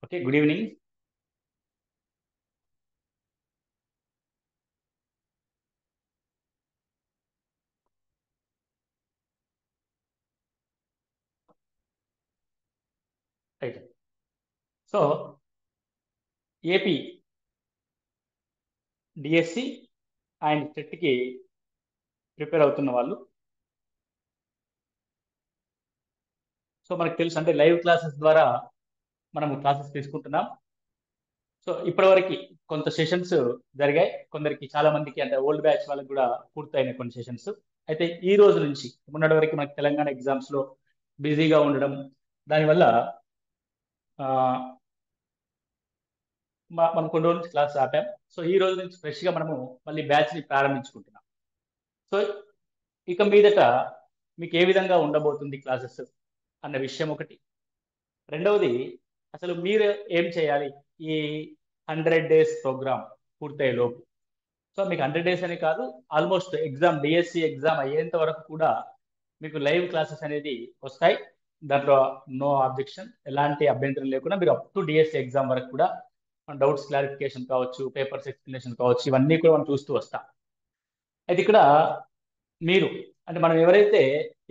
Okay, good evening. Right. So, AP, DSC and టెట్కి prepare అవుతున్న వాళ్ళు, సో మనకు తెలుసు అంటే లైవ్ క్లాసెస్ ద్వారా మనము క్లాసెస్ తీసుకుంటున్నాం. సో ఇప్పటివరకు కొంత సెషన్స్ జరిగాయి, కొందరికి చాలా మందికి అంటే ఓల్డ్ బ్యాచ్ వాళ్ళకి కూడా పూర్తయిన కొన్ని సెషన్స్. అయితే ఈ రోజు నుంచి మొన్నటి వరకు మనకి తెలంగాణ ఎగ్జామ్స్ లో బిజీగా ఉండడం, దానివల్ల మనం కొన్ని రోజుల నుంచి క్లాస్ ఆపాం. సో ఈ రోజు నుంచి ఫ్రెష్ గా మనము మళ్ళీ బ్యాచ్ ని ప్రారంభించుకుంటున్నాం. సో ఇక మీదట మీకు ఏ విధంగా ఉండబోతుంది క్లాసెస్ అన్న విషయం ఒకటి. రెండవది, అసలు మీరు ఏం చేయాలి ఈ 100 days ప్రోగ్రామ్ పూర్తయ్యే లోపు. సో మీకు 100 days అని కాదు, ఆల్మోస్ట్ ఎగ్జామ్ డిఎస్సి ఎగ్జామ్ అయ్యేంత వరకు కూడా మీకు లైవ్ క్లాసెస్ అనేది వస్తాయి. దాంట్లో నో అబ్జెక్షన్, ఎలాంటి అభ్యంతరం లేకుండా మీరు అప్ టు డిఎస్సి ఎగ్జామ్ వరకు కూడా డౌట్స్ క్లారిఫికేషన్ కావచ్చు, పేపర్స్ ఎక్స్ప్లెనేషన్ కావచ్చు, ఇవన్నీ కూడా మనం చూస్తూ వస్తాం. అయితే ఇక్కడ మీరు అంటే మనం ఎవరైతే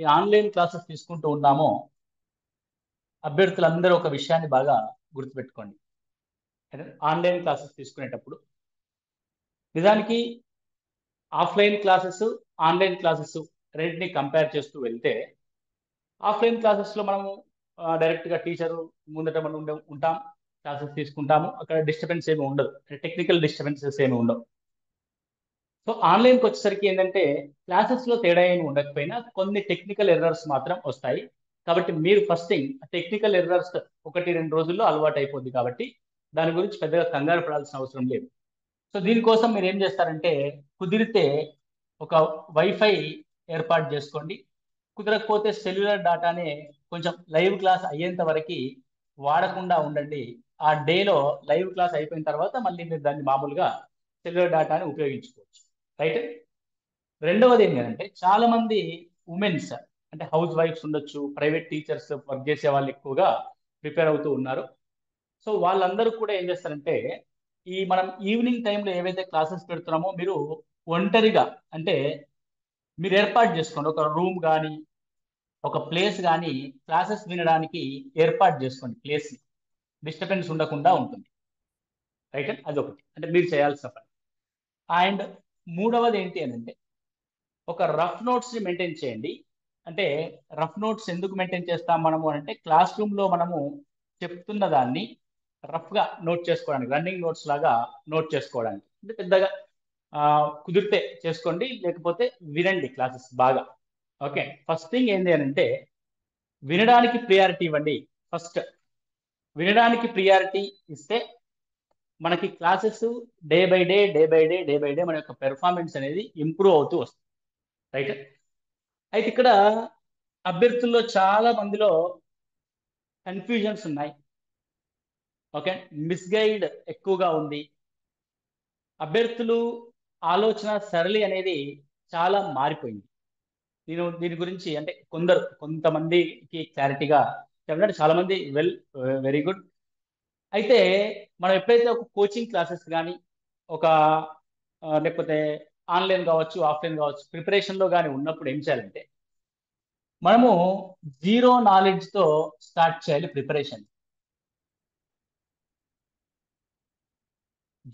ఈ ఆన్లైన్ క్లాసెస్ తీసుకుంటూ ఉన్నామో అభ్యర్థులందరూ ఒక విషయాన్ని బాగా గుర్తుపెట్టుకోండి. ఆన్లైన్ క్లాసెస్ తీసుకునేటప్పుడు నిజానికి ఆఫ్లైన్ క్లాసెస్, ఆన్లైన్ క్లాసెస్ రెండింటిని కంపేర్ చేస్తూ వెళ్తే ఆఫ్లైన్ క్లాసెస్లో మనము డైరెక్ట్గా టీచరు ముందట మనం ఉంటాం, క్లాసెస్ తీసుకుంటాము, అక్కడ డిస్టర్బెన్స్ ఏమి ఉండదు, టెక్నికల్ డిస్టర్బెన్సెస్ ఏమి ఉండవు. సో ఆన్లైన్కి వచ్చేసరికి ఏంటంటే క్లాసెస్లో తేడా ఏమి ఉండకపోయినా కొన్ని టెక్నికల్ ఎర్రర్స్ మాత్రం వస్తాయి. కాబట్టి మీరు ఫస్ట్ థింగ్ టెక్నికల్ ఎర్రర్స్ 1-2 రోజుల్లో అలవాటు అయిపోద్ది, కాబట్టి దాని గురించి పెద్దగా కంగారు పడాల్సిన అవసరం లేదు. సో దీనికోసం మీరు ఏం చేస్తారంటే కుదిరితే ఒక వైఫై ఏర్పాటు చేసుకోండి. కుదరకపోతే సెల్యులర్ డాటానే కొంచెం లైవ్ క్లాస్ అయ్యేంత వరకు వాడకుండా ఉండండి. ఆ డేలో లైవ్ క్లాస్ అయిపోయిన తర్వాత మళ్ళీ మీరు దాన్ని మామూలుగా సెల్యులర్ డాటాని ఉపయోగించుకోవచ్చు. రైట్. రెండవది ఏంటంటే చాలా మంది ఉమెన్స్ అంటే హౌస్ వైఫ్స్ ఉండొచ్చు, ప్రైవేట్ టీచర్స్ వర్క్ చేసే వాళ్ళు ఎక్కువగా ప్రిపేర్ అవుతూ ఉన్నారు. సో వాళ్ళందరూ కూడా ఏం చేస్తారంటే ఈ మనం ఈవినింగ్ టైంలో ఏవైతే క్లాసెస్ పెడుతున్నామో మీరు ఒంటరిగా అంటే మీరు ఏర్పాటు చేసుకోండి, ఒక రూమ్ కానీ ఒక ప్లేస్ కానీ క్లాసెస్ వినడానికి ఏర్పాటు చేసుకోండి. ప్లేస్ డిస్టర్బెన్స్ ఉండకుండా ఉంటుంది. రైట్. అదొకటి అంటే మీరు చేయాల్సిన పని. అండ్ మూడవది ఏంటి అని అంటే ఒక రఫ్ నోట్స్ ని మెయింటైన్ చేయండి. అంటే రఫ్ నోట్స్ ఎందుకు మెయింటైన్ చేస్తాం మనము అంటే క్లాస్ రూమ్ లో మనము చెప్తున్న దాన్ని రఫ్ గా నోట్ చేసుకోవడానికి, రన్నింగ్ నోట్స్ లాగా నోట్ చేసుకోవడానికి. అంటే పెద్దగా కుదిరితే చేసుకోండి, లేకపోతే వినండి క్లాసెస్ బాగా. ఓకే, ఫస్ట్ థింగ్ ఏంటి అని అంటే వినడానికి ప్రియారిటీ ఇవ్వండి. ఫస్ట్ వినడానికి ప్రియారిటీ ఇస్తే మనకి క్లాసెస్ డే బై డే మన యొక్క పెర్ఫార్మెన్స్ అనేది ఇంప్రూవ్ అవుతూ వస్తుంది. రైట్. అయితే ఇక్కడ అభ్యర్థుల్లో చాలా మందిలో కన్ఫ్యూజన్స్ ఉన్నాయి. ఓకే, మిస్గైడ్ ఎక్కువగా ఉంది. అభ్యర్థులు ఆలోచన సరళి అనేది చాలా మారిపోయింది. దీని గురించి అంటే కొంతమందికి క్లారిటీగా చెప్పాలంటే చాలా మంది వెరీ గుడ్. అయితే మనం ఎప్పుడైతే ఒక కోచింగ్ క్లాసెస్ కానీ ఒక లేకపోతే ఆన్లైన్ కావచ్చు, ఆఫ్లైన్ కావచ్చు, ప్రిపరేషన్లో కానీ ఉన్నప్పుడు ఏం చేయాలంటే మనము జీరో నాలెడ్జ్ తో స్టార్ట్ చేయాలి ప్రిపరేషన్.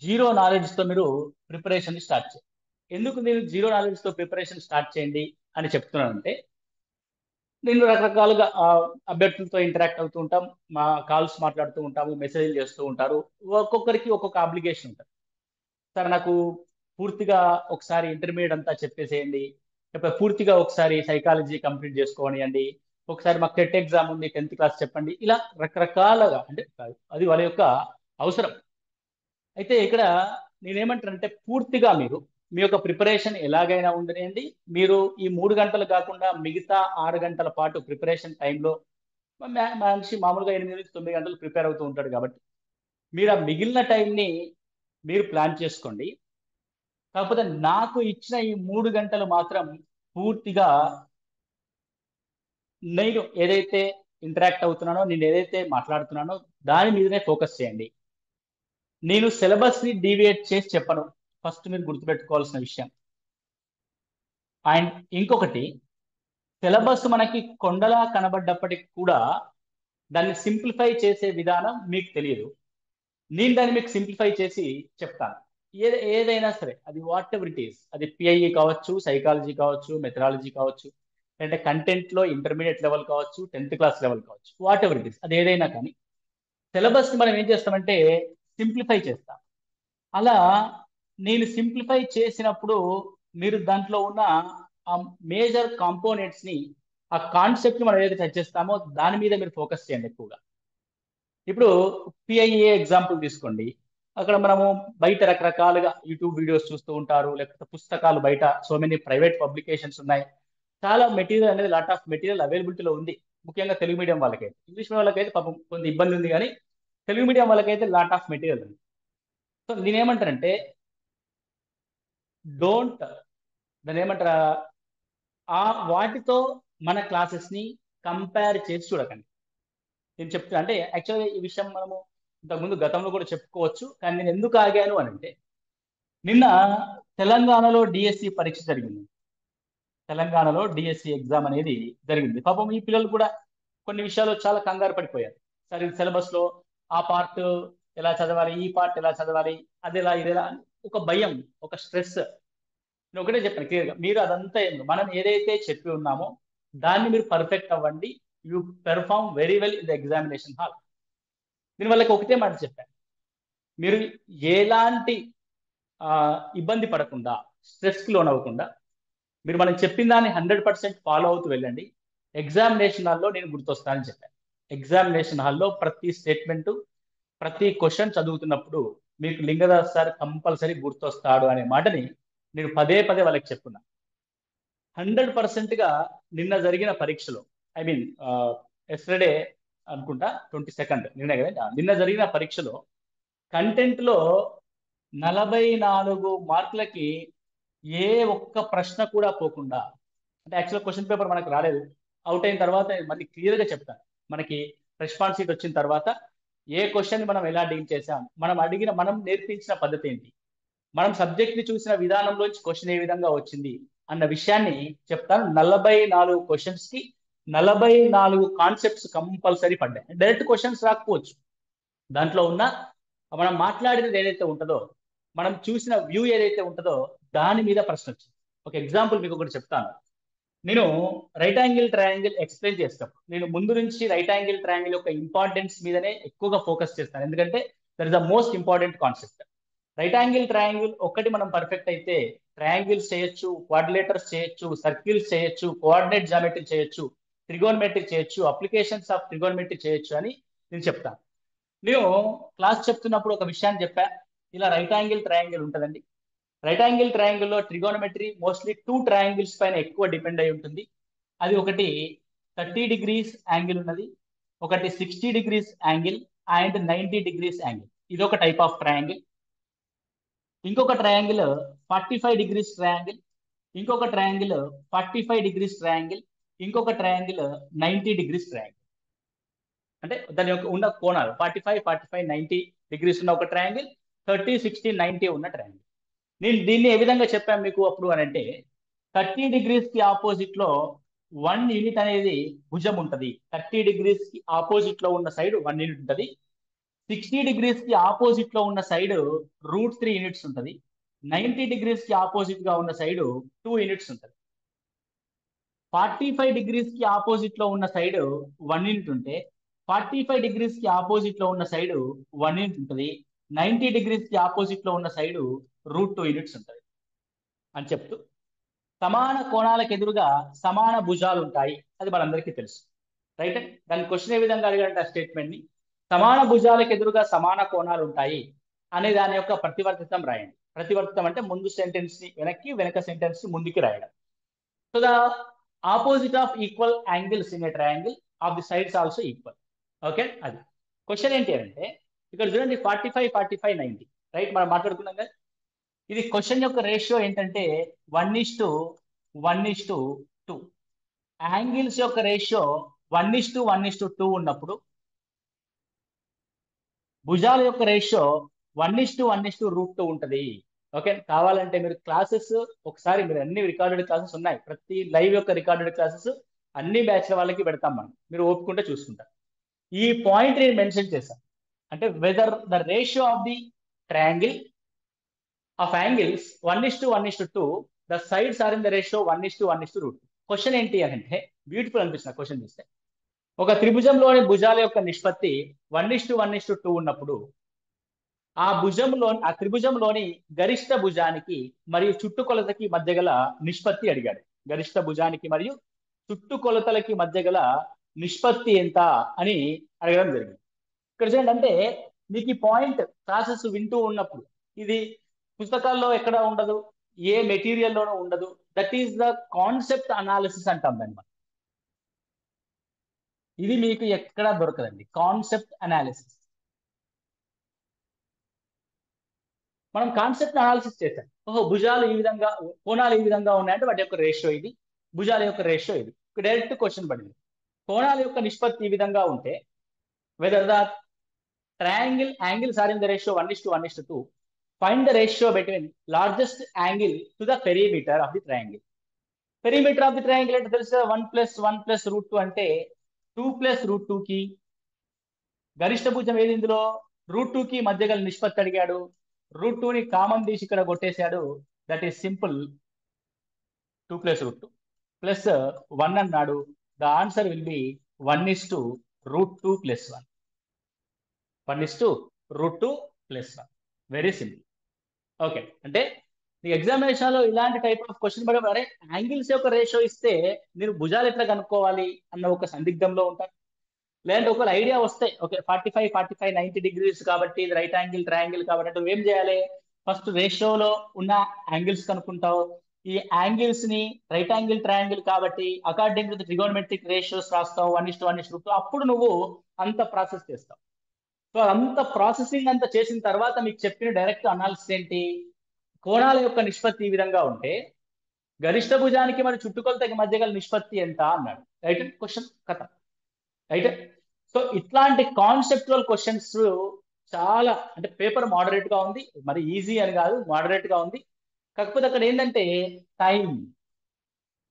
జీరో నాలెడ్జ్ తో మీరు ప్రిపరేషన్ స్టార్ట్ చేయండి. ఎందుకు నేను జీరో నాలెడ్జ్ తో ప్రిపరేషన్ స్టార్ట్ చేయండి అని చెప్తున్నానంటే నేను రకరకాలుగా అభ్యర్థులతో ఇంటరాక్ట్ అవుతూ ఉంటాం, మా కాల్స్ మాట్లాడుతూ ఉంటాము, మెసేజ్లు చేస్తూ ఉంటారు. ఒక్కొక్కరికి ఒక్కొక్క అప్లికేషన్ ఉంటుంది. సార్ నాకు పూర్తిగా ఒకసారి ఇంటర్మీడియట్ అంతా చెప్పేసేయండి, లేకపోతే పూర్తిగా ఒకసారి సైకాలజీ కంప్లీట్ చేసుకోనియండి, ఒకసారి మాకు టెట్ ఎగ్జామ్ ఉంది 10th క్లాస్ చెప్పండి. ఇలా రకరకాలుగా అంటే అది వాళ్ళ యొక్క అవసరం. అయితే ఇక్కడ నేనేమంటానంటే పూర్తిగా మీరు మీ యొక్క ప్రిపరేషన్ ఎలాగైనా ఉండనియండి. మీరు ఈ 3 గంటలు కాకుండా మిగతా 6 గంటల పాటు ప్రిపరేషన్ టైంలో మనిషి మామూలుగా 8 నుంచి 9 గంటలు ప్రిపేర్ అవుతూ ఉంటాడు. కాబట్టి మీరు ఆ మిగిలిన టైంని మీరు ప్లాన్ చేసుకోండి. కాకపోతే నాకు ఇచ్చిన ఈ 3 గంటలు మాత్రం పూర్తిగా నేను ఏదైతే ఇంటరాక్ట్ అవుతున్నానో, నేను ఏదైతే మాట్లాడుతున్నానో దాని మీదనే ఫోకస్ చేయండి. నేను సిలబస్ ని డీవియేట్ చేసి చెప్పను. ఫస్ట్ మీరు గుర్తుపెట్టుకోవాల్సిన విషయం. అండ్ ఇంకొకటి, సిలబస్ మనకి కొండలా కనబడ్డప్పటికి కూడా దాన్ని సింప్లిఫై చేసే విధానం మీకు తెలియదు. నేను దాన్ని మీకు సింప్లిఫై చేసి చెప్తాను. ఏదైనా సరే, అది వాట్ ఎవర్ ఇట్ ఈస్, అది పిఐఈ కావచ్చు, సైకాలజీ కావచ్చు, మెథడాలజీ కావచ్చు, అంటే కంటెంట్ లో ఇంటర్మీడియట్ లెవెల్ కావచ్చు, 10th క్లాస్ లెవెల్ కావచ్చు, వాట్ ఎవర్ ఇట్ ఈస్, అది ఏదైనా కానీ సిలబస్ మనం ఏం చేస్తామంటే సింప్లిఫై చేస్తాం. అలా నేను సింప్లిఫై చేసినప్పుడు మీరు దాంట్లో ఉన్న ఆ మేజర్ కాంపోనెంట్స్ ని, ఆ కాన్సెప్ట్ మనం ఏదైతే టచ్ చేస్తామో దాని మీద మీరు ఫోకస్ చేయండి ఎక్కువగా. ఇప్పుడు పిఐఏ ఎగ్జాంపుల్ తీసుకోండి. అక్కడ మనము బయట రకరకాలుగా యూట్యూబ్ వీడియోస్ చూస్తూ ఉంటారు, లేకపోతే పుస్తకాలు బయట సో మెనీ ప్రైవేట్ పబ్లికేషన్స్ ఉన్నాయి. చాలా మెటీరియల్ అనేది, లాట్ ఆఫ్ మెటీరియల్ అవైలబిలిటీలో ఉంది. ముఖ్యంగా తెలుగు మీడియం వాళ్ళకైతే, ఇంగ్లీష్ మీడియం వాళ్ళకైతే పాపం కొంత ఇబ్బంది ఉంది, కానీ తెలుగు మీడియం వాళ్ళకైతే లాట్ ఆఫ్ మెటీరియల్ ఉంది. సో నేనేమంటారంటే, డోంట్, దాని ఏమంటారా, ఆ వాటితో మన క్లాసెస్ ని కంపేర్ చేసి చూడకండి. నేను చెప్తున్నా అంటే యాక్చువల్గా ఈ విషయం మనము ఇంతకుముందు గతంలో కూడా చెప్పుకోవచ్చు, కానీ నేను ఎందుకు ఆగాను అని అంటే, నిన్న తెలంగాణలో డిఎస్సి పరీక్ష జరిగింది. తెలంగాణలో డిఎస్సి ఎగ్జామ్ అనేది జరిగింది. పాపం ఈ పిల్లలు కూడా కొన్ని విషయాలు చాలా కంగారు పడిపోయారు. సరే సిలబస్ లో ఆ పార్ట్ ఎలా చదవాలి, ఈ పార్ట్ ఎలా చదవాలి, అది ఎలా, ఇది ఎలా, ఒక భయం, ఒక స్ట్రెస్. నేను ఒకటే చెప్పాను క్లియర్గా, మీరు అదంతా మనం ఏదైతే చెప్పి ఉన్నామో దాన్ని మీరు పర్ఫెక్ట్ అవ్వండి. You perform very well in the examination hall. నేను వాళ్ళకి ఒకటే మాట చెప్పాను, మీరు ఎలాంటి ఇబ్బంది పడకుండా, స్ట్రెస్కి లోనవ్వకుండా మీరు మనం చెప్పిన దాన్ని 100% ఫాలో అవుతూ వెళ్ళండి. ఎగ్జామినేషన్ హాల్లో నేను గుర్తొస్తానని చెప్పాను. ఎగ్జామినేషన్ హాల్లో ప్రతి స్టేట్మెంట్, ప్రతి క్వశ్చన్ చదువుతున్నప్పుడు మీకు లింగదాస్ సార్ కంపల్సరీ గుర్తొస్తాడు అనే మాటని నేను పదే పదే వాళ్ళకి చెప్తున్నా. 100%గా నిన్న జరిగిన పరీక్షలో, ఐ మీన్ ఎస్టర్డే అనుకుంటా, 22nd నిన్న కదా, నిన్న జరిగిన పరీక్షలో కంటెంట్ లో 44 మార్కులకి ఏ ఒక్క ప్రశ్న కూడా పోకుండా, అంటే యాక్చువల్ క్వశ్చన్ పేపర్ మనకు రాలేదు, అవుట్ అయిన తర్వాత మళ్ళీ క్లియర్ గా చెప్తాను. మనకి రెస్పాన్స్ షీట్ వచ్చిన తర్వాత ఏ క్వశ్చన్ మనం ఎలా డీల్ చేసాం, మనం నేర్పించిన పద్ధతి ఏంటి, మనం సబ్జెక్ట్ ని చూసిన విధానంలోంచి క్వశ్చన్ ఏ విధంగా వచ్చింది అన్న విషయాన్ని చెప్తాను. 44 క్వశ్చన్స్ కి 44 కాన్సెప్ట్స్ కంపల్సరీ పడ్డాయి. డైరెక్ట్ క్వశ్చన్స్ రాకపోవచ్చు, దాంట్లో ఉన్న మనం మాట్లాడినది ఏదైతే ఉంటుందో, మనం చూసిన వ్యూ ఏదైతే ఉంటుందో దాని మీద ప్రశ్న వచ్చింది. ఒక ఎగ్జాంపుల్ మీకు ఒకటి చెప్తాను. నేను రైట్ యాంగిల్ ట్రయాంగిల్ ఎక్స్ప్లెయిన్ చేస్తాను. నేను ముందు నుంచి రైట్ యాంగిల్ ట్రయాంగిల్ యొక్క ఇంపార్టెన్స్ మీదనే ఎక్కువగా ఫోకస్ చేస్తాను, ఎందుకంటే that is the most important concept. Right angle triangle ఒక్కటి మనం పర్ఫెక్ట్ అయితే ట్రయాంగిల్స్ చేయొచ్చు, క్వాడ్రిలేటర్స్ చేయొచ్చు, సర్కిల్స్ చేయొచ్చు, కోఆర్డినేట్ జామెట్రీ చేయొచ్చు, ట్రిగోనమెట్రీ చేయొచ్చు, అప్లికేషన్స్ ఆఫ్ ట్రిగోనమెట్రీ చేయొచ్చు అని నేను చెప్తాను. నేను క్లాస్ చెప్తున్నప్పుడు ఒక విషయాన్ని చెప్పా, ఇలా రైట్ యాంగిల్ ట్రయాంగిల్ ఉంటుందండి. రైట్ యాంగిల్ ట్రయాంగిల్లో ట్రిగోనమెట్రీ మోస్ట్లీ 2 ట్రయాంగిల్స్ పైన ఎక్కువ డిపెండ్ అయి ఉంటుంది. అది ఒకటి 30 degrees యాంగిల్ ఉన్నది, ఒకటి 60 degrees angle and 90 degrees angle. ఇది ఒక టైప్ ఆఫ్ ట్రయాంగిల్. ఇంకొక ట్రయాంగిల్ 45 degrees ట్రయాంగిల్, ఇంకొక ట్రయాంగిల్ 45 degrees ట్రయాంగిల్, ఇంకొక ట్రయాంగిల్ 90 degrees ట్రయాంగిల్. అంటే దాని యొక్క ఉన్న కోణాలు 45, 45, 90 degrees ఉన్న ఒక ట్రయాంగిల్, 30, 60, 90 ఉన్న ట్రయాంగిల్. నేను దీన్ని ఏ విధంగా చెప్పాను మీకు అప్పుడు అని అంటే, 30 degrees కి ఆపోజిట్ లో 1 యూనిట్ అనేది భుజం ఉంటది. 30 degrees కి ఆపోజిట్ లో ఉన్న సైడ్ 1 యూనిట్ ఉంటది. 60 degrees కి ఆపోజిట్ లో ఉన్న సైడ్ √3 యూనిట్స్ ఉంటది. 90 degrees కి ఆపోజిట్ గా ఉన్న సైడ్ 2 యూనిట్స్ ఉంటది. 45 degrees కి ఆపోజిట్ లో ఉన్న సైడ్ 1 యూనిట్ ఉంటే, 45 degrees కి ఆపోజిట్ లో ఉన్న సైడ్ 1 యూనిట్ ఉంటుంది. 90 degrees కి ఆపోజిట్ లో ఉన్న సైడ్ √2 యూనిట్స్ ఉంటుంది అని చెప్తూ, సమాన కోణాలకు ఎదురుగా సమాన భుజాలు ఉంటాయి, అది మనందరికీ తెలుసు, రైట్. దాని క్వశ్చన్ ఏ విధంగా అడిగారంటే, ఆ స్టేట్మెంట్ ని సమాన భుజాలకు ఎదురుగా సమాన కోణాలు ఉంటాయి అనే దాని యొక్క ప్రతివర్తితం రాయండి. ప్రతివర్తితం అంటే ముందు సెంటెన్స్ ని వెనక్కి, వెనక సెంటెన్స్ ని ముందుకి రాయడం. So the opposite of equal angles in a triangle of the sides also equal. Okay, అది క్వశ్చన్ ఏంటి అంటే, ఇక్కడ చూడండి 45, 45, 90, రైట్. మనం మాట్లాడుకున్నాం కదా, ఇది క్వశ్చన్ యొక్క రేషియో ఏంటంటే 1:1:2. యాంగిల్స్ యొక్క రేషియో 1:1:2 ఉన్నప్పుడు భుజాల యొక్క రేషియో 1:1:√2 ఉంటది. ఓకే, కావాలంటే మీరు క్లాసెస్ ఒకసారి మీరు అన్ని రికార్డెడ్ క్లాసెస్ ఉన్నాయి, ప్రతి లైవ్ యొక్క రికార్డెడ్ క్లాసెస్ అన్ని బ్యాచ్ల వాళ్ళకి పెడతాం మనం, మీరు ఓపుకుంటే చూసుకుంటారు. ఈ పాయింట్ నేను మెన్షన్ చేశాను, అంటే whether the ratio of the triangle of angles 1:1:2, the sides are in the ratio 1:1:√2. Question ఏంటి అని అంటే, బ్యూటిఫుల్ అనిపిస్తుంది క్వశ్చన్ చూస్తే. ఒక త్రిభుజంలోని భుజాల యొక్క నిష్పత్తి 1:1:2 ఉన్నప్పుడు ఆ త్రిభుజంలోని గరిష్ట భుజానికి మరియు చుట్టుకొలతకి మధ్య గల నిష్పత్తి అడిగాడు. గరిష్ట భుజానికి మరియు చుట్టుకొలతలకి మధ్య గల నిష్పత్తి ఎంత అని అడగడం జరిగింది. ఇక్కడ చూడండి, అంటే మీకు ఈ పాయింట్ క్లాసెస్ వింటూ ఉన్నప్పుడు, ఇది పుస్తకాల్లో ఎక్కడ ఉండదు, ఏ మెటీరియల్లోనూ ఉండదు. That is the concept analysis అంటాం దాన్ని. ఇది మీకు ఎక్కడ దొరకదండి, కాన్సెప్ట్ అనాలిసిస్. మనం కాన్సెప్ట్ అనాలిసిస్ చేస్తాం. ఓహో, భుజాలు ఈ విధంగా, కోణాలు ఈ విధంగా ఉన్నాయంటే వాటి యొక్క రేషియో ఇది, భుజాల యొక్క రేషియో ఇది. డైరెక్ట్ క్వశ్చన్ పడింది, కోణాల యొక్క నిష్పత్తి ఈ విధంగా ఉంటే whether the triangle angles are in the ratio 1:1:2, find the ratio between largest angle to the perimeter of the triangle. Perimeter of the triangle అంటే తెలుసు, 1+1+√2 అంటే 2+√2 కి గరిష్ట భుజం ఏది ఇందులో √2 కి మధ్య గల నిష్పత్తి అడిగాడు. √2ని కామన్ తీసి ఇక్కడ కొట్టేశాడు. దట్ ఈస్ సింపుల్, 2+√2 ప్లస్ 1 అన్నాడు. The answer will be 1:√2 + 1. 1:√2 + 1. Very simple. Okay, అంటే మీ ఎగ్జామినేషన్ లో ఇలాంటి టైప్ ఆఫ్ క్వశ్చన్ పడే, అరే యాంగిల్స్ యొక్క రేషియో ఇస్తే మీరు భుజాలు ఎట్లా కనుక్కోవాలి అన్న ఒక సందిగ్ధంలో ఉంటారు. లేదంటే ఒకవేళ ఐడియా వస్తే, ఓకే 45 90 డిగ్రీస్ కాబట్టి ఇది రైట్ యాంగిల్ ట్రయాంగిల్ కాబట్టి నువ్వు ఏం చేయాలి, ఫస్ట్ రేషియోలో ఉన్న యాంగిల్స్ కనుక్కుంటావు. ఈ యాంగిల్స్ ని రైట్ యాంగిల్ ట్రయాంగిల్ కాబట్టి అకార్డింగ్ టు ది ట్రిగోనమెట్రిక్ రేషియోస్ రాస్తావు 1:1:2. అప్పుడు నువ్వు అంత ప్రాసెస్ చేస్తావు. సో అంత ప్రాసెసింగ్ అంతా చేసిన తర్వాత మీకు చెప్పిన డైరెక్ట్ అనాలిసిస్ ఏంటి, కోణాల యొక్క నిష్పత్తి ఈ విధంగా ఉంటే గరిష్ట భుజానికి మరి చుట్టుకొలతకి మధ్య గల నిష్పత్తి ఎంత అన్నాడు. రైట్, క్వశ్చన్ కథ. రైట్, సో ఇట్లాంటి కాన్సెప్చువల్ క్వశ్చన్స్ చాలా, అంటే పేపర్ మోడరేట్ గా ఉంది, మరి ఈజీ అని కాదు, మోడరేట్ గా ఉంది. కాకపోతే అక్కడ ఏంటంటే time,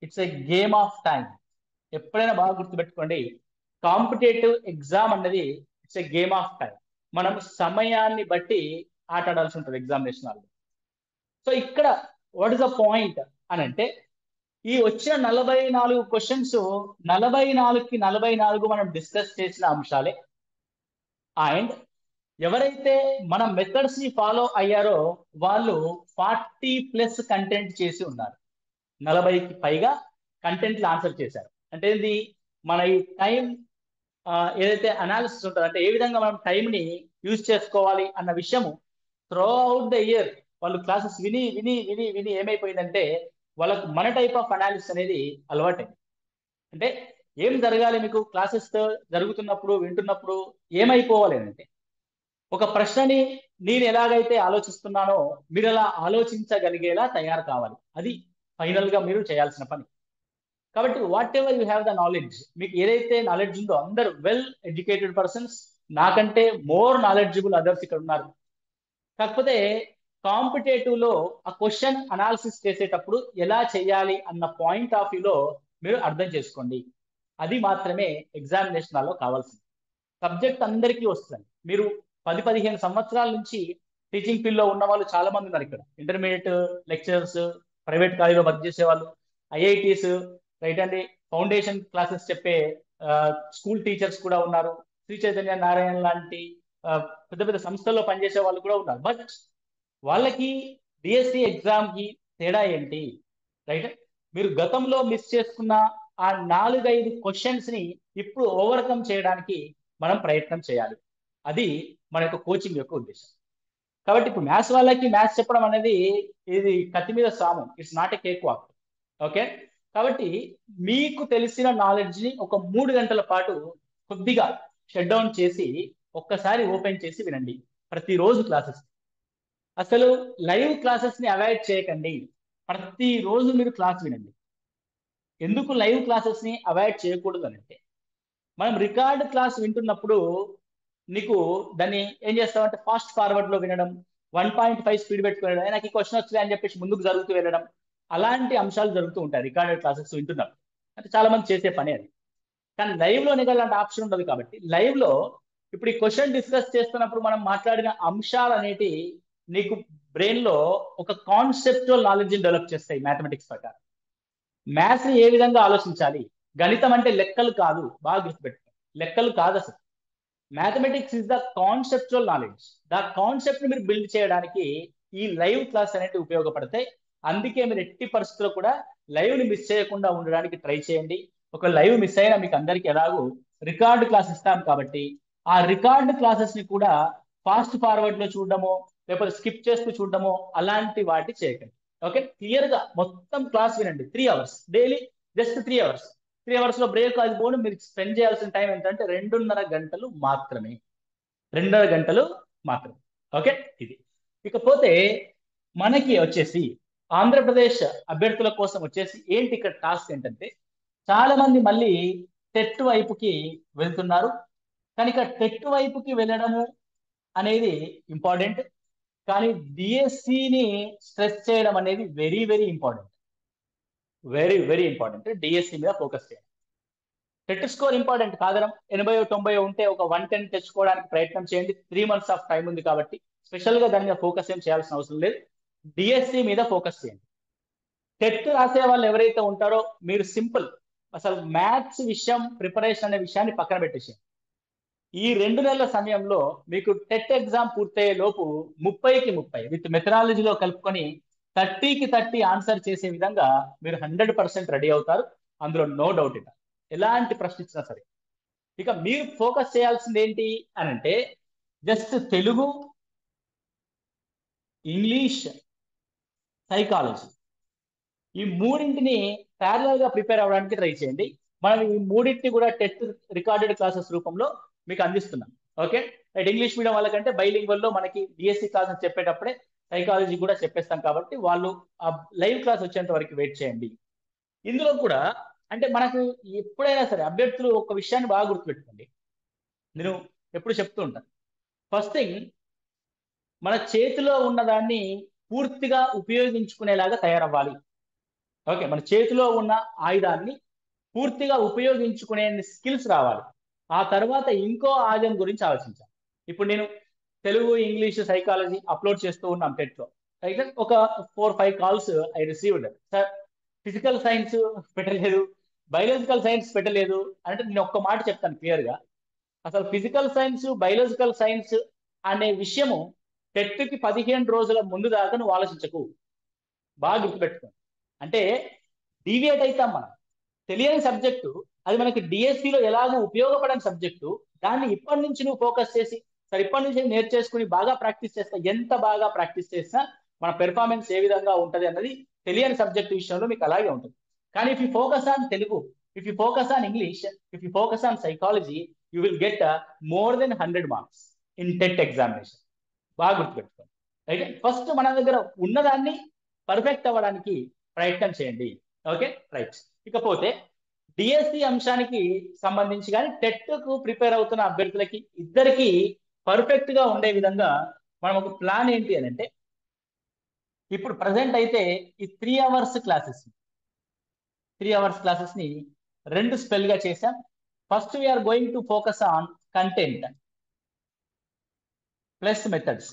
it's a game of time. ఎప్పుడైనా బాగా గుర్తుపెట్టుకోండి, కాంపిటేటివ్ ఎగ్జామ్ అన్నది it's a game of time. మనం సమయాన్ని బట్టి ఆట ఆడాల్సి ఉంటుంది ఎగ్జామినేషన్ హాల్లో. సో ఇక్కడ వాట్ ఇస్ ద పాయింట్ అని అంటే, ఈ వచ్చిన 44 క్వశ్చన్స్ 44కి 44 మనం డిస్కస్ చేసిన అంశాలే. అండ్ ఎవరైతే మన మెథడ్స్ ని ఫాలో అయ్యారో వాళ్ళు 40+ కంటెంట్ చేసి ఉన్నారు. 40కి పైగా కంటెంట్లు ఆన్సర్ చేశారు. అంటే ఇది మన ఈ టైం ఏదైతే అనాలిసిస్ ఉంటుందో, అంటే ఏ విధంగా మనం టైంని యూజ్ చేసుకోవాలి అన్న విషయము త్రూ అవుట్ ద ఇయర్ వాళ్ళు క్లాసెస్ విని విని విని విని ఏమైపోయిందంటే వాళ్ళకు మన టైప్ ఆఫ్ అనాలిసిస్ అనేది అలవాటైంది. అంటే ఏం జరగాలి, మీకు క్లాసెస్ జరుగుతున్నప్పుడు వింటున్నప్పుడు ఏమైపోవాలి అంటే, ఒక ప్రశ్నని నేను ఎలాగైతే ఆలోచిస్తున్నానో మీరు అలా ఆలోచించగలిగేలా తయారు కావాలి. అది ఫైనల్ గా మీరు చేయాల్సిన పని. కాబట్టి what ever you have the knowledge, మీకు ఏదైతే నాలెడ్జ్ ఉందో, అందరు వెల్ ఎడ్యుకేటెడ్ పర్సన్స్, నాకంటే మోర్ నాలెడ్జబుల్ అదర్స్ ఇక్కడ ఉన్నారు. కాకపోతే కాంపిటేటివ్ లో ఆ క్వశ్చన్ అనాలిసిస్ చేసేటప్పుడు ఎలా చేయాలి అన్న పాయింట్ ఆఫ్ వ్యూలో మీరు అర్థం చేసుకోండి. అది మాత్రమే ఎగ్జామినేషన్ లో కావాల్సింది. సబ్జెక్ట్ అందరికీ వస్తుంది. మీరు 10-15 సంవత్సరాల నుంచి టీచింగ్ ఫీల్డ్ లో ఉన్న వాళ్ళు చాలా మంది ఉన్నారు ఇక్కడ. ఇంటర్మీడియట్ లెక్చరర్స్, ప్రైవేట్ కాలేజీలో వర్క్ చేసే వాళ్ళు, ఐఐటీస్, రైట్ అండి, ఫౌండేషన్ క్లాసెస్ చెప్పే స్కూల్ టీచర్స్ కూడా ఉన్నారు. శ్రీ చైతన్య నారాయణ లాంటి పెద్ద పెద్ద సంస్థల్లో పనిచేసే వాళ్ళు కూడా ఉన్నారు. బట్ వాళ్ళకి డిఎస్సి ఎగ్జామ్ కి తేడా ఏంటి, రైట్? మీరు గతంలో మిస్ చేసుకున్న ఆ 4-5 క్వశ్చన్స్ ని ఇప్పుడు ఓవర్కమ్ చేయడానికి మనం ప్రయత్నం చేయాలి. అది మన యొక్క కోచింగ్ యొక్క ఉద్దేశం. కాబట్టి ఇప్పుడు మ్యాథ్స్ వాళ్ళకి మ్యాథ్స్ చెప్పడం అనేది ఇది కత్తి మీద సాము, it's not a cake walk. Okay, కాబట్టి మీకు తెలిసిన నాలెడ్జ్ ని ఒక 3 గంటల పాటు కొద్దిగా షట్ డౌన్ చేసి ఒక్కసారి ఓపెన్ చేసి వినండి ప్రతిరోజు క్లాసెస్. అసలు లైవ్ క్లాసెస్ ని అవాయిడ్ చేయకండి, ప్రతిరోజు మీరు క్లాస్ వినండి. ఎందుకు లైవ్ క్లాసెస్ ని అవాయిడ్ చేయకూడదు అంటే, మనం రికార్డ్ క్లాస్ వింటున్నప్పుడు నీకు దాన్ని ఏం చేస్తామంటే ఫాస్ట్ ఫార్వర్డ్ లో వినడం, 1.5 స్పీడ్ పెట్టుకునడం, నాకు ఈ క్వశ్చన్ వచ్చింది అని చెప్పేసి ముందుకు జరుగుతూ వెళ్ళడం, అలాంటి అంశాలు జరుగుతూ ఉంటాయి రికార్డెడ్ క్లాసెస్ వింటున్నప్పుడు. అంటే చాలా మంది చేసే పని అది. కానీ లైవ్ లో నీకు అలాంటి ఆప్షన్ ఉండదు కాబట్టి లైవ్ లో ఇప్పుడు ఈ క్వశ్చన్ డిస్కస్ చేస్తున్నప్పుడు మనం మాట్లాడిన అంశాలు అనేటి నీకు బ్రెయిన్ లో ఒక కాన్సెప్చువల్ నాలెడ్జ్ డెవలప్ చేస్తాయి. మ్యాథమెటిక్స్ ప్రకారం మ్యాథ్స్ ఏ విధంగా ఆలోచించాలి, గణితం అంటే లెక్కలు కాదు, బాగా గుర్తుపెట్టుకో, లెక్కలు కాదు అసలు. Mathematics is the conceptual knowledge. The concept మీరు బిల్డ్ చేయడానికి ఈ లైవ్ క్లాస్ అనేవి ఉపయోగపడతాయి. అందుకే మీరు ఎట్టి పరిస్థితుల్లో కూడా లైవ్ ని మిస్ చేయకుండా ఉండడానికి ట్రై చేయండి. ఒక లైవ్ మిస్ అయినా మీకు అందరికి ఎలాగూ రికార్డ్ క్లాస్ ఇస్తాం కాబట్టి ఆ రికార్డ్ క్లాసెస్ ని కూడా ఫాస్ట్ ఫార్వర్డ్ లో చూడడమో లేకపోతే స్కిప్ చేస్తూ చూడడమో అలాంటి వాటి చేయకండి. ఓకే, క్లియర్ గా మొత్తం క్లాస్ వినండి. 3 hours daily, just 3 hours. 3 hours లో బ్రేక్ అది పోను. మీరు స్పెండ్ చేయాల్సిన టైం ఏంటంటే 2.5 గంటలు మాత్రమే. 2.5 గంటలు మాత్రమే. ఓకే, ఇది. ఇకపోతే మనకి వచ్చేసి ఆంధ్రప్రదేశ్ అభ్యర్థుల కోసం వచ్చేసి ఏంటి ఇక్కడ టాస్క్ ఏంటంటే చాలా మంది మళ్ళీ టెట్ వైపుకి వెళ్తున్నారు. కనుక టెట్ వైపుకి వెళ్ళడము అనేది ఇంపార్టెంట్. కానీ డిఎస్సిని స్ట్రెస్ చేయడం అనేది very very important. Very very important. DSC మీద ఫోకస్ చేయాలి. టెట్ స్కోర్ ఇంపార్టెంట్ కాదనం. 80-90 ఉంటే ఒక 110 తెచ్చుకోవడానికి ప్రయత్నం చేయండి. 3 months ఆఫ్ టైం ఉంది కాబట్టి స్పెషల్ గా దాని మీద ఫోకస్ ఏం చేయాల్సిన అవసరం లేదు. డిఎస్సి మీద ఫోకస్ చేయండి. టెట్ రాసే వాళ్ళు ఎవరైతే ఉంటారో మీరు సింపుల్ అసలు మ్యాథ్స్ విషయం ప్రిపరేషన్ అనే విషయాన్ని పక్కన పెట్టేసేయండి. ఈ 2 నెలల సమయంలో మీకు టెట్ ఎగ్జామ్ పూర్తయ్యే లోపు 30కి 30 విత్ మెథడాలజీలో కలుపుకొని 30కి 30 ఆన్సర్ చేసే విధంగా మీరు 100% రెడీ అవుతారు. అందులో నో డౌట్ ఇట, ఎలాంటి ప్రశ్న ఇచ్చినా సరే. ఇక మీరు ఫోకస్ చేయాల్సింది ఏంటి అని అంటే జస్ట్ తెలుగు, ఇంగ్లీష్, సైకాలజీ ఈ మూడింటిని ప్యారలల్ గా ప్రిపేర్ అవ్వడానికి ట్రై చేయండి. మనం ఈ మూడింటిని కూడా టెట్ రికార్డెడ్ క్లాసెస్ రూపంలో మీకు అందిస్తున్నాం. Okay, right. ఇంగ్లీష్ మీడియం వాళ్ళకంటే బైలింగ్వల్ లో మనకి డిఎస్సి క్లాసెస్ చెప్పేటప్పుడే సైకాలజీ కూడా చెప్పేస్తాం కాబట్టి వాళ్ళు ఆ లైవ్ క్లాస్ వచ్చేంత వరకు వెయిట్ చేయండి. ఇందులో కూడా అంటే మనకు ఎప్పుడైనా సరే అభ్యర్థులు ఒక విషయాన్ని బాగా గుర్తుపెట్టుకోండి. నేను ఎప్పుడు చెప్తూ ఉంటాను, ఫస్ట్ థింగ్ మన చేతిలో ఉన్నదాన్ని పూర్తిగా ఉపయోగించుకునేలాగా తయారవ్వాలి. ఓకే, మన చేతిలో ఉన్న ఆయుధాన్ని పూర్తిగా ఉపయోగించుకునే స్కిల్స్ రావాలి. ఆ తర్వాత ఇంకో ఆయుధం గురించి ఆలోచించాలి. ఇప్పుడు నేను తెలుగు, ఇంగ్లీష్, సైకాలజీ అప్లోడ్ చేస్తూ ఉన్నాం టెట్లో. అయితే ఒక 4-5 calls I received. Sir physical science పెట్టలేదు, బయాలజికల్ సైన్స్ పెట్టలేదు అంటే నేను ఒక్క మాట చెప్తాను క్లియర్ గా. అసలు ఫిజికల్ సైన్స్, బయాలజికల్ సైన్స్ అనే విషయము టెట్కి 15 రోజుల ముందు దాకా నువ్వు ఆలోచించకు. బాగా గుర్తుపెట్టుకోండి. అంటే డీవియేట్ అవుతాం మనం. తెలియని సబ్జెక్టు, అది మనకి డిఎస్సిలో ఎలాగో ఉపయోగపడని సబ్జెక్టు, దాన్ని ఇప్పటి నుంచి నువ్వు ఫోకస్ చేసి సరే ఇప్పటి నుంచి నేర్చేసుకుని బాగా ప్రాక్టీస్ చేస్తా, ఎంత బాగా ప్రాక్టీస్ చేసినా మన పెర్ఫార్మెన్స్ ఏ విధంగా ఉంటుంది అన్నది తెలియని సబ్జెక్టు విషయంలో మీకు అలాగే ఉంటుంది. కానీ if you focus on Telugu, if you focus on English, if you focus on psychology, you will get more than 100 marks in TET examination. బాగా గుర్తుపెట్టుకోండి. అయితే ఫస్ట్ మన దగ్గర ఉన్నదాన్ని పర్ఫెక్ట్ అవ్వడానికి ప్రయత్నం చేయండి. Okay, right. ఇకపోతే డిఎస్సి అంశానికి సంబంధించి కానీ టెట్ కు ప్రిపేర్ అవుతున్న అభ్యర్థులకి ఇద్దరికి పర్ఫెక్ట్ గా ఉండే విధంగా మనం ఒక ప్లాన్ ఏంటి అని అంటే ఇప్పుడు ప్రజెంట్ అయితే ఈ 3 అవర్స్ క్లాసెస్ 3 అవర్స్ క్లాసెస్ ని 2 స్పెల్ గా చేసాం. First we are going to focus on content plus methods.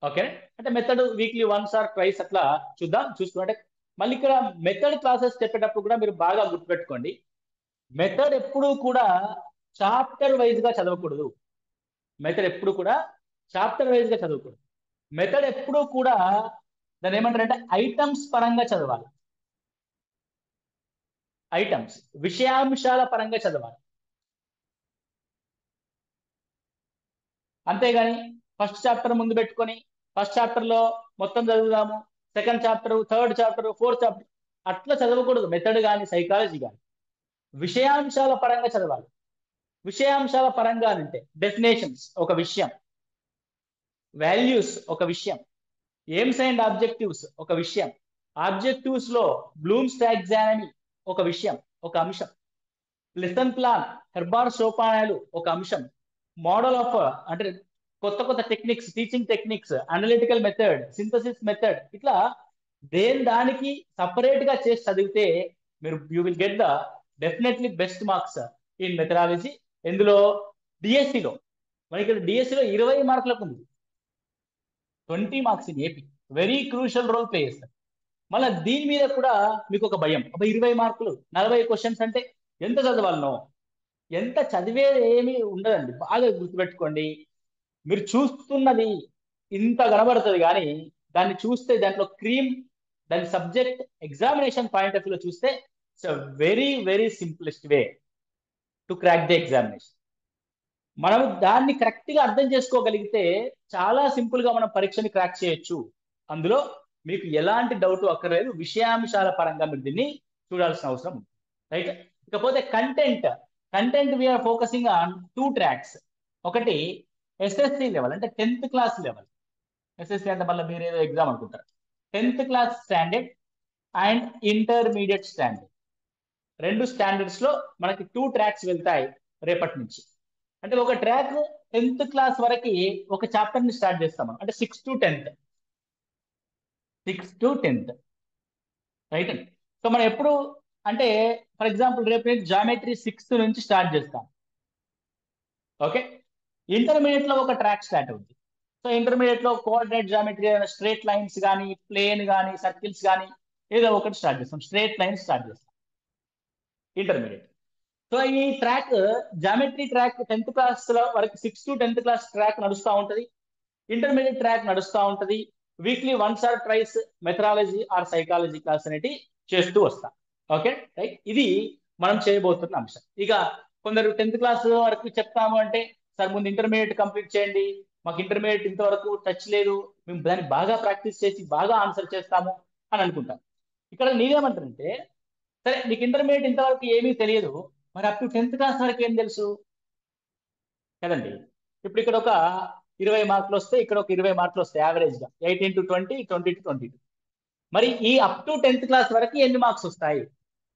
Okay, అంటే method weekly once or twice అట్లా చూద్దాం. చూసుకుంటే మళ్ళీ ఇక్కడ మెథడ్ క్లాసెస్ చెప్పేటప్పుడు కూడా మీరు బాగా గుర్తుపెట్టుకోండి, మెథడ్ ఎప్పుడూ కూడా చాప్టర్ వైజ్ గా చదవకూడదు. మెథడ్ ఎప్పుడు కూడా చాప్టర్ వైజ్ గా చదవకూడదు. మెథడ్ ఎప్పుడూ కూడా దాన్ని ఏమంటారంటే ఐటమ్స్ పరంగా చదవాలి. ఐటమ్స్, విషయాంశాల పరంగా చదవాలి. అంతేగాని ఫస్ట్ చాప్టర్ ముందు పెట్టుకొని ఫస్ట్ చాప్టర్ లో మొత్తం చదువుదాము, second chapter, third chapter, fourth chapter అట్లా చదవకూడదు. మెథడ్ కానీ సైకాలజీ కానీ విషయాంశాల పరంగా చదవాలి. విషయాంశాల పరంగా అంటే డెఫినేషన్స్ ఒక విషయం, వాల్యూస్ ఒక విషయం, ఎయిమ్స్ అండ్ ఆబ్జెక్టివ్స్ ఒక విషయం, ఆబ్జెక్టివ్స్ లో బ్లూమ్స్ టాక్సానమీ ఒక విషయం, ఒక అంశం, లెసన్ ప్లాన్, హెర్బార్ సోపానాలు ఒక అంశం, మోడల్ ఆఫ్ అంటే కొత్త కొత్త techniques, teaching techniques, analytical method, synthesis method, ఇట్లా దేని దానికి సపరేట్ గా చేసి చదివితే మీరు you will get the definitely best marks in methodology. ఎందులో డిఎస్సిలో మనకి డిఎస్సిలో 20 మార్కులకు ఉంది, 20 marks in AP, very crucial role play చేస్తారు. మళ్ళీ దీని మీద కూడా మీకు ఒక భయం, 20 మార్కులు 40 క్వశ్చన్స్ అంటే ఎంత చదవాలనో, ఎంత చదివేది ఏమీ ఉండదండి. బాగా గుర్తుపెట్టుకోండి, మీరు చూస్తున్నది ఇంత కనబడుతుంది కానీ దాన్ని చూస్తే దాంట్లో క్రీమ్, దాని సబ్జెక్ట్ ఎగ్జామినేషన్ పాయింట్ ఆఫ్ వ్యూలో చూస్తే it's very very simplest way to crack the examination. మనం దాన్ని కరెక్ట్ గా అర్థం చేసుకోగలిగితే చాలా సింపుల్ గా మనం పరీక్షని క్రాక్ చేయొచ్చు. అందులో మీకు ఎలాంటి డౌట్ అక్కర్లేదు, విషయాంశాల పరంగా మీరు దీన్ని చూడాల్సిన అవసరం ఉంది. రైట్. ఇకపోతే content, we are focusing on 2 tracks. ఒకటి ఎస్ఎస్సి లెవెల్ అంటే 10th క్లాస్ లెవెల్. ఎస్ఎస్సి అంటే మళ్ళీ మీరు ఏదో ఎగ్జామ్ అనుకుంటారు. 10th class standard and intermediate standard, 2 standards లో మనకి 2 ట్రాక్స్ వెళ్తాయి రేపటి నుంచి. అంటే ఒక ట్రాక్ 10th క్లాస్ వరకు ఒక చాప్టర్ ని స్టార్ట్ చేస్తాం మనం, అంటే 6 to 10th, రైట్. సో మనం ఎప్పుడు అంటే ఫర్ ఎగ్జాంపుల్ రేపు నేను జామెట్రీ 6th నుంచి స్టార్ట్ చేస్తాం. ఓకే. ఇంటర్మీడియట్ లో ఒక ట్రాక్ స్టార్ట్ అవుతుంది. సో ఇంటర్మీడియట్ లో కోఆర్డినేట్ జామెట్రీ, స్ట్రేట్ లైన్స్ కానీ, ప్లేన్ కానీ, సర్కిల్స్ కానీ ఏదో ఒకటి స్టార్ట్ చేస్తాం, స్ట్రేట్ లైన్స్ స్టార్ట్ చేస్తాం ఇంటర్మీడియట్. సో ఈ track geometry track 10th class వరకు 6 to 10th క్లాస్ ట్రాక్ నడుస్తూ ఉంటది, ఇంటర్మీడియట్ ట్రాక్ నడుస్తూ ఉంటది. Weekly once or thrice methodology or psychology class అనేటి చేస్తూ వస్తాం. Okay right. ఇది మనం చేయబోతున్న అంశం. ఇక కొందరు 10th క్లాస్ వరకు చెప్తాము అంటే, సార్ ముందు ఇంటర్మీడియట్ కంప్లీట్ చేయండి, మాకు ఇంటర్మీడియట్ ఇంతవరకు టచ్ లేదు, మేము దాన్ని బాగా ప్రాక్టీస్ చేసి బాగా ఆన్సర్ చేస్తాము అని అనుకుంటాం. ఇక్కడ నేనేమంటానంటే, సరే నీకు ఇంటర్మీడియట్ ఇంతవరకు ఏమీ తెలియదు, మరి అప్ టు 10th క్లాస్ వరకు ఏం తెలుసు కదండి. ఇప్పుడు ఇక్కడ ఒక 20 మార్కులు వస్తే, ఇక్కడ ఒక 20 మార్కులు వస్తాయి యావరేజ్ గా, 18 to 20, 20 to 22. మరి ఈ అప్ టు 10th క్లాస్ వరకు ఎన్ని మార్క్స్ వస్తాయి,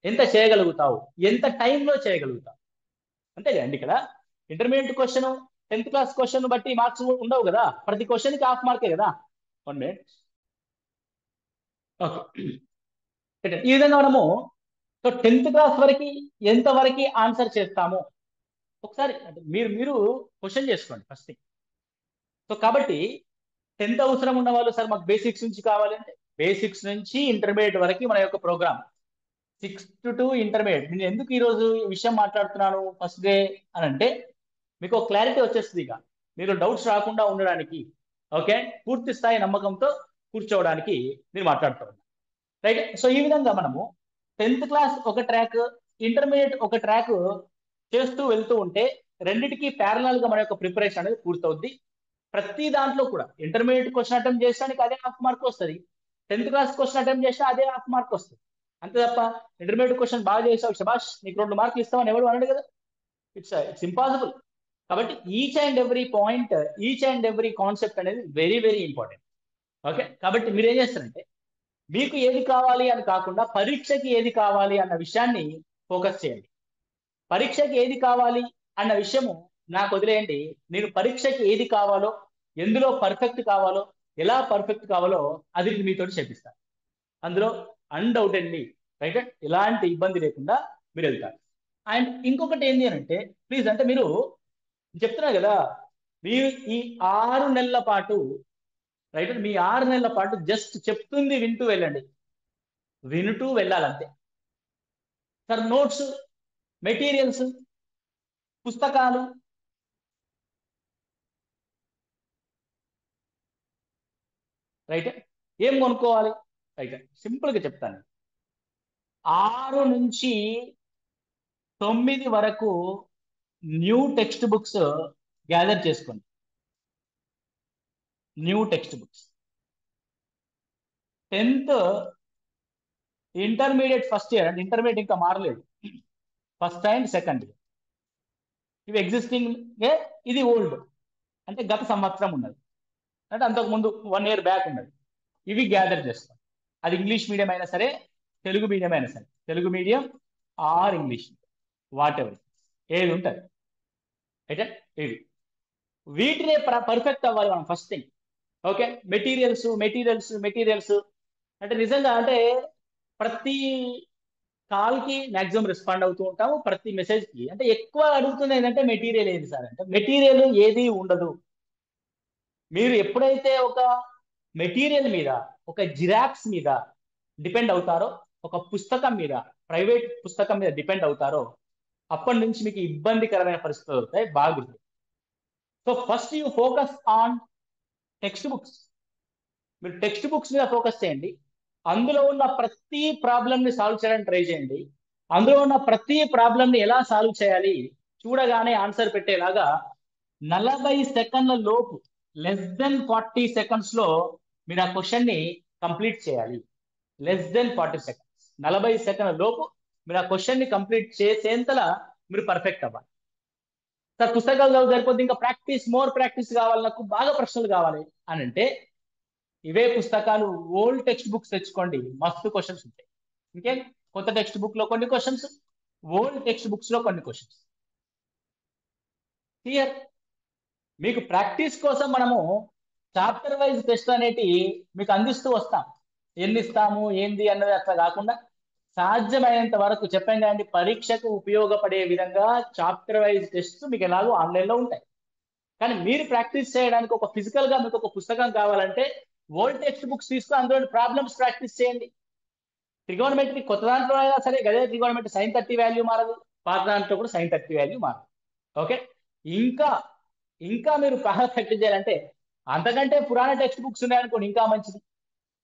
ఎంత చేయగలుగుతావు, ఎంత టైంలో చేయగలుగుతావు, అంతే కదండి. ఇక్కడ intermediate question 10th class question బట్టి మార్క్స్ ఉండవు కదా, ప్రతి క్వశ్చన్ కి హాఫ్ మార్కే కదా. 1 minute. ఓకే. ఈ విధంగా మనము సో 10th క్లాస్ వరకు ఎంత వరకు ఆన్సర్ చేస్తాము ఒకసారి మీరు క్వశ్చన్ చేసుకోండి ఫస్ట్ థింగ్. సో కాబట్టి 10th అవసరం ఉన్న వాళ్ళు, సార్ మాకు బేసిక్స్ నుంచి కావాలంటే బేసిక్స్ నుంచి ఇంటర్మీడియట్ వరకు మన యొక్క ప్రోగ్రామ్ 6th to ఇంటర్మీడియట్. నేను ఎందుకు ఈరోజు ఈ విషయం మాట్లాడుతున్నాను ఫస్ట్ డే అని అంటే, మీకు ఒక క్లారిటీ వచ్చేస్తుంది, ఇక మీరు డౌట్స్ రాకుండా ఉండడానికి. ఓకే. పూర్తి స్థాయి నమ్మకంతో కూర్చోవడానికి నేను మాట్లాడుతున్నాను. రైట్. సో ఈ విధంగా మనము 10th క్లాస్ ఒక ట్రాక్, ఇంటర్మీడియట్ ఒక ట్రాక్ చేస్తూ వెళ్తూ ఉంటే రెండింటికి ప్యారలల్ గా మన యొక్క ప్రిపరేషన్ అనేది పూర్తవుద్ది. ప్రతి దాంట్లో కూడా ఇంటర్మీడియట్ క్వశ్చన్ అటెంప్ట్ చేసానికి అదే హాఫ్ మార్క్ వస్తుంది, 10th క్లాస్ క్వశ్చన్ అటెంప్ట్ చేసినా అదే హాఫ్ మార్క్ వస్తుంది. అంతే తప్ప ఇంటర్మీడియట్ క్వశ్చన్ బాగా చేసావు శబాష్ నీకు 2 మార్కులు ఇస్తామని ఎవరు అనడు కదా. It's impossible. కాబట్టి each and every point, each and every concept అనేది వెరీ వెరీ ఇంపార్టెంట్. ఓకే. కాబట్టి మీరు ఏం చేస్తారంటే, మీకు ఏది కావాలి అని కాకుండా పరీక్షకి ఏది కావాలి అన్న విషయాన్ని ఫోకస్ చేయండి. పరీక్షకి ఏది కావాలి అన్న విషయము నాకు వదిలేయండి, నేను పరీక్షకి ఏది కావాలో, ఎందులో పర్ఫెక్ట్ కావాలో, ఎలా పర్ఫెక్ట్ కావాలో అది మీతో చెప్పిస్తాను. అందులో అన్డౌటెడ్లీ రైట్, ఎలాంటి ఇబ్బంది లేకుండా మీరు వెళ్తారు. అండ్ ఇంకొకటి ఏంటి అని అంటే, ప్లీజ్ అంటే మీరు చెప్తున్నారు కదా, మీరు ఈ 6 నెలల పాటు రైట్, మీ 6 నెలల పాటు జస్ట్ చెప్తుంది వింటూ వెళ్ళండి, వింటూ వెళ్ళాలంతే. సార్ నోట్స్, మెటీరియల్స్, పుస్తకాలు రైట్, ఏం కొనుక్కోవాలి రైట్, సింపుల్ గా చెప్తాను. 6 నుంచి 9 వరకు న్యూ టెక్స్ట్ బుక్స్ గ్యాదర్ చేసుకోండి. New text books. 10th intermediate first year అంటే ఇంటర్మీడియట్ ఇంకా మారలేదు, ఫస్ట్ అండ్ సెకండ్ ఇయర్ ఇవి ఎగ్జిస్టింగ్, ఇది ఓల్డ్ అంటే గత సంవత్సరం ఉన్నది, అంటే అంతకు ముందు 1 year బ్యాక్ ఉన్నది. ఇవి గ్యాదర్ చేస్తాం. అది ఇంగ్లీష్ మీడియం అయినా సరే, తెలుగు మీడియం అయినా సరే, Telugu medium are English, what ever ఏది ఉంటుంది అయితే ఇవి వీటినే పర్ఫెక్ట్ అవ్వాలి మనం first thing. Okay, materials materials materials అంటే నిజంగా అంటే ప్రతి కాల్కి మాక్సిమం రెస్పాండ్ అవుతూ ఉంటాము, ప్రతి మెసేజ్కి. అంటే ఎక్కువ అడుగుతుంది ఏంటంటే మెటీరియల్ ఏది సార్ అంటే, మెటీరియల్ ఏది ఉండదు. మీరు ఎప్పుడైతే ఒక మెటీరియల్ మీద, ఒక జిరాక్స్ మీద డిపెండ్ అవుతారో, ఒక పుస్తకం మీద, ప్రైవేట్ పుస్తకం మీద డిపెండ్ అవుతారో, అప్పటి నుంచి మీకు ఇబ్బందికరమైన పరిస్థితులు అవుతాయి. బాగా. So first you focus on text books. మీరు టెక్స్ట్ బుక్స్ మీద ఫోకస్ చేయండి. అందులో ఉన్న ప్రతి ప్రాబ్లమ్ని సాల్వ్ చేయడానికి ట్రై చేయండి. అందులో ఉన్న ప్రతి ప్రాబ్లమ్ని ఎలా సాల్వ్ చేయాలి చూడగానే ఆన్సర్ పెట్టేలాగా 40 సెకండ్ల లోపు, less than 40 seconds లో మీరు ఆ క్వశ్చన్ ని కంప్లీట్ చేయాలి. less than 40 seconds, 40 సెకండ్ల లోపు మీరు ఆ క్వశ్చన్ ని కంప్లీట్ చేసేంతలా మీరు పర్ఫెక్ట్ అవ్వాలి. సార్ పుస్తకాలు చదువు సరిపోద్ది, ఇంకా ప్రాక్టీస్, మోర్ ప్రాక్టీస్ కావాలి, నాకు బాగా ప్రశ్నలు కావాలి అని అంటే ఇవే పుస్తకాలు, ఓల్డ్ టెక్స్ట్ బుక్స్ తెచ్చుకోండి, మస్తు క్వశ్చన్స్ ఉంటాయి. ఇంకేం, కొత్త టెక్స్ట్ బుక్ లో కొన్ని క్వశ్చన్స్, ఓల్డ్ టెక్స్ట్ బుక్స్ లో కొన్ని క్వశ్చన్స్. క్లియర్? మీకు ప్రాక్టీస్ కోసం మనము చాప్టర్ వైజ్ టెస్ట్ అనేటి మీకు అందిస్తూ వస్తాం. ఎన్ని ఇస్తాము ఏంది అన్నది అట్లా కాకుండా సాధ్యమైనంత వరకు చెప్పాం కదండి, పరీక్షకు ఉపయోగపడే విధంగా చాప్టర్ వైజ్ టెస్ట్ మీకు ఎలాగో ఆన్లైన్లో ఉంటాయి. కానీ మీరు ప్రాక్టీస్ చేయడానికి ఒక ఫిజికల్ గా మీకు ఒక పుస్తకం కావాలంటే ఓల్డ్ టెక్స్ట్ బుక్స్ తీసుకుని అందులో ప్రాబ్లమ్స్ ప్రాక్టీస్ చేయండి. ట్రిగోనమెట్రీ కొత్త దాంట్లో అయినా సరే గదే ట్రిగోనమెట్రీ sin30 వాల్యూ మారదు, పాత దాంట్లో కూడా sin30 వాల్యూ మారదు. ఓకే, ఇంకా ఇంకా మీరు పర్ఫెక్ట్ చేయాలంటే అంతకంటే పురాణ టెక్స్ట్ బుక్స్ ఉన్నాయనుకోండి, ఇంకా మంచిది.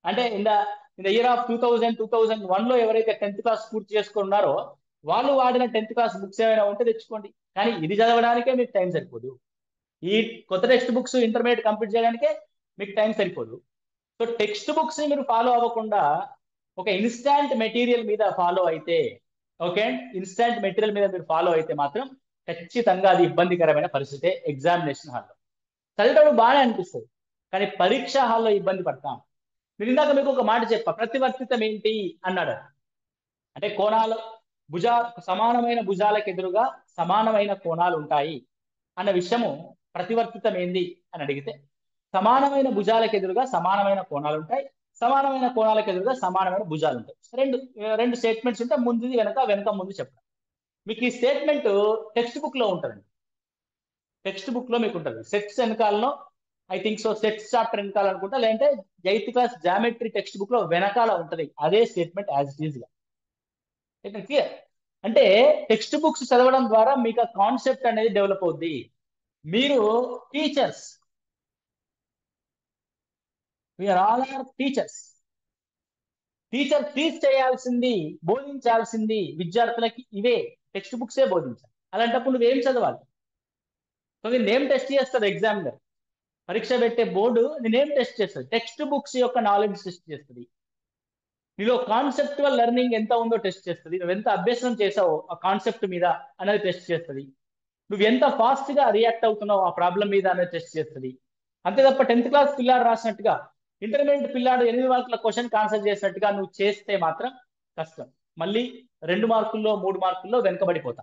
అంటే ఇన్ ద ఇయర్ ఆఫ్ 2001లో ఎవరైతే 10th క్లాస్ పూర్తి చేసుకున్నారో వాళ్ళు వాడిన 10th క్లాస్ బుక్స్ ఏమైనా ఉంటే తెచ్చుకోండి. కానీ ఇది చదవడానికే మీకు టైం సరిపోదు. ఈ కొత్త టెక్స్ట్ బుక్స్ ఇంటర్మీడియట్ కంప్లీట్ చేయడానికే మీకు టైం సరిపోదు. సో టెక్స్ట్ బుక్స్ మీరు ఫాలో అవ్వకుండా ఒక ఇన్స్టాంట్ మెటీరియల్ మీద ఫాలో అయితే, ఓకే, ఇన్స్టాంట్ మెటీరియల్ మీద మీరు ఫాలో అయితే మాత్రం ఖచ్చితంగా అది ఇబ్బందికరమైన పరిస్థితే. ఎగ్జామినేషన్ హాల్లో చదివేటప్పుడు బాగానే అనిపిస్తుంది, కానీ పరీక్ష హాల్లో ఇబ్బంది పడతాం. మీరు ఇందాక మీకు ఒక మాట చెప్పా, ప్రతివర్తితం ఏంటి అన్నాడు. అంటే కోణాలు, సమానమైన భుజాలకు ఎదురుగా సమానమైన కోణాలు ఉంటాయి అన్న విషయము ప్రతివర్తితం ఏంది అని అడిగితే, సమానమైన భుజాలకు ఎదురుగా సమానమైన కోణాలు ఉంటాయి, సమానమైన కోణాలకు ఎదురుగా సమానమైన భుజాలు ఉంటాయి. రెండు స్టేట్మెంట్స్ ఉంటే ముందుది వెనక, వెనక ముందు చెప్పడం. మీకు ఈ స్టేట్మెంట్ టెక్స్ట్ బుక్ లో ఉంటుందండి. టెక్స్ట్ బుక్ లో మీకు ఉంటుంది సెట్స్ వెనకాలలో, I think so sets chapter వెనకాల అనుకుంటా, లేదంటే 8th class geometry text book లో వెనకాల ఉంటుంది అదే స్టేట్మెంట్ యాజ్ ఇట్ ఈజ్ గా. క్లియర్? అంటే టెక్స్ట్ బుక్స్ చదవడం ద్వారా మీకు ఆ కాన్సెప్ట్ అనేది డెవలప్ అవుద్ది. మీరు teachers, we are all are teachers. Teacher teach చేయాల్సింది, బోధించాల్సింది విద్యార్థులకి ఇవే టెక్స్ట్ బుక్సే బోధించాలి. అలాంటప్పుడు నువ్వేం చదవాలి? సో నేనేం టెస్ట్ చేస్తుంది ఎగ్జామినర్? పరీక్ష పెట్టే బోర్డు నేనేం టెస్ట్ చేస్తుంది? టెక్స్ట్ బుక్స్ యొక్క నాలెడ్జ్ టెస్ట్ చేస్తుంది. నీలో కాన్సెప్టువల్ లెర్నింగ్ ఎంత ఉందో టెస్ట్ చేస్తుంది. నువ్వు ఎంత అభ్యసనం చేసావో ఆ కాన్సెప్ట్ మీద అనేది టెస్ట్ చేస్తుంది. నువ్వు ఎంత ఫాస్ట్ గా రియాక్ట్ అవుతున్నావు ఆ ప్రాబ్లం మీద అనేది టెస్ట్ చేస్తుంది. అంతే తప్ప 10th క్లాస్ పిల్లాడు రాసినట్టుగా, ఇంటర్మీడియట్ పిల్లాడు 8 మార్కుల క్వశ్చన్ ఆన్సర్ చేసినట్టుగా నువ్వు చేస్తే మాత్రం కష్టం. మళ్ళీ 2 మార్కుల్లో 3 మార్కుల్లో వెనుకబడిపోతా.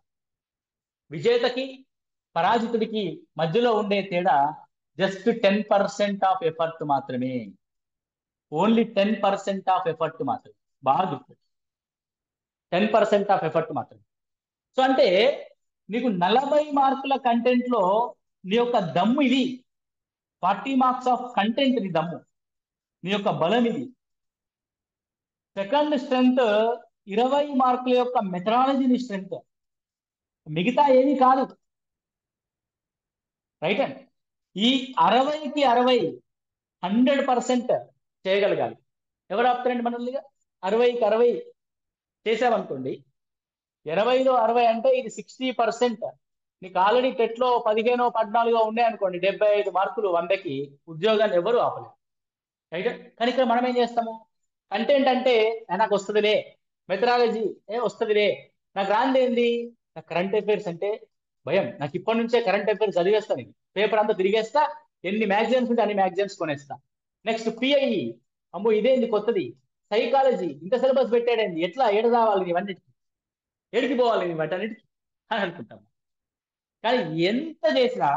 విజేతకి పరాజితుడికి మధ్యలో ఉండే తేడా జస్ట్ 10% ఆఫ్ ఎఫర్ట్ మాత్రమే. ఓన్లీ 10% ఆఫ్ ఎఫర్ట్ మాత్రమే. బాగా గుర్తు, 10% ఆఫ్ ఎఫర్ట్ మాత్రమే. సో అంటే నీకు 40 మార్కుల కంటెంట్ లో నీ యొక్క దమ్ము ఇది. 40 మార్క్స్ ఆఫ్ కంటెంట్ నీ దమ్ము, నీ యొక్క బలం ఇది. సెకండ్ స్ట్రెంగ్త్ 20 మార్కుల యొక్క మెథడాలజీ నీ స్ట్రెంగ్త్, మిగతా ఏమీ కాదు. రైట్ అండ్ ఈ 60కి 60 100% చేయగలగాలి. ఎవరు ఆపుతారండి మనల్ని? 60కి 60 చేసావనుకోండి, 20లో 60 అంటే ఇది 60%. నీకు ఆల్రెడీ టెట్లో 15 14 ఉన్నాయనుకోండి, 75 మార్కులు 100కి ఉద్యోగాన్ని ఎవరు ఆపలేరు. రైట్? కానీ ఇక్కడ మనం ఏం చేస్తాము? కంటెంట్ అంటే నాకు వస్తుందిలే, మెథడాలజీ వస్తుందిలే, నాకు రాంది ఏంది, నాకు కరెంట్ అఫైర్స్ అంటే భయం, నాకు ఇప్పటి నుంచే కరెంట్ అఫైర్స్ చదివేస్తాను, పేపర్ అంతా తిరిగేస్తా, ఎన్ని మ్యాగజైన్స్ ఉంటే అన్ని మ్యాగజైన్స్ కొనేస్తా. నెక్స్ట్ పిఐఈ, అమ్మో ఇదేంది కొత్తది, సైకాలజీ ఇంత సిలబస్ పెట్టాడేంది, ఎట్లా ఏడ రావాలి ఇవన్నిటికి. ఏడికి పోవాలి వాటన్నిటికి అని అనుకుంటాం. కానీ ఎంత చేసినా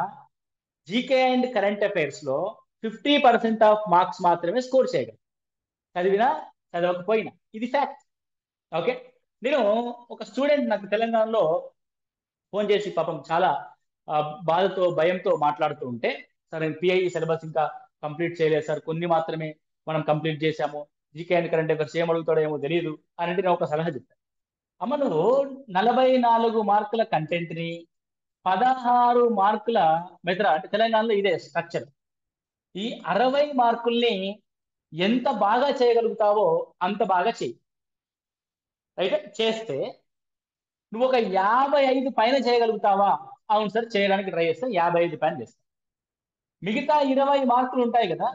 జీకే అండ్ కరెంట్ అఫైర్స్ లో 50% ఆఫ్ మార్క్స్ మాత్రమే స్కోర్ చేయగలం, చదివినా చదవకపోయినా. ఇది ఫ్యాక్ట్. ఓకే. నేను ఒక స్టూడెంట్ నాకు తెలంగాణలో ఫోన్ చేసి పాపం చాలా బాధతో భయంతో మాట్లాడుతూ ఉంటే, సార్ నేను పిఐఈ సిలబస్ ఇంకా కంప్లీట్ చేయలేదు సార్, కొన్ని మాత్రమే మనం కంప్లీట్ చేశాము, జీకే అండ్ కరెంట్ అఫైర్స్ ఏం అడుగుతాడో ఏమో తెలియదు అని అంటే నేను ఒక సలహా చెప్తాను. అమ్మ, నువ్వు 44 మార్కుల కంటెంట్ ని 16 మార్కుల మెథడ్, అంటే తెలంగాణలో ఇదే స్ట్రక్చర్, ఈ 60 మార్కుల్ని ఎంత బాగా చేయగలుగుతావో అంత బాగా చెయ్యి. అయితే చేస్తే నువ్వు ఒక 55 పైన చేయగలుగుతావా? అవును సార్, చేయడానికి ట్రై చేస్తా, 55 పైన చేస్తా. మిగతా 20 మార్కులు ఉంటాయి కదా,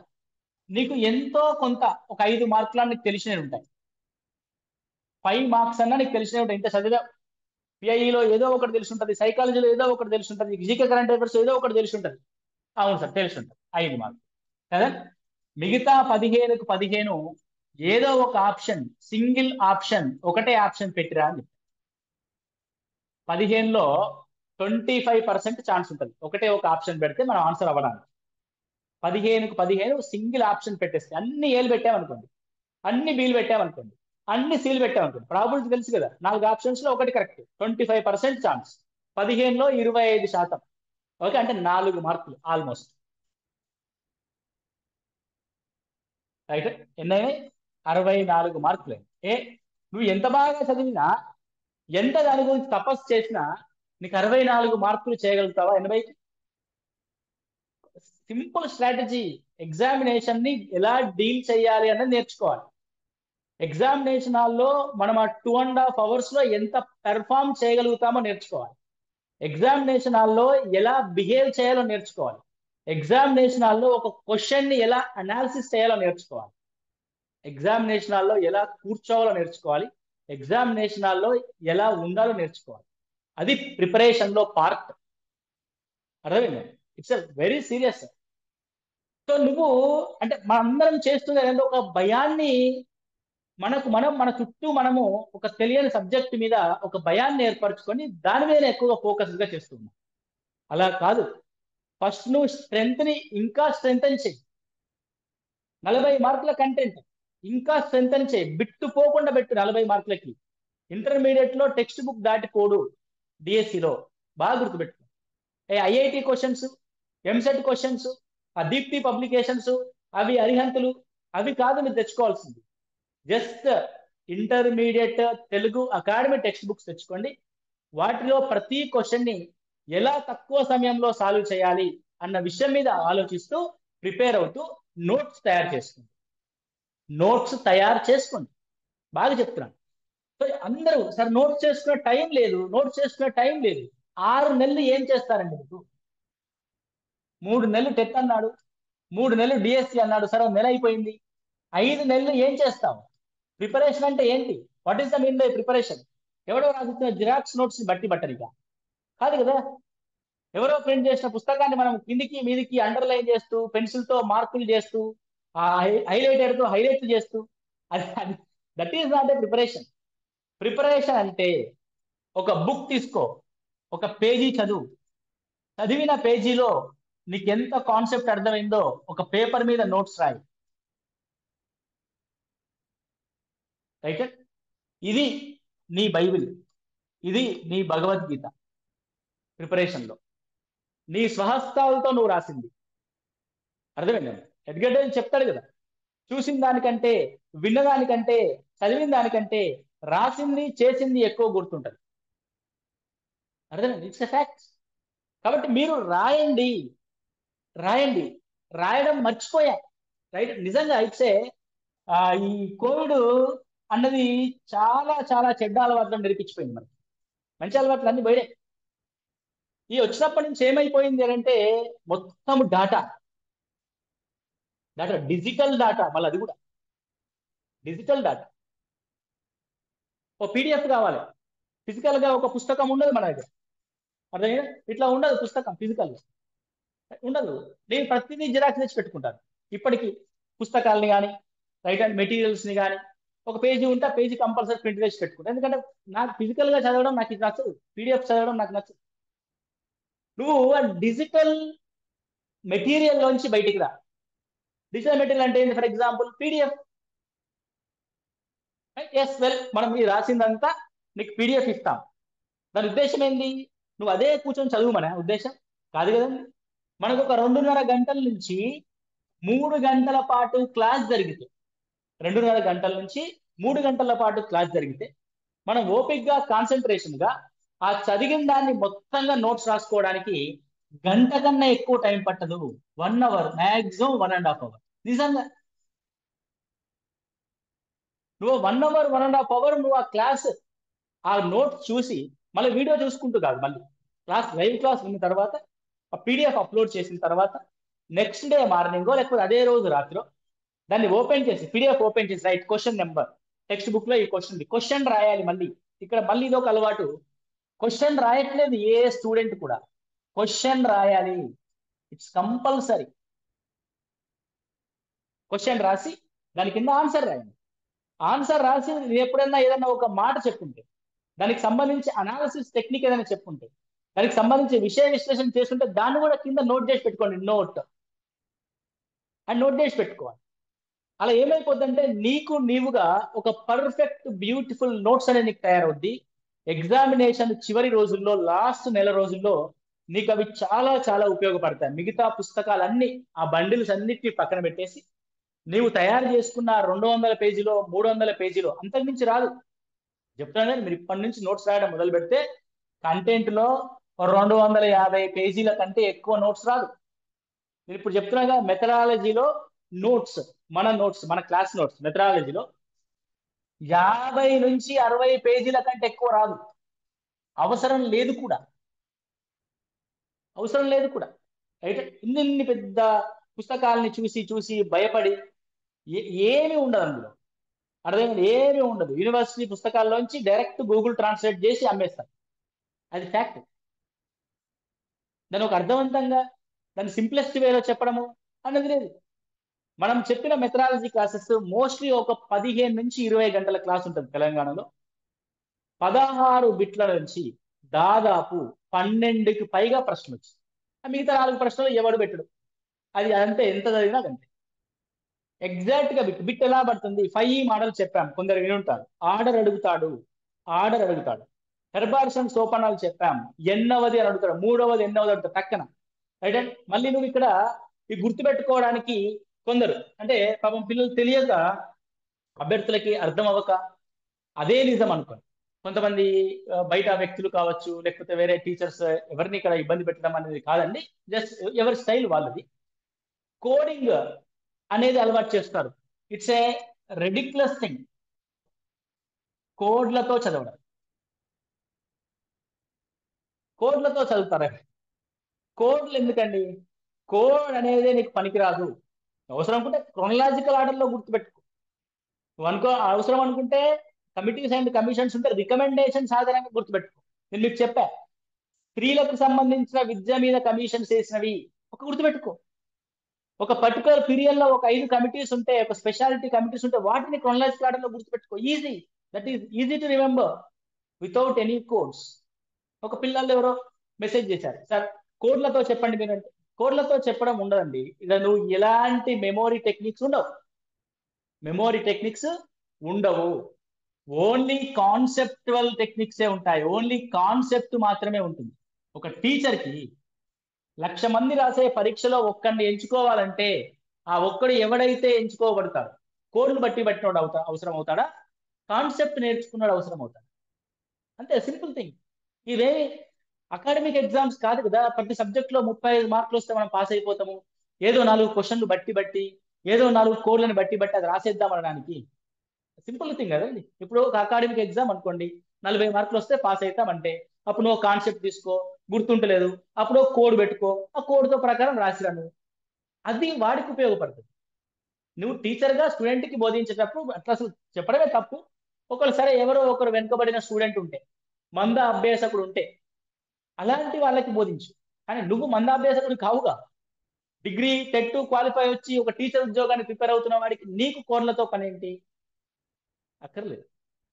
నీకు ఎంతో కొంత ఒక 5 మార్కులు నీకు తెలిసినవి ఉంటాయి, 5 మార్క్స్ అన్నా నీకు తెలిసినవి ఉంటాయి. ఇంత చదివా, పిఐఈలో ఏదో ఒకటి తెలిసి ఉంటుంది, సైకాలజీలో ఏదో ఒకటి తెలిసి ఉంటుంది, జీకే కరెంట్ అఫైర్స్ ఏదో ఒకటి తెలిసి ఉంటుంది. అవును సార్, తెలిసి ఉంటుంది, 5 మార్కులు కదా. మిగతా 15కు 15 ఏదో ఒక ఆప్షన్, సింగిల్ ఆప్షన్, ఒకటే ఆప్షన్ పెట్టిరా అని చెప్పి. 15లో 25% ఛాన్స్ ఉంటుంది ఒకటే ఒక ఆప్షన్ పెడితే మనం ఆన్సర్ అవ్వడానికి. 15కు 15 సింగిల్ ఆప్షన్ పెట్టేస్తే, అన్ని ఏలు పెట్టామనుకోండి, అన్ని బీలు పెట్టామనుకోండి, అన్ని సీలు పెట్టామనుకోండి, ప్రాబిలిటీ తెలుసు కదా, 4 ఆప్షన్స్ లో ఒకటి కరెక్ట్, 25% ఛాన్స్, 15లో 25%. ఓకే, అంటే 4 మార్కులు ఆల్మోస్ట్. రైట్. ఎన్నైనాయి? 64 మార్కులు. నువ్వు ఎంత బాగా చదివినా, ఎంత దాని గురించి తపస్సు చేసినా, నీకు 64 మార్కులు చేయగలుగుతావా 80కి? Simple strategy. ఎగ్జామినేషన్ ని ఎలా డీల్ చేయాలి అన్నది నేర్చుకోవాలి. ఎగ్జామినేషన్ హాల్లో మనం ఆ 2.5 hours లో ఎంత పెర్ఫామ్ చేయగలుగుతామో నేర్చుకోవాలి. ఎగ్జామినేషన్ హాల్లో ఎలా బిహేవ్ చేయాలో నేర్చుకోవాలి. ఎగ్జామినేషన్ హాల్లో ఒక క్వశ్చన్ ని ఎలా అనాలిసిస్ చేయాలో నేర్చుకోవాలి. ఎగ్జామినేషన్ హాల్లో ఎలా కూర్చోవాలో నేర్చుకోవాలి. ఎగ్జామినేషన్ హాల్లో ఎలా ఉండాలో నేర్చుకోవాలి. అది ప్రిపరేషన్ లో పార్ట్. అర్థమైంది? It's very serious. సో నువ్వు, అంటే మనందరం చేస్తున్నది ఏంటంటే, ఒక భయాన్ని మన చుట్టూ మనము ఒక తెలియని సబ్జెక్ట్ మీద ఒక భయాన్ని ఏర్పరచుకొని దాని మీద ఎక్కువగా ఫోకస్ గా చేస్తున్నాం. అలా కాదు. ఫస్ట్ నువ్వు స్ట్రెంగ్త్ ని ఇంకా స్ట్రెంగ్తన్ చేయి. 40 మార్కుల కంటెంట్ ఇంకా స్ట్రెంగ్తన్ చేయి, బిట్టు పోకుండా పెట్టు 40 మార్కులకి. ఇంటర్మీడియట్ లో టెక్స్ట్ బుక్ దాటిపోడు. డిఎస్సిలో బాగా గుర్తుపెట్టు. ఐఐటి క్వశ్చన్స్, ఎంసెట్ క్వశ్చన్స్, ఆ దీప్తి పబ్లికేషన్స్, అవి అరిహంతులు, అవి కాదు మీరు తెచ్చుకోవాల్సింది. Just intermediate Telugu academy textbooks తెచ్చుకోండి. వాటిలో ప్రతి క్వశ్చన్ ని ఎలా తక్కువ సమయంలో సాల్వ్ చేయాలి అన్న విషయం మీద ఆలోచిస్తూ ప్రిపేర్ అవుతూ నోట్స్ తయారు చేసుకోండి. నోట్స్ తయారు చేసుకోండి, బాగా చెప్తున్నాను. సో అందరూ, సార్ నోట్స్ చేసుకునే టైం లేదు, నోట్స్ చేసుకునే టైం లేదు. 6 నెలలు ఏం చేస్తారండి మీకు? 3 నెలలు టెట్ అన్నాడు, 3 నెలలు డిఎస్సి అన్నాడు, సరే నెల అయిపోయింది. 5 నెలలు ఏం చేస్తాం? ప్రిపరేషన్ అంటే ఏంటి? What is the mean by preparation? ఎవడో రాసిన జిరాక్స్ నోట్స్ బట్టి బట్టరిగా కాదు కదా. ఎవరో ప్రింట్ చేసిన పుస్తకాన్ని మనం కిందికి మీదికి అండర్లైన్ చేస్తూ, పెన్సిల్ తో మార్కులు చేస్తూ, హైలైటర్ తో హైలైట్ చేస్తూ, అది that is not a preparation. Preparation అంటే ఒక బుక్ తీసుకో, ఒక పేజీ చదువు, చదివిన పేజీలో నీకు ఎంత కాన్సెప్ట్ అర్థమైందో ఒక పేపర్ మీద నోట్స్ రాయి. రైట్. ఇది నీ బైబిల్, ఇది నీ భగవద్గీత. ప్రిపరేషన్ లో నీ స్వహస్తాలతో నువ్వు రాసింది. అర్థమైందండి? ఎడ్గర్ చెప్తాడు కదా, చూసిన దానికంటే, విన్న దానికంటే, చదివిన దానికంటే రాసింది చేసింది ఎక్కువ గుర్తుంటది. అర్థమైంది? It's a fact. కాబట్టి మీరు రాయండి, రాయండి. రాయడం మర్చిపోయా. రైట్. నిజంగా ఇట్స్ ఏ, ఈ కోవిడ్ అన్నది చాలా చాలా చెడ్డ అలవాట్లను నేర్పించిపోయింది మనకి. మంచి అలవాట్లు అన్ని బయటే. ఈ వచ్చినప్పటి నుంచి ఏమైపోయింది అంటే, మొత్తం డాటా, డిజిటల్ డాటా, మళ్ళీ అది కూడా డిజిటల్ డాటా. ఓ పీడిఎఫ్ కావాలి, ఫిజికల్ గా ఒక పుస్తకం ఉండదు మన దగ్గర. అర్థమైందా? ఇట్లా ఉండదు పుస్తకం, ఫిజికల్ ఉండదు. నేను ప్రతిదీ జిరాక్స్ తెచ్చి పెట్టుకుంటాను ఇప్పటికీ, పుస్తకాలని కానీ, రైట్, అండ్ మెటీరియల్స్ ని కానీ, ఒక పేజీ ఉంటే ఆ పేజీ కంపల్సరీ ప్రింట్ వేసి పెట్టుకుంటా. ఎందుకంటే నాకు ఫిజికల్ గా చదవడం నాకు ఇది నచ్చదు, పీడిఎఫ్ చదవడం నాకు నచ్చదు. నువ్వు డిజిటల్ మెటీరియల్ లోంచి బయటికి రా. డిజిటల్ మెటీరియల్ అంటే ఏంటి? For example PDF. Yes well, మనం ఈ రాసిందంతా నీకు పీడిఎఫ్ ఇస్తాం. దాని ఉద్దేశం ఏంది? నువ్వు అదే కూర్చొని చదువుమనే ఉద్దేశం కాదు కదండి. మనకు ఒక 2:30 గంటల నుంచి 3 గంటల పాటు క్లాస్ జరిగితే, 2:30 గంటల నుంచి 3 గంటల పాటు క్లాస్ జరిగితే, మనం ఓపిక్ గా కాన్సన్ట్రేషన్ గా ఆ చదివిన దాన్ని మొత్తంగా నోట్స్ రాసుకోవడానికి గంట కన్నా ఎక్కువ టైం పట్టదు. 1 అవర్, మాక్సిమం 1.5 అవర్. నిజంగా నువ్వు 1 అవర్, 1.5 అవర్ నువ్వు ఆ క్లాస్, ఆ నోట్ చూసి మళ్ళీ వీడియో చూసుకుంటూ కాదు, మళ్ళీ లైవ్ క్లాస్ విన్న తర్వాత ఆ పీడిఎఫ్ అప్లోడ్ చేసిన తర్వాత నెక్స్ట్ డే మార్నింగో లేకపోతే అదే రోజు రాత్రో దాన్ని ఓపెన్ చేసి, పీడిఎఫ్ ఓపెన్ చేసి, right question number, text book లో ఈ క్వశ్చన్ రాయాలి. మళ్ళీ ఇక్కడ మళ్ళీ ఇది ఒక అలవాటు. క్వశ్చన్ రాయట్లేదు ఏ స్టూడెంట్ కూడా, క్వశ్చన్ రాయాలి. It's compulsory. క్వశ్చన్ రాసి దాని కింద ఆన్సర్ రాయండి. ఆన్సర్ రాసి ఎప్పుడైనా ఏదైనా ఒక మాట చెప్పుంటే, దానికి సంబంధించి అనాలిసిస్ టెక్నిక్ ఏదైనా చెప్పుంటే, దానికి సంబంధించి విషయ విశ్లేషణ చేస్తుంటే దాన్ని కూడా కింద నోట్ చేసి పెట్టుకోండి. నోట్ చేసి పెట్టుకోవాలి. అలా ఏమైపోద్దంటే నీకు నీవుగా ఒక పర్ఫెక్ట్ బ్యూటిఫుల్ నోట్స్ అనేది నీకు తయారవుద్ది. ఎగ్జామినేషన్ చివరి రోజుల్లో, లాస్ట్ నెల రోజుల్లో నీకు అవి చాలా చాలా ఉపయోగపడతాయి. మిగతా పుస్తకాలన్నీ, ఆ బండిల్స్ అన్నిటిని పక్కన పెట్టేసి నీవు తయారు చేసుకున్న 200 పేజీలో 300 పేజీలో అంతకుమించి రాదు. చెప్తాను కదా, మీరు ఇప్పటి నుంచి నోట్స్ రాయడం మొదలు పెడితే కంటెంట్ లో 250 పేజీల కంటే ఎక్కువ నోట్స్ రాదు. నేను ఇప్పుడు చెప్తున్నాగా, మెథడాలజీలో నోట్స్, మన క్లాస్ నోట్స్ మెథడాలజీలో 50 నుంచి 60 పేజీల కంటే ఎక్కువ రాదు. అవసరం లేదు కూడా, అవసరం లేదు కూడా. అయితే ఇన్ని పెద్ద పుస్తకాలని చూసి చూసి భయపడి ఏమీ ఉండదు అందులో. అర్థమైంది? ఏమీ ఉండదు. యూనివర్సిటీ పుస్తకాల్లోంచి డైరెక్ట్ గూగుల్ ట్రాన్స్లేట్ చేసి అమ్మేస్తారు. అది ఫ్యాక్ట్. దాన్ని ఒక అర్థవంతంగా, దాన్ని సింప్లెస్ట్ వేలో చెప్పడము అన్నది లేదు. మనం చెప్పిన మెథడాలజీ క్లాసెస్ మోస్ట్లీ ఒక 15 నుంచి 20 గంటల క్లాస్ ఉంటుంది తెలంగాణలో. 16 బిట్ల నుంచి దాదాపు 12కి పైగా ప్రశ్నలు వచ్చాయి. మిగతా 4 ప్రశ్నలు ఎవడు పెట్టడు. అది అంతే, ఎంత చదివినా అంతే. ఎగ్జాక్ట్ గా బిట్ ఎలా పడుతుంది? 5 మోడల్ చెప్పాం, కొందరు వినుంటారు. ఆర్డర్ అడుగుతాడు. హెర్బార్సన్ సోపానాలు చెప్పాం, ఎన్నవది అని అడుగుతాడు, 3వది ఎన్నవది అడుగుతాడు టక్కన. రైట్. మళ్ళీ నువ్వు ఇక్కడ ఈ గుర్తుపెట్టుకోవడానికి కొందరు అంటే పాపం పిల్లలు తెలియక, అభ్యర్థులకి అర్థం అవ్వక అదే నిజం అనుకోండి. కొంతమంది బయట వ్యక్తులు కావచ్చు, లేకపోతే వేరే టీచర్స్, ఎవరిని ఇక్కడ ఇబ్బంది పెట్టడం అనేది కాదండి. జస్ట్ ఎవరి స్టైల్ వాళ్ళది. కోడింగ్ అనేది అలవాటు చేస్తారు. It's a ridiculous thing. కోడ్లతో చదవడం, కోడ్లతో చదువుతారా? కోడ్లు ఎందుకండి? కోడ్ అనేది నీకు పనికిరాదు. అవసరం అనుకుంటే క్రొనలాజికల్ ఆర్డర్ లో గుర్తుపెట్టుకో. నువ్వు అవసరం అనుకుంటే కమిటీస్ అండ్ కమిషన్స్ ఉంటే రికమెండేషన్స్ ఆధారంగా గుర్తుపెట్టుకో. నేను మీకు చెప్పా, స్త్రీలకు సంబంధించిన విద్య మీద కమిషన్స్ వేసినవి ఒక గుర్తుపెట్టుకో. ఒక పర్టికులర్ పీరియడ్ లో ఒక 5 కమిటీస్ ఉంటే, ఒక స్పెషాలిటీ కమిటీస్ ఉంటే వాటిని క్రొనలాజికల్ ఆర్డర్ లో గుర్తుపెట్టుకో. Easy. That is easy to remember without any codes. ఒక పిల్లలు ఎవరో మెసేజ్ చేశారు, సార్ కోడ్లతో చెప్పండి మీరు అంటే. కోడ్లతో చెప్పడం ఉండదండి. ఇలా నువ్వు ఎలాంటి మెమోరీ టెక్నిక్స్ ఉండవు. ఓన్లీ కాన్సెప్టువల్ టెక్నిక్సే ఉంటాయి. ఓన్లీ కాన్సెప్ట్ మాత్రమే ఉంటుంది. ఒక టీచర్ కి 1,00,000 మంది రాసే పరీక్షలో ఒక్కడిని ఎంచుకోవాలంటే ఆ ఒక్కడు ఎవడైతే ఎంచుకోబడతాడు, కోడ్లు బట్టినోడు అవసరం అవుతాడా, కాన్సెప్ట్ నేర్చుకున్నాడు అవసరం అవుతాడు? అంతే, సింపుల్ థింగ్. ఇవే అకాడమిక్ ఎగ్జామ్స్ కాదు కదా. ప్రతి సబ్జెక్ట్ లో 35 మార్కులు వస్తే మనం పాస్ అయిపోతాము. ఏదో 4 క్వశ్చన్లు బట్టి ఏదో 4 కోడ్లను బట్టి అది రాసేద్దాం అనడానికి సింపుల్ థింగ్ కదండి. ఇప్పుడు ఒక అకాడమిక్ ఎగ్జామ్ అనుకోండి, 40 మార్కులు వస్తే పాస్ అవుతామంటే అప్పుడు నువ్వు కాన్సెప్ట్ తీసుకో, గుర్తుంటలేదు, అప్పుడు ఒక కోడ్ పెట్టుకో, ఆ కోడ్తో ప్రకారం రాసిరాను. అది వాడికి ఉపయోగపడుతుంది. నువ్వు టీచర్ గా స్టూడెంట్ కి బోధించేటప్పుడు అట్లా అసలు చెప్పడమే తప్పు. ఒకరు సరే, ఎవరో ఒకరు వెనుకబడిన స్టూడెంట్ ఉంటే, మంద అభ్యాసకుడు ఉంటే అలాంటి వాళ్ళకి బోధించు. కానీ నువ్వు మందాభ్యాసకుడు కావుగా. డిగ్రీ టెట్ క్వాలిఫై వచ్చి ఒక టీచర్ ఉద్యోగాన్ని ప్రిపేర్ అవుతున్న వాడికి నీకు కోడ్లతో పని ఏంటి? అక్కర్లేదు.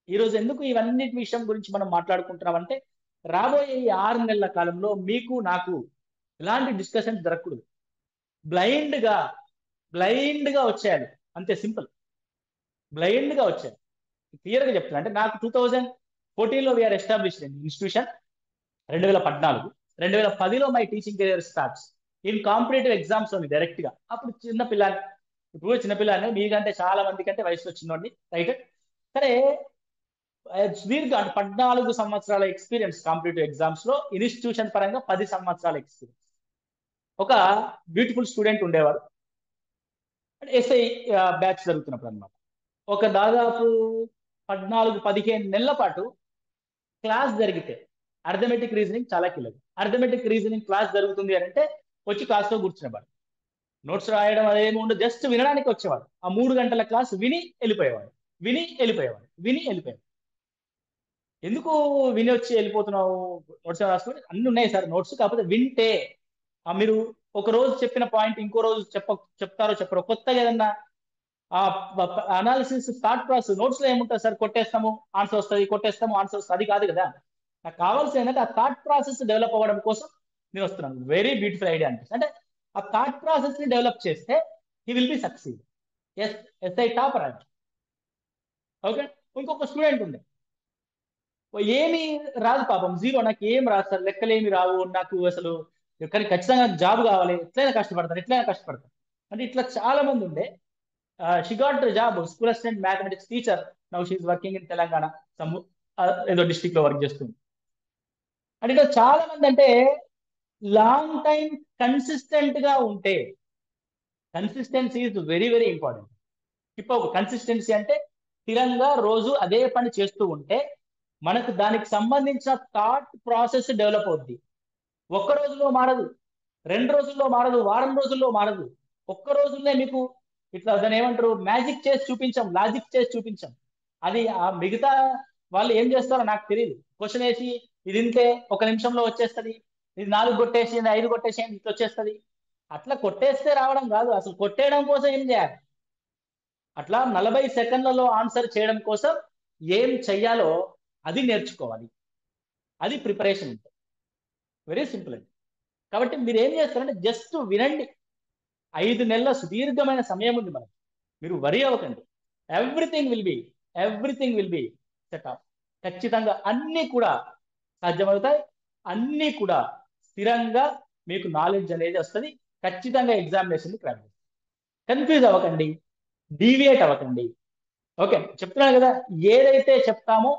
ఈరోజు ఎందుకు ఇవన్నిటి విషయం గురించి మనం మాట్లాడుకుంటున్నామంటే రాబోయే ఈ 6 నెలల కాలంలో మీకు నాకు ఇలాంటి డిస్కషన్ జరగకూడదు. బ్లైండ్ గా బ్లైండ్ గా వచ్చేయాలి, అంతే సింపుల్. బ్లైండ్ గా వచ్చాను, క్లియర్ గా చెప్తున్నా. అంటే నాకు 2014లో వీఆర్ ఎస్టాబ్లిష్డ్ ఇన్స్టిట్యూషన్. 2010లో my teaching career starts in competitive exams ఉంది డైరెక్ట్ గా. అప్పుడు చిన్నపిల్లాన్ని, ఇప్పుడు చిన్నపిల్లాన్ని, మీకంటే చాలా మంది కంటే వయసులో చిన్నోడిని, రైట్. సరే, సుదీర్ఘ 14 సంవత్సరాల ఎక్స్పీరియన్స్ కాంపిటేటివ్ ఎగ్జామ్స్ లో, ఇన్స్టిట్యూషన్ పరంగా 10 సంవత్సరాల ఎక్స్పీరియన్స్. ఒక బ్యూటిఫుల్ స్టూడెంట్ ఉండేవారు, ఎస్ఐ బ్యాచ్ జరుగుతున్నప్పుడు అనమాట. ఒక దాదాపు 14-15 నెలల పాటు క్లాస్ జరిగితే, అర్థమెటిక్ రీజనింగ్ చాలా కీలకం. అర్థమెటిక్ రీజనింగ్ క్లాస్ జరుగుతుంది అని అంటే వచ్చి క్లాస్ లో కూర్చునేవాడు. నోట్స్ రాయడం అదేమి ఉండదు, జస్ట్ వినడానికి వచ్చేవాడు. ఆ 3 గంటల క్లాస్ విని వెళ్ళిపోయేవాడు, విని వెళ్ళిపోయేవాడు, విని వెళ్ళిపోయేవాడు. ఎందుకు విని వచ్చి వెళ్ళిపోతున్నావు? నోట్స్ రాసుకొని అన్ని ఉన్నాయి సార్ నోట్స్, కాకపోతే వింటే మీరు ఒక రోజు చెప్పిన పాయింట్ ఇంకో రోజు చెప్తారో చెప్పరో, కొత్తగా ఏదన్నా అనాలిసిస్ థాట్ ప్రాసెస్. నోట్స్ లో ఏముంటుంది సార్, కొట్టేస్తాము ఆన్సర్ వస్తుంది, కొట్టేస్తాము ఆన్సర్ వస్తుంది, అది కాదు కదా. నాకు కావాల్సింది ఏంటంటే ఆ థాట్ ప్రాసెస్ డెవలప్ అవ్వడం కోసం నేను వస్తున్నాను. వెరీ బ్యూటిఫుల్ ఐడియా అనిపిస్తుంది. అంటే ఆ థాట్ ప్రాసెస్ ని డెవలప్ చేస్తే he will be succeed. Yes, SI topper అండి. ఓకే. ఇంకొక స్టూడెంట్ ఉండే, ఏమి రాదు పాపం, జీరో. నాకు ఏం రాదు సార్, లెక్కలేమి రావు నాకు అసలు, కానీ ఖచ్చితంగా జాబ్ కావాలి, ఎట్లయినా కష్టపడతాను అంటే ఇట్లా చాలా మంది ఉండే. She got job, school assistant mathematics teacher. Now she's working in Telangana, some ఏదో డిస్ట్రిక్ట్ లో వర్క్ చేస్తుంది. అంటే ఇట్లా చాలా మంది, అంటే లాంగ్ టైం కన్సిస్టెంట్ గా ఉంటే, consistency is very very important. ఇప్పుడు కన్సిస్టెన్సీ అంటే స్థిరంగా రోజు అదే పని చేస్తూ ఉంటే మనకు దానికి సంబంధించిన థాట్ ప్రాసెస్ డెవలప్ అవుద్ది. ఒక్క రోజులో మారదు, 2 రోజుల్లో మారదు, వారం రోజుల్లో మారదు. ఒక్క రోజుల్లో మీకు ఇట్లా దాన్ని ఏమంటారు, మ్యాజిక్ చేసి చూపించాం, లాజిక్ చేసి చూపించాం. అది ఆ మిగతా వాళ్ళు ఏం చేస్తారో నాకు తెలియదు. క్వశ్చన్ వేసి ఇది ఇంతే 1 నిమిషంలో వచ్చేస్తుంది, ఇది 4 కొట్టేసి 5 కొట్టేసి ఇట్లా వచ్చేస్తుంది. అట్లా కొట్టేస్తే రావడం కాదు, అసలు కొట్టేయడం కోసం ఏం చేయాలి? అట్లా 40 సెకండ్లలో ఆన్సర్ చేయడం కోసం ఏం చెయ్యాలో అది నేర్చుకోవాలి. అది ప్రిపరేషన్. వెరీ సింపుల్ అండి. కాబట్టి మీరు ఏం చేస్తారంటే జస్ట్ వినండి. 5 నెలల సుదీర్ఘమైన సమయం ఉంది మనకి. మీరు వరి అవ్వకండి. Everything will be everything will be setup. ఖచ్చితంగా అన్నీ కూడా సాధ్యమవుతాయి. అన్నీ కూడా స్థిరంగా మీకు నాలెడ్జ్ అనేది వస్తుంది. ఖచ్చితంగా ఎగ్జామినేషన్ క్రాక్ చేస్తుంది. కన్ఫ్యూజ్ అవ్వకండి, డీవియేట్ అవ్వకండి. ఓకే, చెప్తున్నాను కదా, ఏదైతే చెప్తామో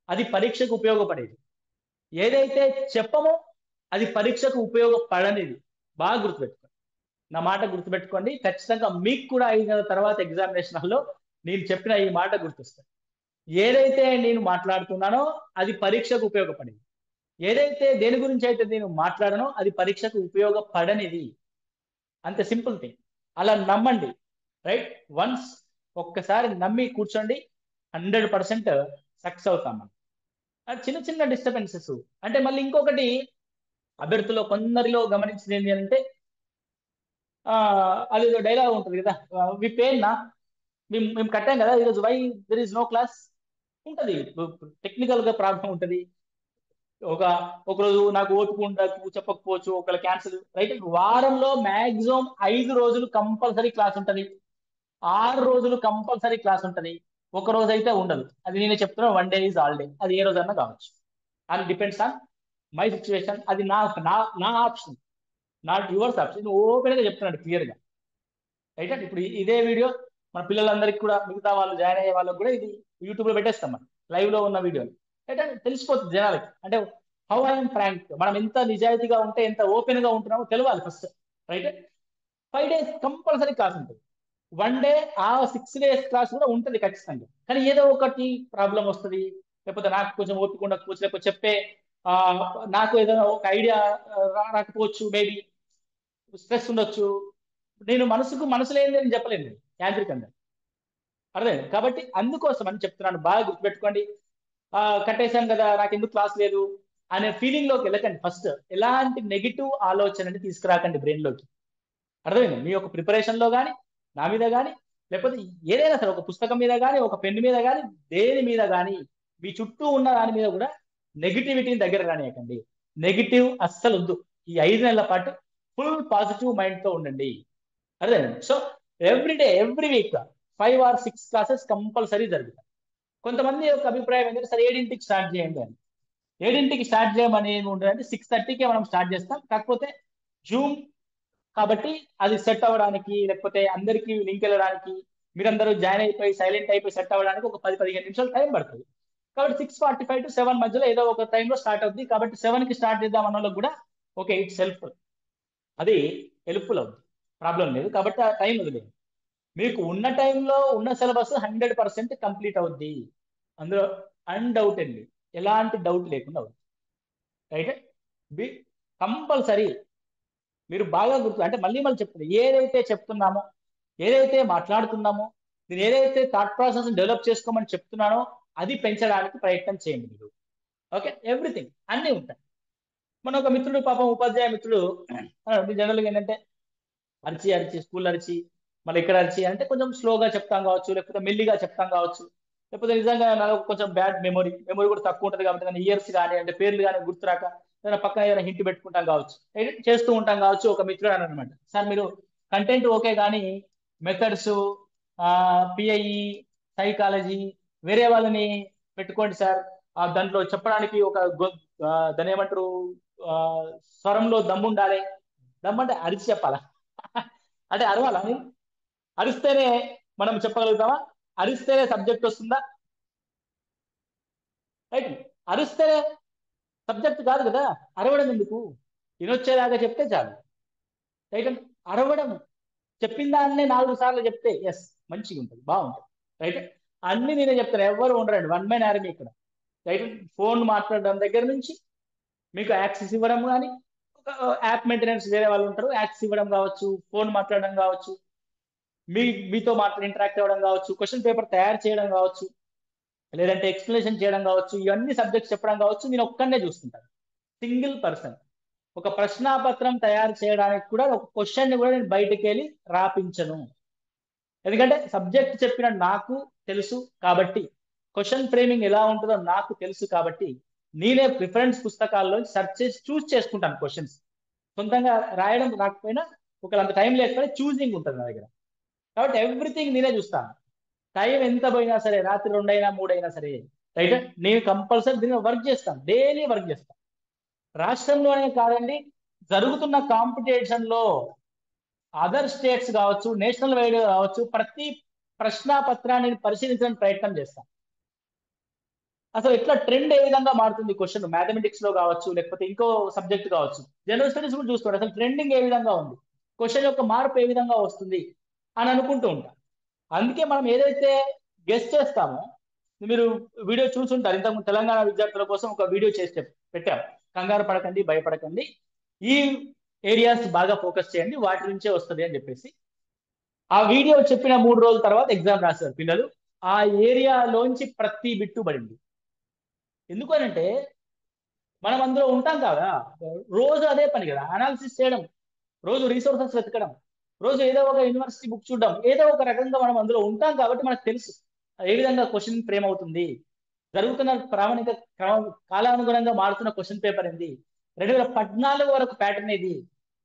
అది పరీక్షకు ఉపయోగపడేది, ఏదైతే చెప్పమో అది పరీక్షకు ఉపయోగపడనిది. బాగా గుర్తుపెట్టుకోండి, నా మాట గుర్తుపెట్టుకోండి. ఖచ్చితంగా మీకు కూడా 5 నెలల తర్వాత ఎగ్జామినేషన్ హాల్లో నేను చెప్పిన ఈ మాట గుర్తొస్తుంది. ఏదైతే నేను మాట్లాడుతున్నానో అది పరీక్షకు ఉపయోగపడేది, ఏదైతే దేని గురించి అయితే నేను మాట్లాడనో అది పరీక్షకు ఉపయోగపడనిది. అంతే, సింపుల్ థింగ్. అలా నమ్మండి, రైట్. వన్స్ ఒక్కసారి నమ్మి కూర్చోండి, 100% సక్సెస్ అవుతాం మనం. అది చిన్న చిన్న డిస్టర్బెన్సెస్. అంటే మళ్ళీ ఇంకొకటి అభ్యర్థుల్లో కొందరిలో గమనించింది ఏంటి అంటే, అది డైలాగ్ ఉంటుంది కదా, వి పేనా, మేము కట్టాం కదా ఈరోజు, why there is no class ఉంటుంది. టెక్నికల్ గా ప్రాబ్లం ఉంటుంది. ఒక ఒక రోజు నాకు ఓపిక ఉండకు, చెప్పకపోవచ్చు, ఒకవేళ క్యాన్సిల్, రైట్. వారంలో మాక్సిమం 5 రోజులు కంపల్సరీ క్లాస్ ఉంటుంది, 6 రోజులు కంపల్సరీ క్లాస్ ఉంటుంది. ఒక రోజు అయితే ఉండదు. అది నేనే చెప్తున్నా, 1 డే ఈజ్ ఆల్ డే. అది ఏ రోజన్నా కావచ్చు. అది డిపెండ్స్ ఆన్ మై సిచ్యువేషన్. అది నా నా నా option, not yours option. Open గా చెప్తున్నాడు క్లియర్ గా, రైట్. ఇప్పుడు ఇదే వీడియో మన పిల్లలందరికీ కూడా, మిగతా వాళ్ళు జాయిన్ అయ్యే వాళ్ళకి కూడా ఇది యూట్యూబ్ లో పెట్టేస్తాం మనం, లైవ్ లో ఉన్న వీడియో. అయితే తెలిసిపోతుంది జనాలకి, అంటే హౌ ఐఎమ్ ఫ్రాంక్, మనం ఎంత నిజాయితీగా ఉంటే, ఎంత ఓపెన్ గా ఉంటున్నామో తెలియాలి first, right. 5 days compulsory class ఉంటుంది. 1 డే ఆ 6 days క్లాస్ కూడా ఉంటుంది ఖచ్చితంగా. కానీ ఏదో ఒకటి ప్రాబ్లం వస్తుంది, లేకపోతే నాకు కొంచెం ఓపిక ఉండకపోవచ్చు, లేకపోతే చెప్పే ఆ, నాకు ఏదైనా ఒక ఐడియా రాకపోవచ్చు, మేబీ స్ట్రెస్ ఉండొచ్చు. నేను మనసు లేని నేను చెప్పలేను, యాంత్రికంగా, అర్థం. కాబట్టి అందుకోసం అని చెప్తున్నాను, బాగా గుర్తుపెట్టుకోండి. కట్టేశాం కదా, నాకు ఎందుకు క్లాస్ లేదు అనే ఫీలింగ్ లోకి వెళ్ళకండి. ఫస్ట్ ఎలాంటి నెగిటివ్ ఆలోచనని తీసుకురాకండి బ్రెయిన్ లోకి, అర్థమైంది. మీ యొక్క ప్రిపరేషన్ లో కానీ, నా మీద కానీ లేకపోతే ఏదైనా సరే ఒక పుస్తకం మీద కానీ ఒక పెన్ను మీద కానీ దేని మీద కానీ మీ చుట్టూ ఉన్న దాని మీద కూడా నెగిటివిటీని దగ్గర రానియకండి. నెగిటివ్ అస్సలు వద్దు. ఈ 5 నెలల పాటు ఫుల్ పాజిటివ్ మైండ్ తో ఉండండి. అర్థమైంది. So every day every week 5 or 6 classes compulsory జరుగుతాయి. కొంతమంది యొక్క అభిప్రాయం ఏంటంటే సరే 7ంటికి స్టార్ట్ చేయండి అని. 7ంటికి స్టార్ట్ చేయమని ఏమి ఉండదంటే 6:30కే మనం స్టార్ట్ చేస్తాం. కాకపోతే జూమ్ కాబట్టి అది సెట్ అవ్వడానికి లేకపోతే అందరికీ లింక్ వెళ్ళడానికి మీరందరూ జాయిన్ అయిపోయి సైలెంట్ అయిపోయి సెట్ అవ్వడానికి ఒక 10-15 నిమిషాలు టైం పడుతుంది. కాబట్టి 6:45 to 7 మధ్యలో ఏదో ఒక టైంలో స్టార్ట్ అవుతుంది. కాబట్టి 7కి స్టార్ట్ చేద్దాం అన్న వాళ్ళకి కూడా ఓకే ఇట్స్ హెల్ప్ఫుల్, అది హెల్ప్ఫుల్ అవుతుంది, ప్రాబ్లం లేదు. కాబట్టి ఆ టైం వదిలేదు. మీకు ఉన్న టైంలో ఉన్న సిలబస్ 100% కంప్లీట్ అవుద్ది, అందులో అన్డౌట్ అండి, ఎలాంటి డౌట్ లేకుండా అవుతుంది. రైట్, బి కంపల్సరీ మీరు బాగా గుర్తు అంటే మళ్ళీ చెప్తుంది, ఏదైతే చెప్తున్నామో ఏదైతే మాట్లాడుతున్నామో నేను ఏదైతే థాట్ ప్రాసెస్ డెవలప్ చేసుకోమని చెప్తున్నానో అది పెంచడానికి ప్రయత్నం చేయండి మీరు. ఓకే, ఎవ్రీథింగ్ అన్నీ ఉంటాయి. మన ఒక మిత్రుడు పాపం ఉపాధ్యాయ మిత్రుడు జనరల్గా ఏంటంటే అరిచి అరిచి స్కూల్ అరిచి మళ్ళీ ఇక్కడ అరిచి అంటే కొంచెం స్లోగా చెప్తాం కావచ్చు, లేకపోతే మెల్లిగా చెప్తాం కావచ్చు, లేకపోతే నిజంగా నాకు కొంచెం బ్యాడ్ మెమొరీ కూడా తక్కువ ఉంటుంది కాబట్టి కానీ ఇయర్స్ కానీ అంటే పేర్లు కానీ గుర్తురాక ఏదైనా పక్కన ఏదైనా హింట్ పెట్టుకుంటాం కావచ్చు, చేస్తూ ఉంటాం కావచ్చు. ఒక మిత్రుడు అని అనమాట, సార్ మీరు కంటెంట్ ఓకే కానీ మెథడ్స్, పిఐఈ, సైకాలజీ వేరే వాళ్ళని పెట్టుకోండి సార్, దాంట్లో చెప్పడానికి ఒక దాని ఏమంటారు ఆ, స్వరంలో దమ్ము ఉండాలి. దమ్ము అంటే అరిచి చెప్పాలా అంటే అరవాలా అని? అరిస్తేనే మనం చెప్పగలుగుతామా? అరిస్తేనే సబ్జెక్ట్ వస్తుందా? రైట్, అరిస్తేనే సబ్జెక్ట్ కాదు కదా. అరవడం ఎందుకు? వినొచ్చేలాగా చెప్తే చాలు. రైట్, అరవడం చెప్పిన దాన్నే 4 సార్లు చెప్తే ఎస్ మంచిగా ఉంటుంది, బాగుంటుంది. రైట్, అన్ని నేనే చెప్తాను, ఎవరు ఉండరండి, వన్ మ్యాన్ ఆర్మీ ఇక్కడ. రైట్, ఫోన్ మాట్లాడడం దగ్గర నుంచి మీకు యాక్సెస్ ఇవ్వడం కానీ, ఒక యాప్ మెయింటెనెన్స్ వేరే వాళ్ళు ఉంటారు, యాక్సెస్ ఇవ్వడం కావచ్చు, ఫోన్ మాట్లాడడం కావచ్చు, మీతో ఇంటరాక్ట్ అవ్వడం కావచ్చు, క్వశ్చన్ పేపర్ తయారు చేయడం కావచ్చు, లేదంటే ఎక్స్ప్లెనేషన్ చేయడం కావచ్చు, ఇవన్నీ సబ్జెక్ట్స్ చెప్పడం కావచ్చు, నేను ఒక్కనే చూస్తుంటాను, సింగిల్ పర్సన్. ఒక ప్రశ్నాపత్రం తయారు చేయడానికి కూడా ఒక క్వశ్చన్ కూడా నేను బయటకు వెళ్ళి రాపించను. ఎందుకంటే సబ్జెక్ట్ చెప్పిన నాకు తెలుసు కాబట్టి, క్వశ్చన్ ఫ్రేమింగ్ ఎలా ఉంటుందో నాకు తెలుసు కాబట్టి, నేనే ప్రిఫరెన్స్ పుస్తకాల్లో సెర్చ్ చేసి చూస్ చేసుకుంటాను క్వశ్చన్స్. సొంతంగా రాయడం రాకపోయినా ఒకళ్ళంత టైం లేకపోయినా చూసింగ్ ఉంటుంది నా దగ్గర. కాబట్టి ఎవ్రీథింగ్ నేనే చూస్తాను. టైం ఎంత పోయినా సరే, రాత్రి 2 అయినా 3 అయినా సరే, రైట్, నేను కంపల్సరీ దీన్ని వర్క్ చేస్తాను, డైలీ వర్క్ చేస్తాను. రాష్ట్రంలోనే కాదండి, జరుగుతున్న కాంపిటీషన్ లో అదర్ స్టేట్స్ కావచ్చు, నేషనల్ వైడ్ కావచ్చు, ప్రతి ప్రశ్నాపత్రాన్ని పరిశీలించడానికి ప్రయత్నం చేస్తాను. అసలు ఎట్లా ట్రెండ్ ఏ విధంగా మారుతుంది క్వశ్చన్, మ్యాథమెటిక్స్ లో కావచ్చు, లేకపోతే ఇంకో సబ్జెక్ట్ కావచ్చు, జనరల్ స్టడీస్ కూడా చూసుకోండి, అసలు ట్రెండింగ్ ఏ విధంగా ఉంది, క్వశ్చన్ యొక్క మార్పు ఏ విధంగా వస్తుంది అని అనుకుంటూ ఉంటాం. అందుకే మనం ఏదైతే గెస్ట్ చేస్తామో, మీరు వీడియో చూసుంటారు, ఇంతకు తెలంగాణ విద్యార్థుల కోసం ఒక వీడియో చేసి పెట్టాం, కంగారు పడకండి, భయపడకండి, ఈ ఏరియాస్ బాగా ఫోకస్ చేయండి, వాటి నుంచే వస్తుంది అని చెప్పేసి. ఆ వీడియో చెప్పిన 3 రోజుల తర్వాత ఎగ్జామ్ రాశారు పిల్లలు. ఆ ఏరియాలోంచి ప్రతి బిట్టు పడింది. ఎందుకు అనంటే మనం అందులో ఉంటాం కదా, రోజు అదే పని కదా, అనాలిసిస్ చేయడం, రోజు రీసోర్సెస్ వెతకడం, రోజు ఏదో ఒక యూనివర్సిటీ బుక్ చూడడం, ఏదో ఒక రకంగా మనం అందులో ఉంటాం కాబట్టి మనకు తెలుసు ఏ విధంగా క్వశ్చన్ ఫ్రేమ్ అవుతుంది, జరుగుతున్న ప్రామాణిక కాలానుగుణంగా మారుతున్న క్వశ్చన్ పేపర్ ఏంది, 2014 వరకు ప్యాటర్న్ ఏది,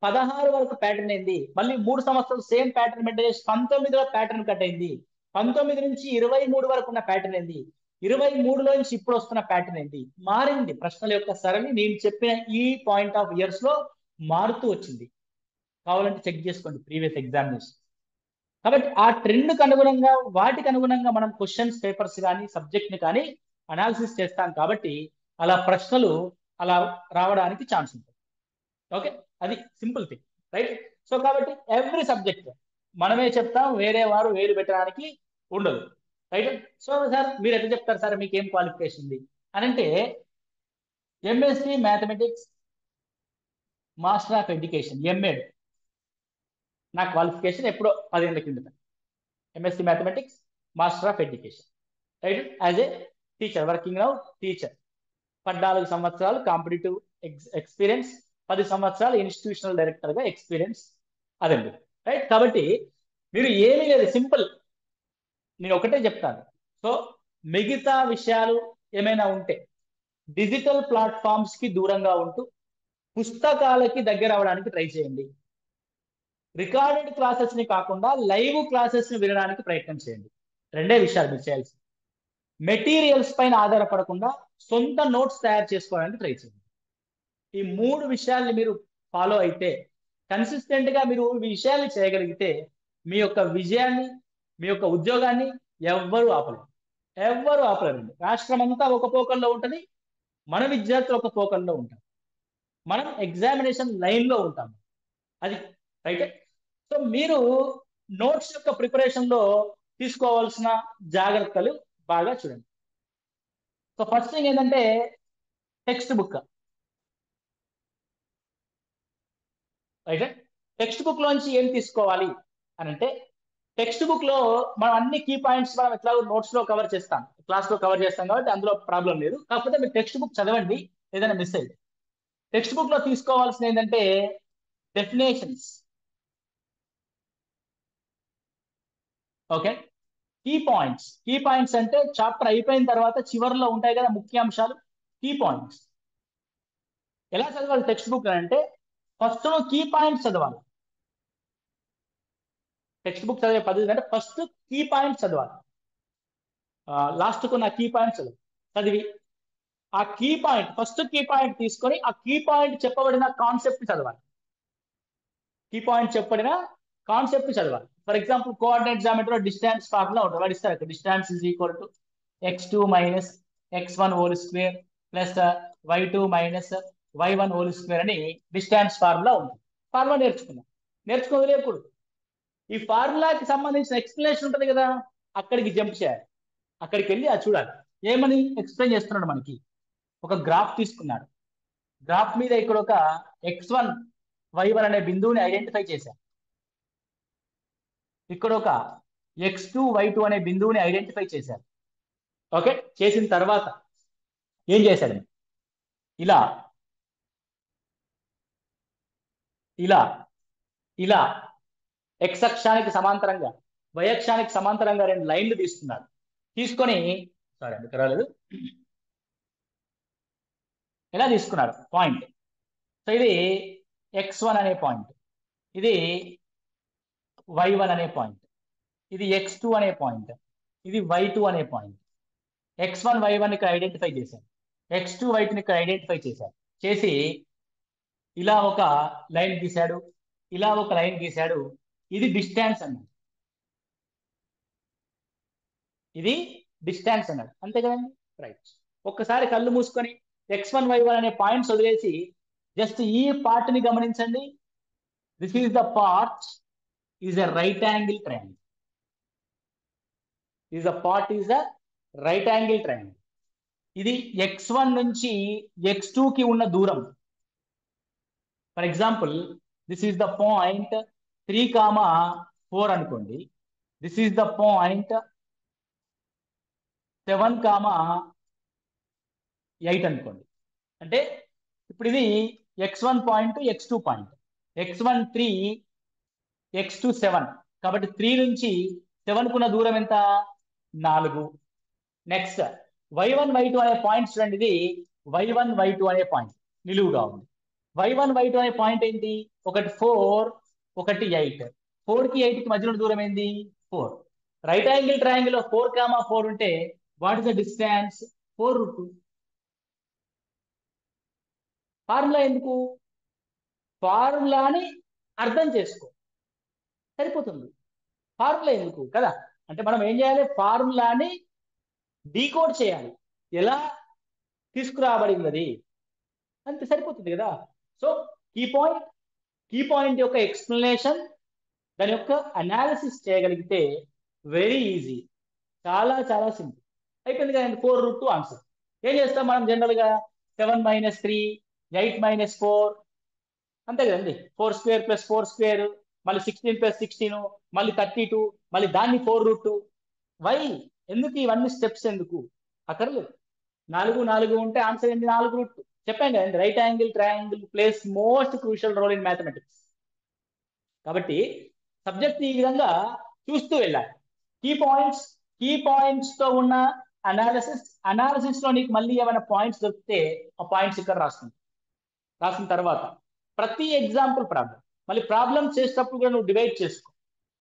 16 వరకు ప్యాటర్న్ ఏంది, మళ్ళీ 3 సంవత్సరాలు సేమ్ ప్యాటర్న్ మెయింటైన్ చేసి 19లో ప్యాటర్న్ కట్ అయింది, 19 నుంచి 23 వరకు ఉన్న ప్యాటర్న్ ఏంది, 23లో నుంచి ఇప్పుడు వస్తున్న ప్యాటర్న్ ఏంటి, మారింది. ప్రశ్నల యొక్క సరళి నేను చెప్పిన ఈ పాయింట్ ఆఫ్ ఇయర్స్ లో మారుతూ వచ్చింది. కావాలంటే చెక్ చేసుకోండి ప్రీవియస్ ఎగ్జామినేషన్. కాబట్టి ఆ ట్రెండ్కి అనుగుణంగా వాటికి అనుగుణంగా మనం క్వశ్చన్స్ పేపర్స్ కానీ సబ్జెక్ట్ ని కానీ అనాలిసిస్ చేస్తాం కాబట్టి అలా ప్రశ్నలు అలా రావడానికి ఛాన్స్ ఉంటుంది. ఓకే, అది సింపుల్ థింగ్. రైట్, సో కాబట్టి ఎవ్రీ సబ్జెక్ట్ మనమే చెప్తాం, వేరే వారు వేలు పెట్టడానికి ఉండదు. రైట్, సో సార్ మీరు ఎట్లా చెప్తారు సార్, మీకు ఏం క్వాలిఫికేషన్ ఉంది అని అంటే, MSc mathematics master of education MEd నా క్వాలిఫికేషన్ ఎప్పుడో 10 ఏళ్ల కిందట. MSc mathematics master of education, right, as a teacher, working now teacher. 14 సంవత్సరాలు కాంపిటేటివ్ ఎక్స్పీరియన్స్, 10 సంవత్సరాలు ఇన్స్టిట్యూషనల్ డైరెక్టర్ గా ఎక్స్పీరియన్స్, అదండి. రైట్, కాబట్టి మీరు ఏమీ లేదు, సింపుల్, నేను ఒకటే చెప్తాను. సో మిగతా విషయాలు ఏమైనా ఉంటే డిజిటల్ ప్లాట్ఫామ్స్ కి దూరంగా ఉంటూ పుస్తకాలకి దగ్గర అవడానికి ట్రై చేయండి. రికార్డెడ్ క్లాసెస్ ని కాకుండా లైవ్ క్లాసెస్ ని వినడానికి ప్రయత్నం చేయండి. రెండే విషయాలు మీరు చేయాల్సి. మెటీరియల్స్ పైన ఆధారపడకుండా సొంత నోట్స్ తయారు చేసుకోవడానికి ట్రై చేయండి. ఈ 3 విషయాల్ని మీరు ఫాలో అయితే, కన్సిస్టెంట్ గా మీరు ఈ విషయాల్ని చేయగలిగితే మీ యొక్క విజయాన్ని, మీ యొక్క ఉద్యోగాన్ని ఎవ్వరూ ఆపలేరు. ఎవ్వరూ ఆపలేరండి. రాష్ట్రం అంతా ఒక పోకల్లో ఉంటుంది, మన విద్యార్థులు ఒక పోకల్లో ఉంటారు. మనం ఎగ్జామినేషన్ లైన్ లో ఉంటాం. అది రైట్. సో మీరు నోట్స్ యొక్క ప్రిపరేషన్ లో తీసుకోవాల్సిన జాగ్రత్తలు బాగా చూడండి. సో ఫస్ట్ థింగ్ ఏంటంటే text book. Right. Text book లోంచి ఏం తీసుకోవాలి అని అంటే, టెక్స్ట్ బుక్ లో మనం అన్ని కీ పాయింట్స్ మనం ఎట్లా నోట్స్ లో కవర్ చేస్తాం, క్లాస్ లో కవర్ చేస్తాం కాబట్టి అందులో ప్రాబ్లం లేదు. కాకపోతే మీరు టెక్స్ట్ బుక్ చదవండి, ఏదైనా మిస్ అయితే. టెక్స్ట్ బుక్ లో తీసుకోవాల్సిన ఏంటంటే డెఫినేషన్స్. ఓకే. కీ పాయింట్స్ అంటే చాప్టర్ అయిపోయిన తర్వాత చివరిలో ఉంటాయి కదా ముఖ్యాంశాలు, కీ పాయింట్స్. ఎలా చదవాలి టెక్స్ట్ బుక్ అంటే, ఫస్ట్ కీ పాయింట్స్ చదవాలి. టెక్స్ట్ బుక్ చదివే పద్ధతి అంటే ఫస్ట్ కీ పాయింట్స్ చదవాలి. లాస్ట్ కున్న కీ పాయింట్స్ చదివి ఆ key point, first key point తీసుకొని ఆ కీ పాయింట్ చెప్పబడిన కాన్సెప్ట్ చదవాలి. కీ పాయింట్ చెప్పబడిన కాన్సెప్ట్ చదవాలి. ఫర్ ఎగ్జాంపుల్ కోఆర్డినేట్ జామెట్రీలో డిస్టెన్స్ ఫార్ములా ఉంటుంది, వాడు ఇస్తారు. Distance is equal to x2 minus x1 whole square plus y2 minus y1 whole square అని డిస్టెన్స్ ఫార్ములా ఉంటుంది. ఫార్ములా నేర్చుకున్నది ఎప్పుడు ఈ ఫార్ములాకి సంబంధించిన ఎక్స్ప్లెనేషన్ ఉంటుంది కదా, అక్కడికి జంప్ చేయాలి. అక్కడికి వెళ్ళి అది చూడాలి. ఏమని ఎక్స్ప్లెయిన్ చేస్తున్నాడు మనకి. ఒక గ్రాఫ్ తీసుకున్నాడు. గ్రాఫ్ మీద ఇక్కడ ఒక x1 y1 అనే బిందువుని ఐడెంటిఫై చేశారు. ఇక్కడ ఒక x2 y2 అనే బిందువుని ఐడెంటిఫై చేశారు. ఓకే. చేసిన తర్వాత ఏం చేశాడు, ఇలా ఇలా ఇలా x అక్షానికి సమాంతరంగా y అక్షానికి సమాంతరంగా 2 లైన్లు తీసుకున్నాడు. తీసుకొని సారీ అందుకు రాలేదు, ఎలా తీసుకున్నాడు పాయింట్. సో ఇది x1 అనే పాయింట్, ఇది y1 అనే పాయింట్, ఇది x2 అనే పాయింట్, ఇది y2 అనే పాయింట్. x1 y1 ఇక్కడ ఐడెంటిఫై చేశాను, x2 y2 ఇక్కడ ఐడెంటిఫై చేశాను. చేసి ఇలా ఒక లైన్ గీశాడు, ఇలా ఒక లైన్ గీశాడు. ఇది డిస్టెన్స్ అన్నాడు, ఇది డిస్టెన్స్ అన్నాడు. అంతే కదండి. రైట్. ఒక్కసారి కళ్ళు మూసుకొని x1 y1 అనే పాయింట్స్ వదిలేసి జస్ట్ ఈ పార్ట్ ని గమనించండి. This is the part is a right angle triangle. Is a part is a right angle triangle. ఇది x1 నుంచి x2 కి ఉన్న దూరం. For example this is the point 3,4 అనుకోండి. దిస్ ఈస్ ద పాయింట్ 7,8 అనుకోండి. అంటే ఇప్పుడు ఇది x1 point, x2 point. x1 3, x2 7. కాబట్టి 3 నుంచి 7 కున్న దూరం ఎంత? 4. నెక్స్ట్ y1 y2 అనే పాయింట్ చూడండి. ఇది y1 y2 అనే పాయింట్ నిలువుగా ఉంది. y1 y2 అనే పాయింట్ ఏంటి? ఒకటి 4, ఒకటి 8. 4 కి 8 కి మధ్యలో దూరం ఏంది? 4. రైట్ యాంగిల్ ట్రయాంగిల్ లో 4,4 ఉంటే what is the distance? 4√2. Formula ఎందుకు? ఫార్ములాని అర్థం చేసుకో, సరిపోతుంది. ఫార్ములా ఎందుకు కదా అంటే మనం ఏం చేయాలి, ఫార్ములాని డీకోడ్ చేయాలి. ఎలా తీసుకురాబడింది అది అంతే సరిపోతుంది కదా. సో కీ పాయింట్ యొక్క ఎక్స్ప్లెనేషన్, దాని యొక్క అనాలిసిస్ చేయగలిగితే వెరీ ఈజీ, చాలా చాలా సింపుల్ అయిపోయింది కదండి. 4√2 ఆన్సర్. ఏం చేస్తాం మనం జనరల్ గా? 7 - 3, 8 - 4 అంతే కదండి. 4 స్క్వేర్ ప్లస్ 4 స్క్వేర్, మళ్ళీ 16 ప్లస్ 16, మళ్ళీ 32, మళ్ళీ దాన్ని 4√2. వై? ఎందుకు ఇవన్నీ స్టెప్స్ ఎందుకు? అక్కర్లేదు. 4 4 ఉంటే ఆన్సర్ ఏంటి? 4√2. చెప్పాను కదండి, right angle triangle place most crucial role in mathematics. కాబట్టి సబ్జెక్ట్ ఈ విధంగా చూస్తూ వెళ్ళాలి. కీ పాయింట్స్ కీ పాయింట్స్ తో ఉన్న అనాలిసిస్ లో నీకు మళ్ళీ ఏమైనా పాయింట్స్ దొరికితే ఆ పాయింట్స్ ఇక్కడ రాస్తుంది. రాసిన తర్వాత ప్రతి ఎగ్జాంపుల్ ప్రాబ్లం మళ్ళీ ప్రాబ్లం చేసేటప్పుడు కూడా నువ్వు డివైడ్ చేసుకో.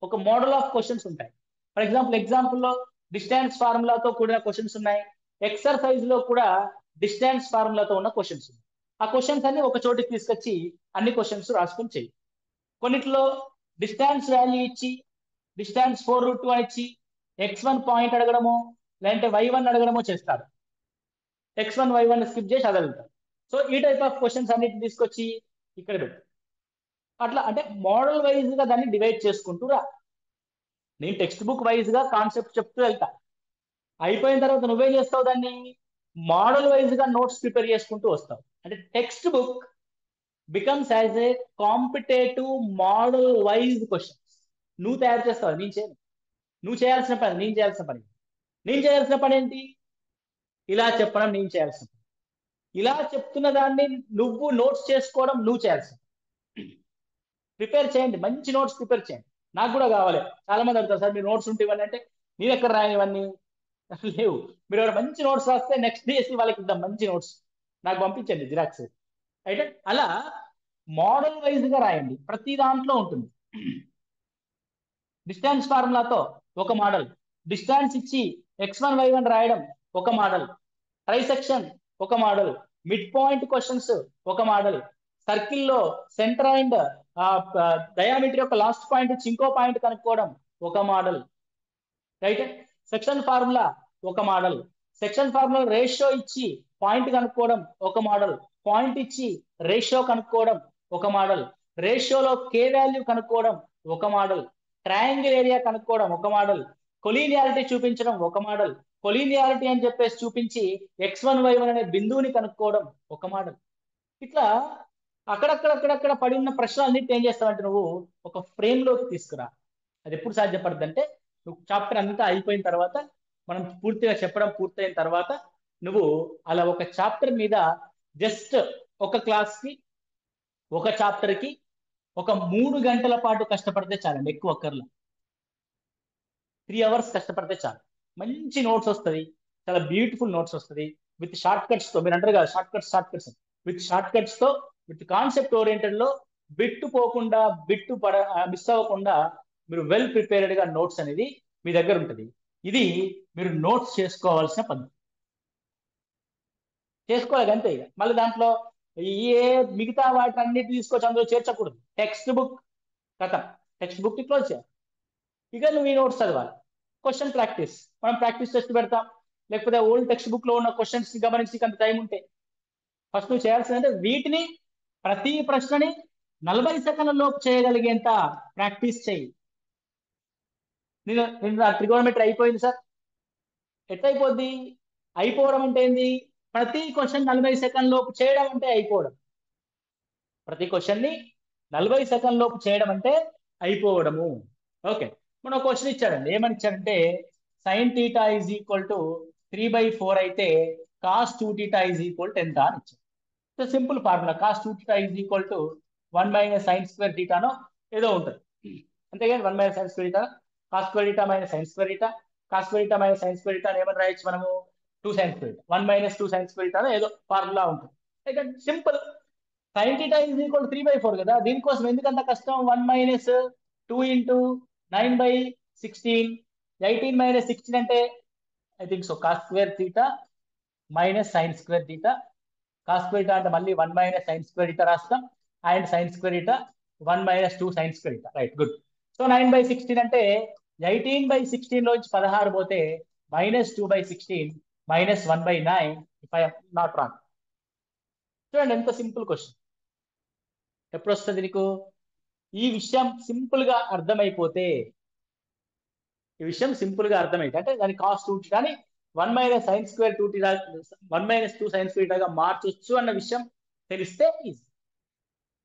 ఒక మోడల్ ఆఫ్ క్వశ్చన్స్ ఉంటాయి. ఫర్ ఎగ్జాంపుల్లో డిస్టెన్స్ ఫార్ములాతో కూడిన క్వశ్చన్స్ ఉన్నాయి. ఎక్సర్సైజ్ లో కూడా డిస్టెన్స్ ఫార్ములాతో ఉన్న క్వశ్చన్స్ ఉన్నాయి. ఆ క్వశ్చన్స్ అన్ని ఒక చోటికి తీసుకొచ్చి అన్ని క్వశ్చన్స్ రాసుకొని చెయ్యి. కొన్నిట్లో డిస్టెన్స్ వాల్యూ ఇచ్చి డిస్టెన్స్ 4√2 అని ఇచ్చి x1 పాయింట్ అడగడమో లేదంటే y1 అడగడమో చేస్తారు. x1 y1 స్కిప్ చేసి అడుగుతారు. సో ఈ టైప్ ఆఫ్ క్వశ్చన్స్ అన్నిటిని తీసుకొచ్చి ఇక్కడ పెట్టు. అట్లా అంటే మోడల్ వైజ్ గా దాన్ని డివైడ్ చేసుకుంటూ రా. నేను టెక్స్ట్ బుక్ వైజ్ గా కాన్సెప్ట్ చెప్తూ వెళ్తా. అయిపోయిన తర్వాత నువ్వేం చేస్తావు, దాన్ని మోడల్ వైజ్ గా నోట్స్ ప్రిపేర్ చేసుకుంటూ వస్తావు. అంటే text book becomes as a competitive model wise questions నువ్వు తయారు చేస్తావు. నేను చేయను. నువ్వు చేయాల్సిన పని నేను చేయాల్సిన పని. నేను చేయాల్సిన పని ఏంటి, ఇలా చెప్పడం నేను చేయాల్సిన పని. ఇలా చెప్తున్న దాన్ని నువ్వు నోట్స్ చేసుకోవడం నువ్వు చేయాల్సిన. ప్రిపేర్ చేయండి, మంచి నోట్స్ ప్రిపేర్ చేయండి. నాకు కూడా కావాలి. చాలా మంది అడుగుతారు, సార్ మీరు నోట్స్ ఉంటే ఇవన్నీ అంటే నేను ఎక్కడ రాయని ఇవన్నీ లేవు. మీరు ఎవరు మంచి నోట్స్ రాస్తే నెక్స్ట్ డేస్ వాళ్ళకి ఇద్దాం మంచి నోట్స్, నాకు పంపించండి జిరాక్స్. అయితే అలా మోడల్ వైజ్ గా రాయండి. ప్రతి దాంట్లో ఉంటుంది. డిస్టెన్స్ ఫార్ములాతో ఒక మోడల్, డిస్టెన్స్ ఇచ్చి x1 y1 రాయడం ఒక మోడల్, ట్రైసెక్షన్ ఒక మోడల్, మిడ్ పాయింట్ క్వశ్చన్స్ ఒక మోడల్, సర్కిల్లో సెంటర్ అండ్ డయామీటర్ యొక్క లాస్ట్ పాయింట్ ఇచ్చి ఇంకో పాయింట్ కనుక్కోవడం ఒక మోడల్. రైట్. సెక్షన్ ఫార్ములా ఒక మోడల్, సెక్షన్ ఫార్ములా రేషియో ఇచ్చి పాయింట్ కనుక్కోవడం ఒక మోడల్, పాయింట్ ఇచ్చి రేషియో కనుక్కోవడం ఒక మోడల్, రేషియోలో కే వాల్యూ కనుక్కోవడం ఒక మోడల్, ట్రయాంగిల్ ఏరియా కనుక్కోవడం ఒక మోడల్, కొలీనియారిటీ చూపించడం ఒక మోడల్, కొలీనియారిటీ అని చెప్పేసి చూపించి x1 y1 అనే బిందువుని కనుక్కోవడం ఒక మోడల్. ఇట్లా అక్కడక్కడ పడి ఉన్న ప్రశ్నలన్నిటి ఏం చేస్తావంటే నువ్వు ఒక ఫ్రేమ్ లోకి తీసుకురా. అది ఎప్పుడు సాధ్యపడుతుంది అంటే నువ్వు చాప్టర్ అంతా అయిపోయిన తర్వాత, మనం పూర్తిగా చెప్పడం పూర్తయిన తర్వాత నువ్వు అలా ఒక చాప్టర్ మీద జస్ట్ ఒక క్లాస్ కి ఒక చాప్టర్ కి ఒక 3 గంటల పాటు కష్టపడితే చాలండి, ఎక్కువ ఒక్కర్లో 3 అవర్స్ కష్టపడితే చాలు. మంచి నోట్స్ వస్తుంది, చాలా బ్యూటిఫుల్ నోట్స్ వస్తుంది. విత్ షార్ట్ కట్స్ తో, మీరు అంటారు కదా short cuts with short cuts తో, విత్ కాన్సెప్ట్ ఓరియంటెడ్ లో బిట్టు పోకుండా మిస్ అవ్వకుండా మీరు వెల్ ప్రిపేర్డ్ గా నోట్స్ అనేది మీ దగ్గర ఉంటుంది. ఇది మీరు నోట్స్ చేసుకోవాల్సిన పద్ధతి. చేసుకోవాలి అంతే. ఇక మళ్ళీ దాంట్లో ఏ మిగతా వాటి అన్నిటి తీసుకొచ్చి అందులో చేర్చకూడదు. టెక్స్ట్ బుక్ కథ, టెక్స్ట్ బుక్ ని క్లోజ్ చేయాలి. ఇక నువ్వు ఈ నోట్స్ చదవాలి. క్వశ్చన్ ప్రాక్టీస్, మనం ప్రాక్టీస్ టెస్ట్ పెడతాం. లేకపోతే ఓల్డ్ టెక్స్ట్ బుక్ లో ఉన్న క్వశ్చన్స్ ని గమనించి అంత టైం ఉంటే ఫస్ట్ నువ్వు చేయాల్సిందంటే వీటిని ప్రతి ప్రశ్నని 40 సెకండ్ల లోపు చేయగలిగేంత ప్రాక్టీస్ చేయి. నేను ట్రిగోనమెట్రీ అయిపోయింది సార్, ఎట్లయిపోద్ది? అయిపోవడం అంటే ఏంది? ప్రతి క్వశ్చన్ 40 సెకండ్ లోపు చేయడం అంటే అయిపోవడం. ప్రతి క్వశ్చన్ ని 40 సెకండ్ లోపు చేయడం అంటే అయిపోవడము. ఓకే, మనం క్వశ్చన్ ఇచ్చాడండి, ఏమని ఇచ్చాడంటే sin θ ఈజ్ ఈక్వల్ టు 3/4 అయితే cos 2θ ఈజ్ ఈక్వల్ టు ఎంత అని ఇచ్చాడు. Simple formula, cos 2θ is equal to 1 - sin square θనో ఏదో ఉంటుంది. అంతేగాని 1 - sin square θ, cos square θ - sin square θ, cos square θ - sin square θ ఏమని రాయొచ్చు మనము? 2 sin square θ, 1 - 2 sin square θ ఏదో ఫార్ములా ఉంటుంది. సింపుల్. sin θ ఈజ్ ఈక్వల్ 3/4 కదా, దీనికోసం ఎందుకంత కష్టం? 1 - 2 × 9/16, 18 - 16 అంటే I think so cos square θ - sin square θ. cos square θ అంటే మళ్ళీ 1 - sin square θ రాస్తాం, and sin square θ 1 - 2 sin square θ. Right, good. So 9/16 అంటే 18/16 లోంచి 16 పోతే -2/16 -1/9 ఇఫ్ ఐ నాట్ రాంగ్. చూడండి ఎంత సింపుల్ క్వశ్చన్. ఎప్పుడు వస్తుంది నీకు ఈ విషయం సింపుల్ గా అర్థమైపోతే? ఈ విషయం సింపుల్ గా అర్థమైతే అంటే దాని కాస్ట్ 2 కానీ 1 - sin square 2 1 - 2 sin square గా మార్చొచ్చు అన్న విషయం తెలిస్తే ఈజీ.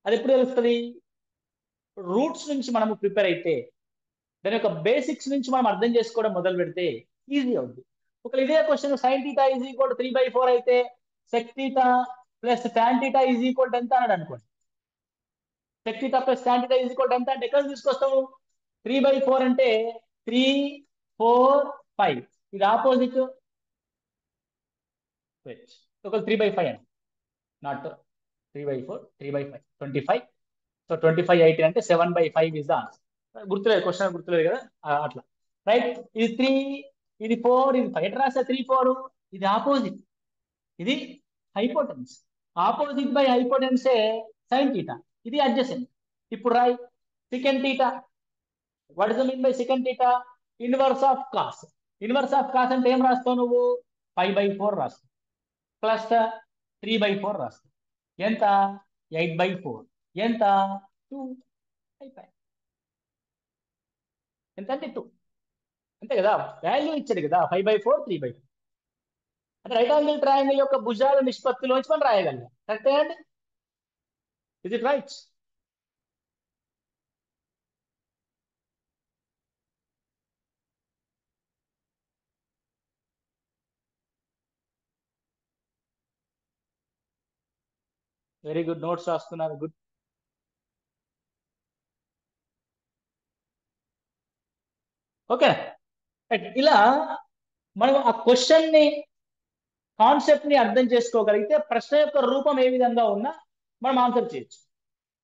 అది ఎప్పుడు తెలుస్తుంది? రూట్స్ నుంచి మనము ప్రిపేర్ అయితే, దాని యొక్క బేసిక్స్ నుంచి మనం అర్థం చేసుకోవడం మొదలు పెడితే ఈజీ అవుతుంది. ఒకవేళ ఇదే క్వశ్చన్ sin θ ఈజ్ ఈక్వల్ 3/4 అయితే sec θ plus tan θ is equal ఎంత అన్నాడు అనుకోండి. sec θ plus tan θ is equal ఎంత అంటే ఎక్కడ తీసుకొస్తాము? 3/4 అంటే 3, 4, 5. ఇది ఆపోజిట్ ఒక 3/5 అండి, నాట్ 3/4, 3/5, 25. సో 25 18 అంటే 7/5 ఇస్ ద ఆన్సర్. గుర్తులేదు, క్వశ్చన్ గుర్తులేదు కదా, అట్లా రైట్. ఇది 3, ఇది 4, ఇది 5. ఎట్లా రాస్తా 3 4? ఇది ఆపోజిట్, ఇది హైపోటెన్స్. ఆపోజిట్ బై హైపోటెన్సే సైన్ థీటా, ఇది అడ్జసెంట్. ఇప్పుడు రాయి second theta. What is the mean by second theta? Inverse of cos. Inverse of cos అంటే ఏం రాస్తావు నువ్వు? 5/4 రాస్తావు ప్లస్ 3/4 రాస్తావు. ఎంత? 8/4. ఎంత? 2. అయిపోయి ఎంత అంటే 2. అంతే కదా, వాల్యూ ఇచ్చాడు కదా 5/4, 3/4. అంటే రైట్ యాంగిల్ ట్రయాంగిల్ యొక్క భుజాల నిష్పత్తిలోంచి మనం రాయగలం. కరెక్టే అండి? Is it right? Very good, notes రాస్తున్నారు, గుడ్. ఓకే, ఇలా మనం ఆ క్వశ్చన్ ని, కాన్సెప్ట్ ని అర్థం చేసుకోగలిగితే ప్రశ్న యొక్క రూపం ఏ విధంగా ఉన్నా మనం ఆన్సర్ చేయొచ్చు.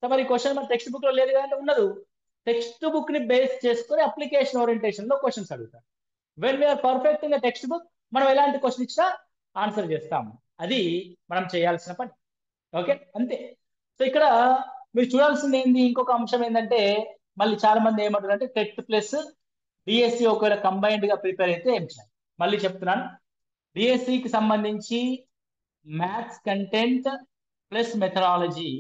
సో మరి క్వశ్చన్ మన టెక్స్ట్ బుక్ లో లేదు కదా, ఉన్నది. టెక్స్ట్ బుక్ ని బేస్ చేసుకొని అప్లికేషన్ ఓరియంటేషన్ లో క్వశ్చన్స్ అడుగుతారు. When we are perfect in the text book, మనం ఎలాంటి క్వశ్చన్ ఇచ్చినా ఆన్సర్ చేస్తాము. అది మనం చేయాల్సిన పని. ఓకే, అంతే. సో ఇక్కడ మీరు చూడాల్సింది ఏంది, ఇంకొక అంశం ఏంటంటే, మళ్ళీ చాలా మంది ఏమంటారు అంటే టెట్ ప్లస్ డిఎస్సి ఒకవేళ కంబైన్డ్ గా ప్రిపేర్ అయితే ఏం చేయాలి? మళ్ళీ చెప్తున్నాను, డిఎస్సికి సంబంధించి మ్యాథ్స్ కంటెంట్ ప్లస్ మెథడాలజీ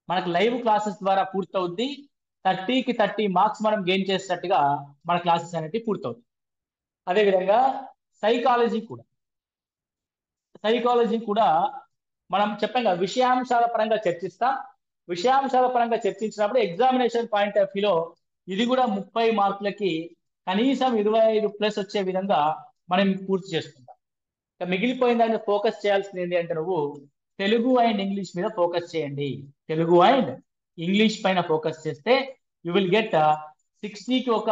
మనకు లైవ్ క్లాసెస్ ద్వారా పూర్తవుద్ది. 30కి 30 మార్క్స్ మనం గెయిన్ చేసేటట్టుగా మన క్లాసెస్ అనేవి పూర్తవుతాయి. అదేవిధంగా సైకాలజీ కూడా మనం చెప్పాం కదా, విషయాంశాల పరంగా చర్చిస్తాం. విషయాంశాల పరంగా చర్చించినప్పుడు ఎగ్జామినేషన్ పాయింట్ ఆఫ్ వ్యూలో ఇది కూడా 30 మార్కులకి కనీసం 25+ వచ్చే విధంగా మనం పూర్తి చేసుకుంటాం. మిగిలిపోయిన దాన్ని ఫోకస్ చేయాల్సింది ఏంటి అంటే, నువ్వు తెలుగు అండ్ ఇంగ్లీష్ మీద ఫోకస్ చేయండి. తెలుగు అండ్ ఇంగ్లీష్ పైన ఫోకస్ చేస్తే యూ విల్ గెట్ 60కి ఒక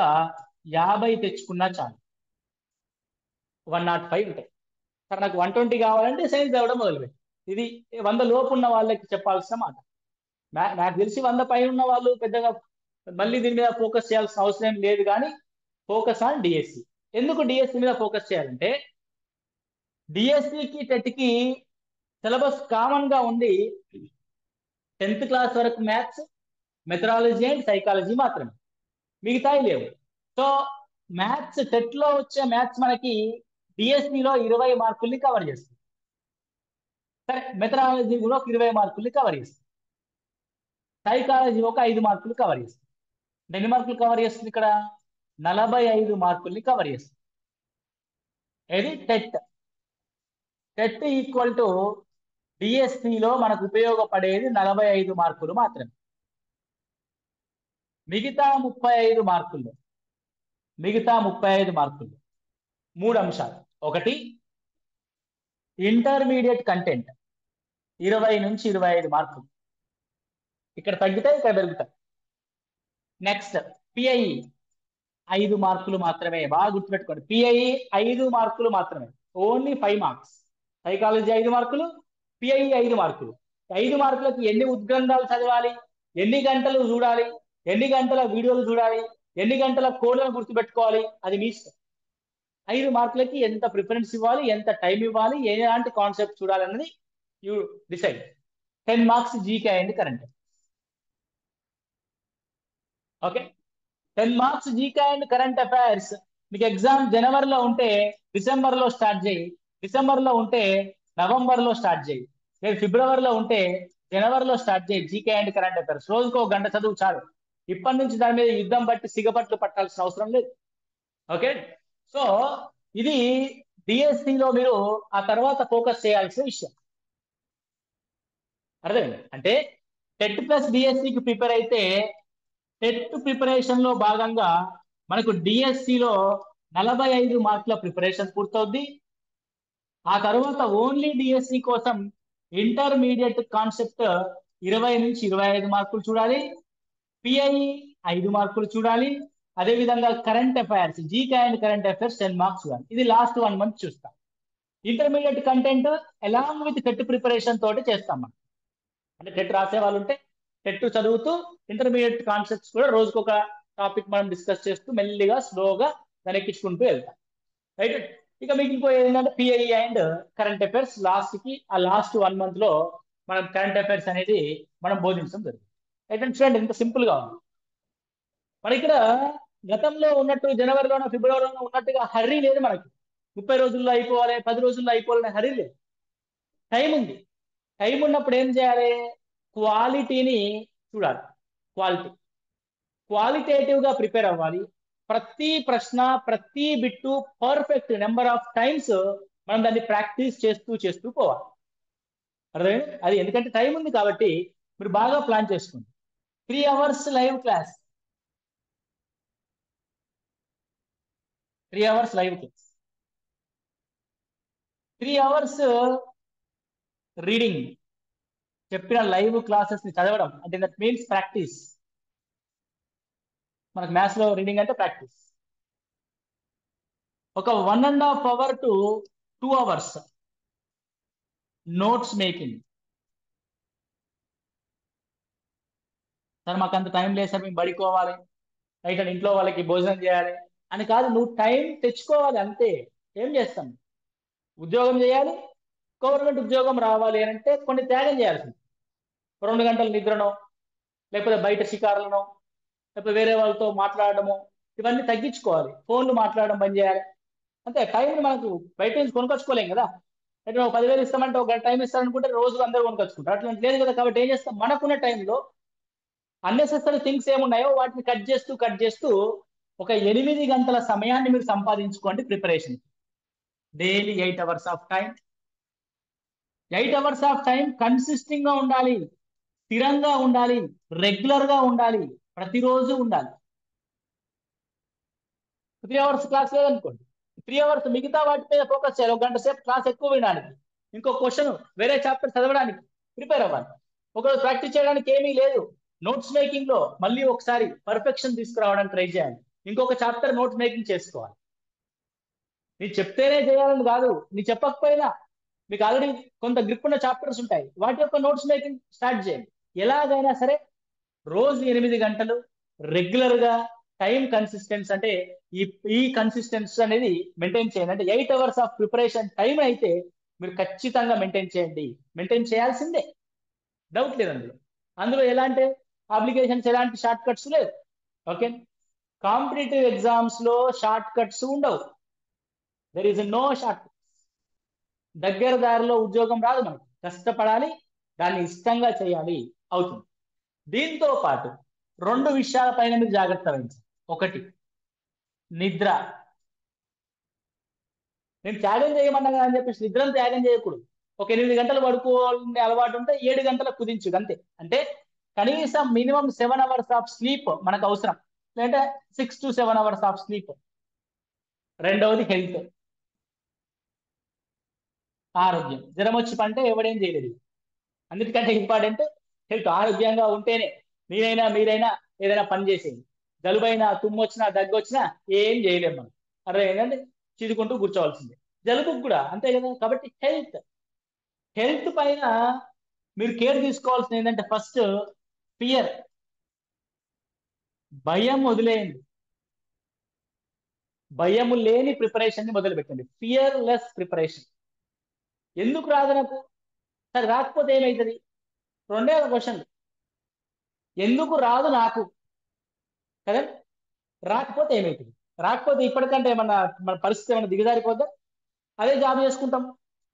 50 తెచ్చుకున్నా చాలు, 105 ఉంటాయి. సార్ నాకు 120 కావాలంటే సైన్స్ చదవడం మొదలుపెట్టి. ఇది 100 లోపు ఉన్న వాళ్ళకి చెప్పాల్సిన మాట. నాకు తెలిసి 100 పైన ఉన్న వాళ్ళు పెద్దగా మళ్ళీ దీని మీద ఫోకస్ చేయాల్సిన అవసరం లేదు. కానీ ఫోకస్ ఆన్ డిఎస్సి. ఎందుకు డిఎస్సి మీద ఫోకస్ చేయాలంటే, డిఎస్సికి టెట్కి సిలబస్ కామన్ గా ఉంది. 10th క్లాస్ వరకు మ్యాథ్స్, మెథడాలజీ అండ్ సైకాలజీ మాత్రమే, మిగతాయి లేవు. సో మ్యాథ్స్ టెట్ లో వచ్చే మ్యాథ్స్ మనకి డిఎస్సిలో 20 మార్కుల్ని కవర్ చేస్తుంది. సరే, మెథడాలజీ కూడా ఒక 20 మార్కుల్ని కవర్ చేస్తుంది. సైకాలజీ ఒక 5 మార్కులు కవర్ చేస్తుంది. ఎన్ని మార్కులు కవర్ చేస్తుంది ఇక్కడ? 45 మార్కుల్ని కవర్ చేస్తుంది. ఇది టెట్. టెట్ ఈక్వల్ టు డిఎస్సిలో మనకు ఉపయోగపడేది 45 మార్కులు మాత్రమే. మిగతా 35 మార్కుల్లో 3 అంశాలు. ఒకటి ఇంటర్మీడియట్ కంటెంట్ 20 నుంచి 25 మార్కులు, ఇక్కడ తగ్గుతాయి, ఇక్కడ పెరుగుతాయి. నెక్స్ట్ పిఐ 5 మార్కులు మాత్రమే. బాగా గుర్తుపెట్టుకోండి, పిఐ 5 మార్కులు మాత్రమే, ఓన్లీ 5 మార్క్స్. సైకాలజీ 5 మార్కులు, పిఐ 5 మార్కులు. 5 మార్కులకి ఎన్ని ఉద్గ్రంథాలు చదవాలి, ఎన్ని గంటలు చూడాలి, ఎన్ని గంటల వీడియోలు చూడాలి, ఎన్ని గంటల కోడ్లను గుర్తుపెట్టుకోవాలి, అది మీ ఇష్టం. 5 మార్కులకి ఎంత ప్రిఫరెన్స్ ఇవ్వాలి, ఎంత టైం ఇవ్వాలి, ఎలాంటి కాన్సెప్ట్ చూడాలన్నది you decide. 10 marks GK and current. Okay, 10 marks GK and current affairs. మీకు ఎగ్జామ్ జనవరిలో ఉంటే డిసెంబర్లో స్టార్ట్ చేయి, డిసెంబర్లో ఉంటే నవంబర్లో స్టార్ట్ చేయి, లేదు ఫిబ్రవరిలో ఉంటే జనవరిలో స్టార్ట్ చేయి. జీకే అండ్ కరెంట్ అఫైర్స్ రోజుకో 1 గంట చదువు చాలు. ఇప్పటి నుంచి దాని మీద యుద్ధం బట్టి సిగపట్లు పట్టాల్సిన అవసరం లేదు. ఓకే, సో ఇది డిఎస్సిలో మీరు ఆ తర్వాత ఫోకస్ చేయాల్సిన విషయం. అర్థమైంది? అంటే టెట్ ప్లస్ డిఎస్సికి ప్రిపేర్ అయితే, టెట్ ప్రిపరేషన్ లో భాగంగా మనకు డిఎస్సిలో 45 మార్కుల ప్రిపరేషన్ పూర్తవుద్ది. ఆ తర్వాత ఓన్లీ డిఎస్సి కోసం ఇంటర్మీడియట్ కాన్సెప్ట్ 20 నుంచి 25 మార్కులు చూడాలి, పిఐ 5 మార్కులు చూడాలి, అదేవిధంగా current affairs, GK and current affairs 10 marks కానీ, ఇది లాస్ట్ 1 మంత్ చూస్తాం. Intermediate content along with TET preparation తోటి చేస్తాం మనం. అంటే టెట్ రాసే వాళ్ళు ఉంటే టెట్ చదువుతూ ఇంటర్మీడియట్ కాన్సెప్ట్స్ కూడా రోజుకొక టాపిక్ మనం డిస్కస్ చేస్తూ మెల్లిగా స్లోగా దాన్ని ఎక్కించుకుంటూ వెళ్తాం. రైట్. ఇక మీకు ఇంకో ఏంటంటే పిఐ అండ్ కరెంట్ అఫైర్స్ ఆ లాస్ట్ 1 మంత్ లో మనం కరెంట్ అఫైర్స్ అనేది మనం బోధించడం జరుగుతుంది. అయితే చూడండి ఎంత సింపుల్ గా ఉంది. మన ఇక్కడ గతంలో ఉన్నట్టు జనవరిలోనో ఫిబ్రవరిలోనో ఉన్నట్టుగా హర్రీ లేదు మనకి. 30 రోజుల్లో అయిపోవాలి, 10 రోజుల్లో అయిపోవాలనే హర్రీ లేదు. టైం ఉంది. టైం ఉన్నప్పుడు ఏం చేయాలి? క్వాలిటీని చూడాలి. క్వాలిటేటివ్ గా ప్రిపేర్ అవ్వాలి. ప్రతి ప్రశ్న, ప్రతి bit perfect number of times మనం దాన్ని ప్రాక్టీస్ చేస్తూ చేస్తూ పోవాలి. అర్థమైంది? అది ఎందుకంటే టైం ఉంది కాబట్టి మీరు బాగా ప్లాన్ చేసుకోండి. 3 hours live class, 3 hours live class, 3 hours reading. చెప్పిన లైవ్ క్లాసెస్ ని చదవడం అంటే దట్ మీన్స్ ప్రాక్టీస్. మనకు మ్యాథ్స్ లో రీడింగ్ అంటే ప్రాక్టీస్. ఒక 1.5 hour to 2 hours notes making. Sir మాకు అంత టైం లేదు సార్, మేము పడుకోవాలి, రైట్, అని ఇంట్లో వాళ్ళకి భోజనం చేయాలి అని కాదు, నువ్వు టైం తెచ్చుకోవాలి అంతే. ఏం చేస్తాం? ఉద్యోగం చేయాలి, గవర్నమెంట్ ఉద్యోగం రావాలి అని అంటే కొన్ని త్యాగం చేయాల్సింది. 2 గంటల నిద్రనో, లేకపోతే బయట షికారులనో, లేకపోతే వేరే వాళ్ళతో మాట్లాడడము, ఇవన్నీ తగ్గించుకోవాలి. ఫోన్లు మాట్లాడడం బంద్ చేయాలి. అంతే. టైం మనకు బయట నుంచి కొనుకొచ్చుకోలేం కదా. అయితే ఒక 10,000 ఇస్తామంటే ఒక గంట టైం ఇస్తారనుకుంటే రోజు అందరూ కొనుకొచ్చుకుంటారు. అట్లా లేదు కదా. కాబట్టి ఏం చేస్తాం? మనకున్న టైంలో అన్నెసెసరీ థింగ్స్ ఏమున్నాయో వాటిని కట్ చేస్తూ ఒక 8 గంటల సమయాన్ని మీరు సంపాదించుకోండి preparation. Daily 8 hours of time. 8 hours of time consisting గా ఉండాలి, స్థిరంగా ఉండాలి, రెగ్యులర్ గా ఉండాలి, ప్రతిరోజు ఉండాలి. 3 hours క్లాస్ లేదనుకోండి, 3 hours మిగతా వాటి మీద ఫోకస్ చేయాలి. 1 గంట సేపు క్లాస్ ఎక్కువ వినడానికి, ఇంకో క్వశ్చన్ వేరే చాప్టర్ చదవడానికి ప్రిపేర్ అవ్వాలి. ఒకరోజు ప్రాక్టీస్ చేయడానికి ఏమీ లేదు. నోట్స్ మేకింగ్ లో మళ్ళీ ఒకసారి పర్ఫెక్షన్ తీసుకురావడానికి ట్రై చేయాలి. ఇంకొక చాప్టర్ నోట్స్ మేకింగ్ చేసుకోవాలి. నీ చెప్తేనే చేయాలని కాదు, నీ చెప్పకపోయినా మీకు ఆల్రెడీ కొంత గ్రిప్ ఉన్న చాప్టర్స్ ఉంటాయి, వాటి యొక్క నోట్స్ మేకింగ్ స్టార్ట్ చేయండి. ఎలాగైనా సరే రోజు 8 గంటలు రెగ్యులర్ గా టైం కన్సిస్టెన్స్ అంటే ఈ ఈ కన్సిస్టెన్సీ అనేది మెయింటైన్ చేయండి. అంటే 8 hours ఆఫ్ ప్రిపరేషన్ టైం అయితే మీరు ఖచ్చితంగా మెయింటైన్ చేయండి. మెయింటైన్ చేయాల్సిందే, డౌట్ లేదు అందులో. అందులో ఎలాంటి అప్లికేషన్స్, ఎలాంటి షార్ట్ కట్స్ లేదు. ఓకే. కాంపిటేటివ్ ఎగ్జామ్స్ లో షార్ట్ కట్స్ ఉండవు. There is no short. దగ్గర దారిలో ఉద్యోగం రాదు. మనకు కష్టపడాలి, దాన్ని ఇష్టంగా చేయాలి, అవుతుంది. దీంతో పాటు 2 విషయాలపైన మీరు జాగ్రత్త వహించాలి. ఒకటి, నిద్ర. నేను త్యాగం చేయమన్నా కదా అని చెప్పేసి నిద్రను త్యాగం చేయకూడదు. ఒక 8 గంటలు పడుకోవాలనే అలవాటు ఉంటే 7 గంటలకు కుదించు అంతే. అంటే కనీసం మినిమం 7 hours ఆఫ్ స్లీప్ మనకు అవసరం, లేదంటే 6 to 7 hours ఆఫ్ స్లీప్. రెండవది హెల్త్, ఆరోగ్యం. జ్వరం వచ్చి పంటే ఎవడేం చేయలేదు. అన్నిటికంటే ఇంపార్టెంట్ హెల్త్. ఆరోగ్యంగా ఉంటేనే నేనైనా మీరైనా ఏదైనా పని చేసేది. జలుబైనా, తుమ్ము వచ్చినా, దగ్గు వచ్చినా ఏం చేయలేము మనం. అరే ఏంటంటే చిదుకుంటూ కూర్చోవాల్సిందే. జలుబుకు కూడా అంతే కదా. కాబట్టి హెల్త్ పైన మీరు కేర్ తీసుకోవాల్సింది ఏంటంటే ఫస్ట్ ఫియర్, భయం వదిలేయండి. భయము లేని ప్రిపరేషన్ ని మొదలు పెట్టండి. Fearless preparation. ఎందుకు రాదు నాకు? సరే రాకపోతే ఏమవుతుంది? రెండే క్వశ్చన్. ఎందుకు రాదు నాకు కదా. రాకపోతే ఏమవుతుంది? రాకపోతే ఇప్పటికంటే ఏమన్నా మన పరిస్థితి ఏమన్నా దిగజారిపోద్దా? అదే జాబ్ చేసుకుంటాం,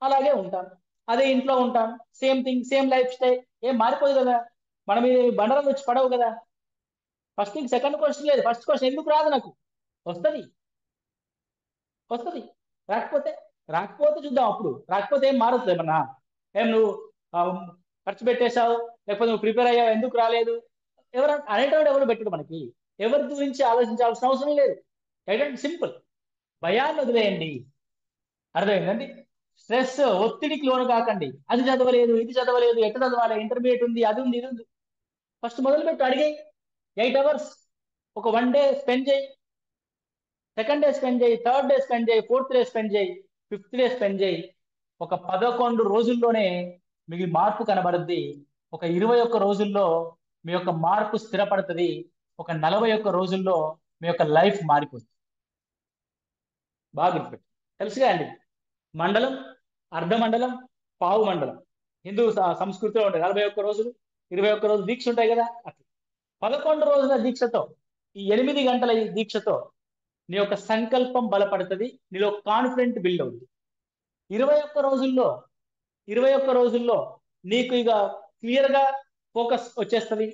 అలాగే ఉంటాం, అదే ఇంట్లో ఉంటాం, same thing, same life style, ఏం మారిపోదు కదా. మనం ఈ బండరాలు వచ్చి పడవు కదా. First thing. సెకండ్ క్వశ్చన్ లేదు. ఫస్ట్ క్వశ్చన్ ఎందుకు రాదు నాకు? వస్తుంది, వస్తుంది. రాకపోతే రాకపోతే చూద్దాం. అప్పుడు రాకపోతే ఏం మారుతుంది ఏమన్నా? ఏం నువ్వు ఆ, ఖర్చు పెట్టేశావు, లేకపోతే నువ్వు ప్రిపేర్ అయ్యావు, ఎందుకు రాలేదు? ఎవరు అనేటోడు ఎవరు పెట్టడు మనకి. ఎవరి గురించి ఆలోచించాల్సిన అవసరం లేదు. రైట్. సింపుల్. భయాన్ని వదిలేయండి. అర్థమైందండి? స్ట్రెస్, ఒత్తిడికి లోను కాకండి. అది చదవలేదు, ఇది చదవలేదు, ఎక్కడ చదవాలి, ఇంటర్మీడియట్ ఉంది, అది ఉంది, ఇది ఉంది. ఫస్ట్ మొదలుపెట్టు, అడిగే 8 hours. ఒక 1 డే స్పెండ్ చేయి, సెకండ్ డే స్పెండ్ చేయి, థర్డ్ డే స్పెండ్ చేయి, ఫోర్త్ డే స్పెండ్ చేయి, ఫిఫ్త్ డే స్పెండ్ చేయి. ఒక 11 రోజుల్లోనే మీకు మార్పు కనబడుద్ది. ఒక 21 రోజుల్లో మీ యొక్క మార్పు స్థిరపడుతుంది. ఒక 41 రోజుల్లో మీ యొక్క లైఫ్ మారిపోతుంది. బాగా గుర్తుపెట్టు. తెలుసుగా అండి, మండలం, అర్ధ మండలం, పావు మండలం హిందూ సంస్కృతిలో ఉంటాయి. 41 రోజులు, 21 రోజులు దీక్ష ఉంటాయి కదా, అట్లా 11 రోజుల దీక్షతో, ఈ 8 గంటల ఈ దీక్షతో నీ యొక్క సంకల్పం బలపడుతుంది, నీలో కాన్ఫిడెంట్ బిల్డ్ అవుతుంది. 21 రోజుల్లో 21 రోజుల్లో నీకు ఇక క్లియర్ గా ఫోకస్ వచ్చేస్తుంది.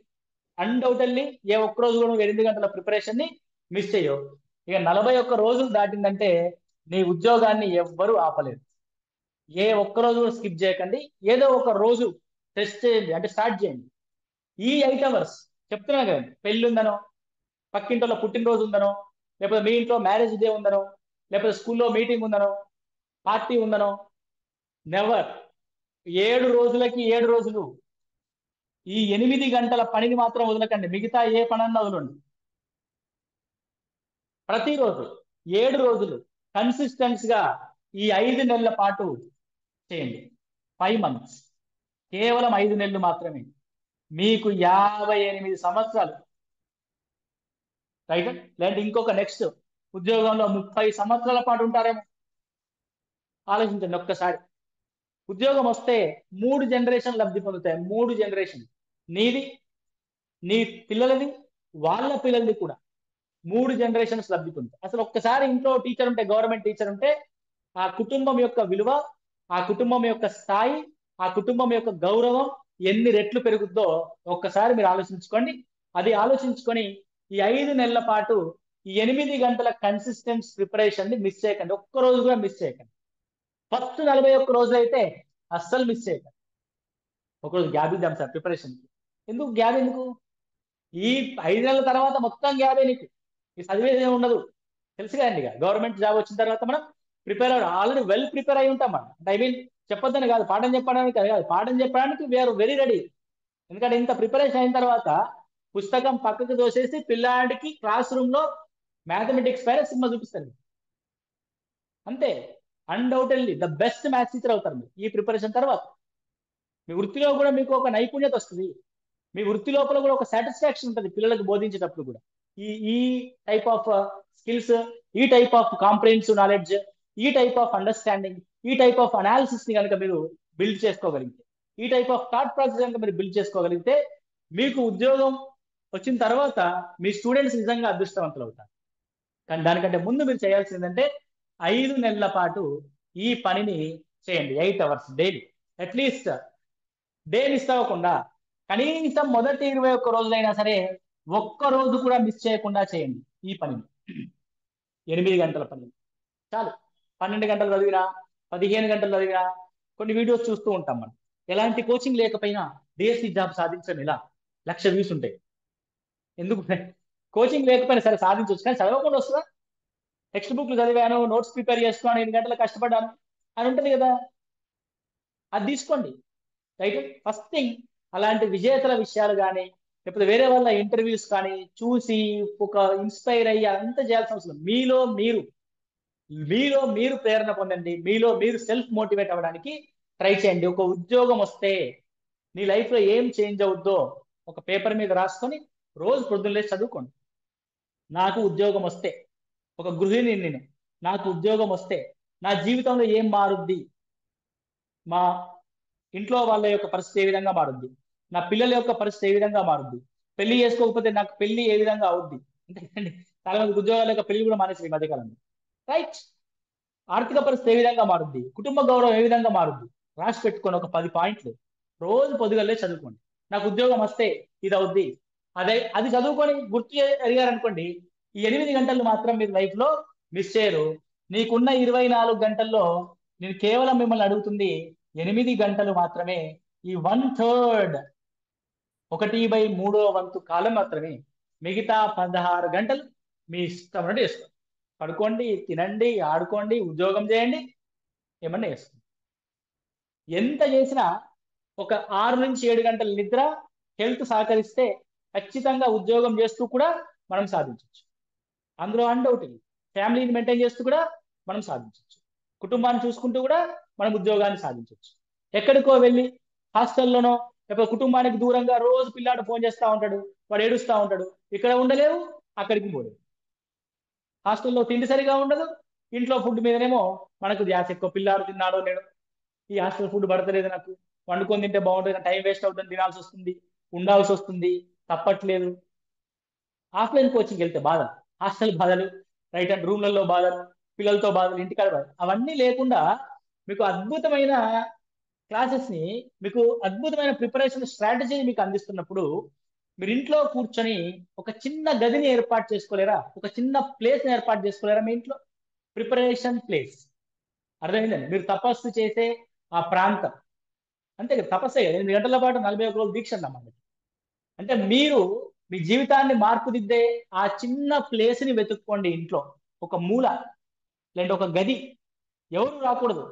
అన్డౌటెడ్లీ ఏ ఒక్క రోజు కూడా 8 గంటల ప్రిపరేషన్ ని మిస్ చేయవు. ఇక 41 రోజులు దాటిందంటే నీ ఉద్యోగాన్ని ఎవ్వరూ ఆపలేరు. ఏ ఒక్క రోజు కూడా స్కిప్ చేయకండి. ఏదో ఒక రోజు టెస్ట్ చేయండి, అంటే స్టార్ట్ చేయండి. ఈ 8 అవర్స్ చెప్తున్నా కదండి, పెళ్లి ఉందనో, పక్కింట్లో పుట్టినరోజు ఉందనో, లేకపోతే మీ ఇంట్లో మ్యారేజ్ డే ఉందనో, లేకపోతే స్కూల్లో మీటింగ్ ఉందనో, పార్టీ ఉందనో, నెవర్. 7 రోజులకి 7 రోజులు ఈ 8 గంటల పనిని మాత్రం వదలకండి. మిగతా ఏ పనన్నా వదలండి. ప్రతిరోజు 7 రోజులు కన్సిస్టెన్స్ గా ఈ 5 నెలల పాటు చేయండి. 5 months, కేవలం 5 నెలలు మాత్రమే. మీకు 58 సంవత్సరాలు, రైట్? లేదంటే ఇంకొక నెక్స్ట్ ఉద్యోగంలో 30 సంవత్సరాల పాటు ఉంటారేమో. ఆలోచించండి ఒక్కసారి. ఉద్యోగం వస్తే 3 జనరేషన్ లబ్ధి పొందుతాయి. 3 జనరేషన్, నీది, నీ పిల్లలది, వాళ్ళ పిల్లలది కూడా 3 జనరేషన్స్ లబ్ధి పొందుతాయి. అసలు ఒక్కసారి ఇంట్లో టీచర్ ఉంటే, గవర్నమెంట్ టీచర్ ఉంటే, ఆ కుటుంబం యొక్క విలువ, ఆ కుటుంబం యొక్క స్థాయి, ఆ కుటుంబం యొక్క గౌరవం ఎన్ని రెట్లు పెరుగుద్దో ఒక్కసారి మీరు ఆలోచించుకోండి. అది ఆలోచించుకొని ఈ 5 నెలల పాటు ఈ 8 గంటల కన్సిస్టెంట్ ప్రిపరేషన్ ని మిస్ చేయకండి. ఒక్క రోజు కూడా మిస్ చేయకండి. ఫస్ట్ 41 రోజులు అయితే అస్సలు మిస్ చేయకండి. ఒకరోజు గ్యాప్ ఇద్దాం సార్ ప్రిపరేషన్ కి. ఎందుకు గ్యాప్ ఎందుకు? ఈ 5 నెలల తర్వాత మొత్తం గ్యాపే నీకు. ఈ చదివేది ఏమి ఉండదు. తెలుసు కదండి, ఇక గవర్నమెంట్ జాబ్ వచ్చిన తర్వాత మనం ప్రిపేర్ ఆల్రెడీ వెల్ ప్రిపేర్ అయి ఉంటాం మనం. ఐ మీన్ చెప్పొద్దని కాదు, పాఠం చెప్పడానికి కాదు, పాఠం చెప్పడానికి వీఆర్ వెరీ రెడీ. ఎందుకంటే ఇంత ప్రిపరేషన్ అయిన తర్వాత పుస్తకం పక్కకు దోసేసి పిల్లాడికి క్లాస్ రూమ్ లో మ్యాథమెటిక్స్ పైన సినిమా చూపిస్తారు. అంతే. Undoubtedly the best maths teacher అవుతారు మీరు ఈ ప్రిపరేషన్ తర్వాత. మీ వృత్తిలో కూడా మీకు ఒక నైపుణ్యత వస్తుంది. మీ వృత్తి లోపల కూడా ఒక సాటిస్ఫాక్షన్ ఉంటుంది పిల్లలకు బోధించేటప్పుడు కూడా. ఈ ఈ టైప్ ఆఫ్ స్కిల్స్, ఈ టైప్ ఆఫ్ కాంప్రిహెన్సివ్ నాలెడ్జ్, ఈ టైప్ ఆఫ్ అండర్స్టాండింగ్, ఈ టైప్ ఆఫ్ అనాలిసిస్ ని కనుక మీరు బిల్డ్ చేసుకోగలిగితే, ఈ టైప్ ఆఫ్ థాట్ ప్రాసెస్ కనుక మీరు బిల్డ్ చేసుకోగలిగితే, మీకు ఉద్యోగం వచ్చిన తర్వాత మీ స్టూడెంట్స్ నిజంగా అదృష్టవంతులు అవుతారు. కానీ దానికంటే ముందు మీరు చేయాల్సింది ఏంటంటే 5 నెలల పాటు ఈ పనిని చేయండి. 8 hours daily. At least day miss అవ్వకుండా కనీసం మొదటి 21 రోజులైనా సరే ఒక్క రోజు కూడా మిస్ చేయకుండా చేయండి ఈ పనిని. 8 గంటల పని చాలు. 12 గంటలు చదివినా, 15 గంటలు చదివినా, కొన్ని వీడియోస్ చూస్తూ ఉంటాం మనం. ఎలాంటి కోచింగ్ లేకపోయినా డిఎస్సి జాబ్ సాధించడం ఎలా, 1,00,000 వ్యూస్ ఉంటాయి. ఎందుకు? కోచింగ్ లేకపోయినా సరే సాధించవచ్చు. కానీ చదవకుండా వస్తుందా? టెక్స్ట్ బుక్లు చదివాను, నోట్స్ ప్రిపేర్ చేసుకున్నాను, 8 గంటలు కష్టపడ్డాను అని ఉంటుంది కదా, అది తీసుకోండి. రైట్? ఫస్ట్ థింగ్, అలాంటి విజేతల విషయాలు కానీ, లేకపోతే వేరే వాళ్ళ ఇంటర్వ్యూస్ కానీ చూసి ఒక ఇన్స్పైర్ అయ్యి అంత చేయాల్సిన అవసరం. మీలో మీరు ప్రేరణ పొందండి. మీలో మీరు సెల్ఫ్ మోటివేట్ అవ్వడానికి ట్రై చేయండి. ఒక ఉద్యోగం వస్తే నీ లైఫ్ లో ఏం చేంజ్ అవుద్దో ఒక పేపర్ మీద రాసుకొని రోజు పొద్దున్నే చదువుకోండి. నాకు ఉద్యోగం వస్తే, ఒక గృహిణి నేను, నాకు ఉద్యోగం వస్తే నా జీవితంలో ఏం మారుద్ది, మా ఇంట్లో వాళ్ళ యొక్క పరిస్థితి ఏ విధంగా మారుద్ది, నా పిల్లల యొక్క పరిస్థితి ఏ విధంగా మారుద్ది, పెళ్లి చేసుకోకపోతే నాకు పెళ్లి ఏ విధంగా అవుద్ది. అంటే చాలా మంది ఉద్యోగాల యొక్క పెళ్లి కూడా మానేసి ఈ మధ్యకాలంలో. రైట్? ఆర్థిక పరిస్థితి ఏ విధంగా మారుద్ది, కుటుంబ గౌరవం ఏ విధంగా మారుద్ది, రాసి పెట్టుకొని ఒక 10 పాయింట్లు రోజు పొద్దుగలే చదువుకోండి. నాకు ఉద్యోగం వస్తే ఇది అవుద్ది, అదే అది చదువుకొని గుర్తు అడిగారనుకోండి, ఈ 8 గంటలు మాత్రం మీరు లైఫ్ లో మిస్ చేయరు. నీకున్న 24 గంటల్లో నేను కేవలం మిమ్మల్ని అడుగుతుంది 8 గంటలు మాత్రమే. ఈ 1/3, 1/3 కాలం మాత్రమే. మిగతా 16 గంటలు మీ ఇష్టం ఉన్నట్టు చేసుకోండి. పడుకోండి, తినండి, ఆడుకోండి, ఉద్యోగం చేయండి, ఏమన్నా చేసుకోండి. ఎంత చేసినా ఒక 6 నుంచి 7 గంటల నిద్ర, హెల్త్ సహకరిస్తే ఖచ్చితంగా ఉద్యోగం చేస్తూ కూడా మనం సాధించవచ్చు. అందులో అన్డౌటెడ్లీ ఫ్యామిలీని మెయింటైన్ చేస్తూ కూడా మనం సాధించవచ్చు. కుటుంబాన్ని చూసుకుంటూ కూడా మనం ఉద్యోగాన్ని సాధించవచ్చు. ఎక్కడికో వెళ్ళి హాస్టల్లోనో లేకపోతే కుటుంబానికి దూరంగా రోజు పిల్లాడు ఫోన్ చేస్తూ ఉంటాడు, వాడు ఏడుస్తూ ఉంటాడు, ఇక్కడ ఉండలేవు, అక్కడికి పోలేవు. హాస్టల్లో తిండి సరిగా ఉండదు, ఇంట్లో ఫుడ్ మీదనేమో మనకు ధ్యాస ఎక్కువ. పిల్లాడు తిన్నాడో లేడు, ఈ హాస్టల్ ఫుడ్ పడతలేదు, నాకు వండుకొని తింటే బాగుంటుంది, టైం వేస్ట్ అవుతుంది, తినాల్సి వస్తుంది, ఉండాల్సి వస్తుంది, తప్పట్లేదు. ఆఫ్లైన్ కోచింగ్ వెళ్తే బాధలు, హాస్టల్ బాధలు, రైట్ అండ్ రూమ్లలో బాధలు, పిల్లలతో బాధలు, ఇంటికాడ బాధలు, అవన్నీ లేకుండా మీకు అద్భుతమైన క్లాసెస్ ని, మీకు అద్భుతమైన ప్రిపరేషన్ స్ట్రాటజీని మీకు అందిస్తున్నప్పుడు మీరు ఇంట్లో కూర్చొని ఒక చిన్న గదిని ఏర్పాటు చేసుకోలేరా? ఒక చిన్న ప్లేస్ ని ఏర్పాటు చేసుకోలేరా మీ ఇంట్లో? Preparation place. అర్థమైందండి? మీరు తపస్సు చేసే ఆ ప్రాంతం. అంతే కదా, తపస్సే కదా. 8 గంటల పాటు 41 రోజులు దీక్ష అన్నమాట. అంటే మీరు మీ జీవితాన్ని మార్పుదిద్దే ఆ చిన్న ప్లేస్ ని వెతుక్కోండి ఇంట్లో. ఒక మూల, లేదంటే ఒక గది. ఎవరు రాకూడదు.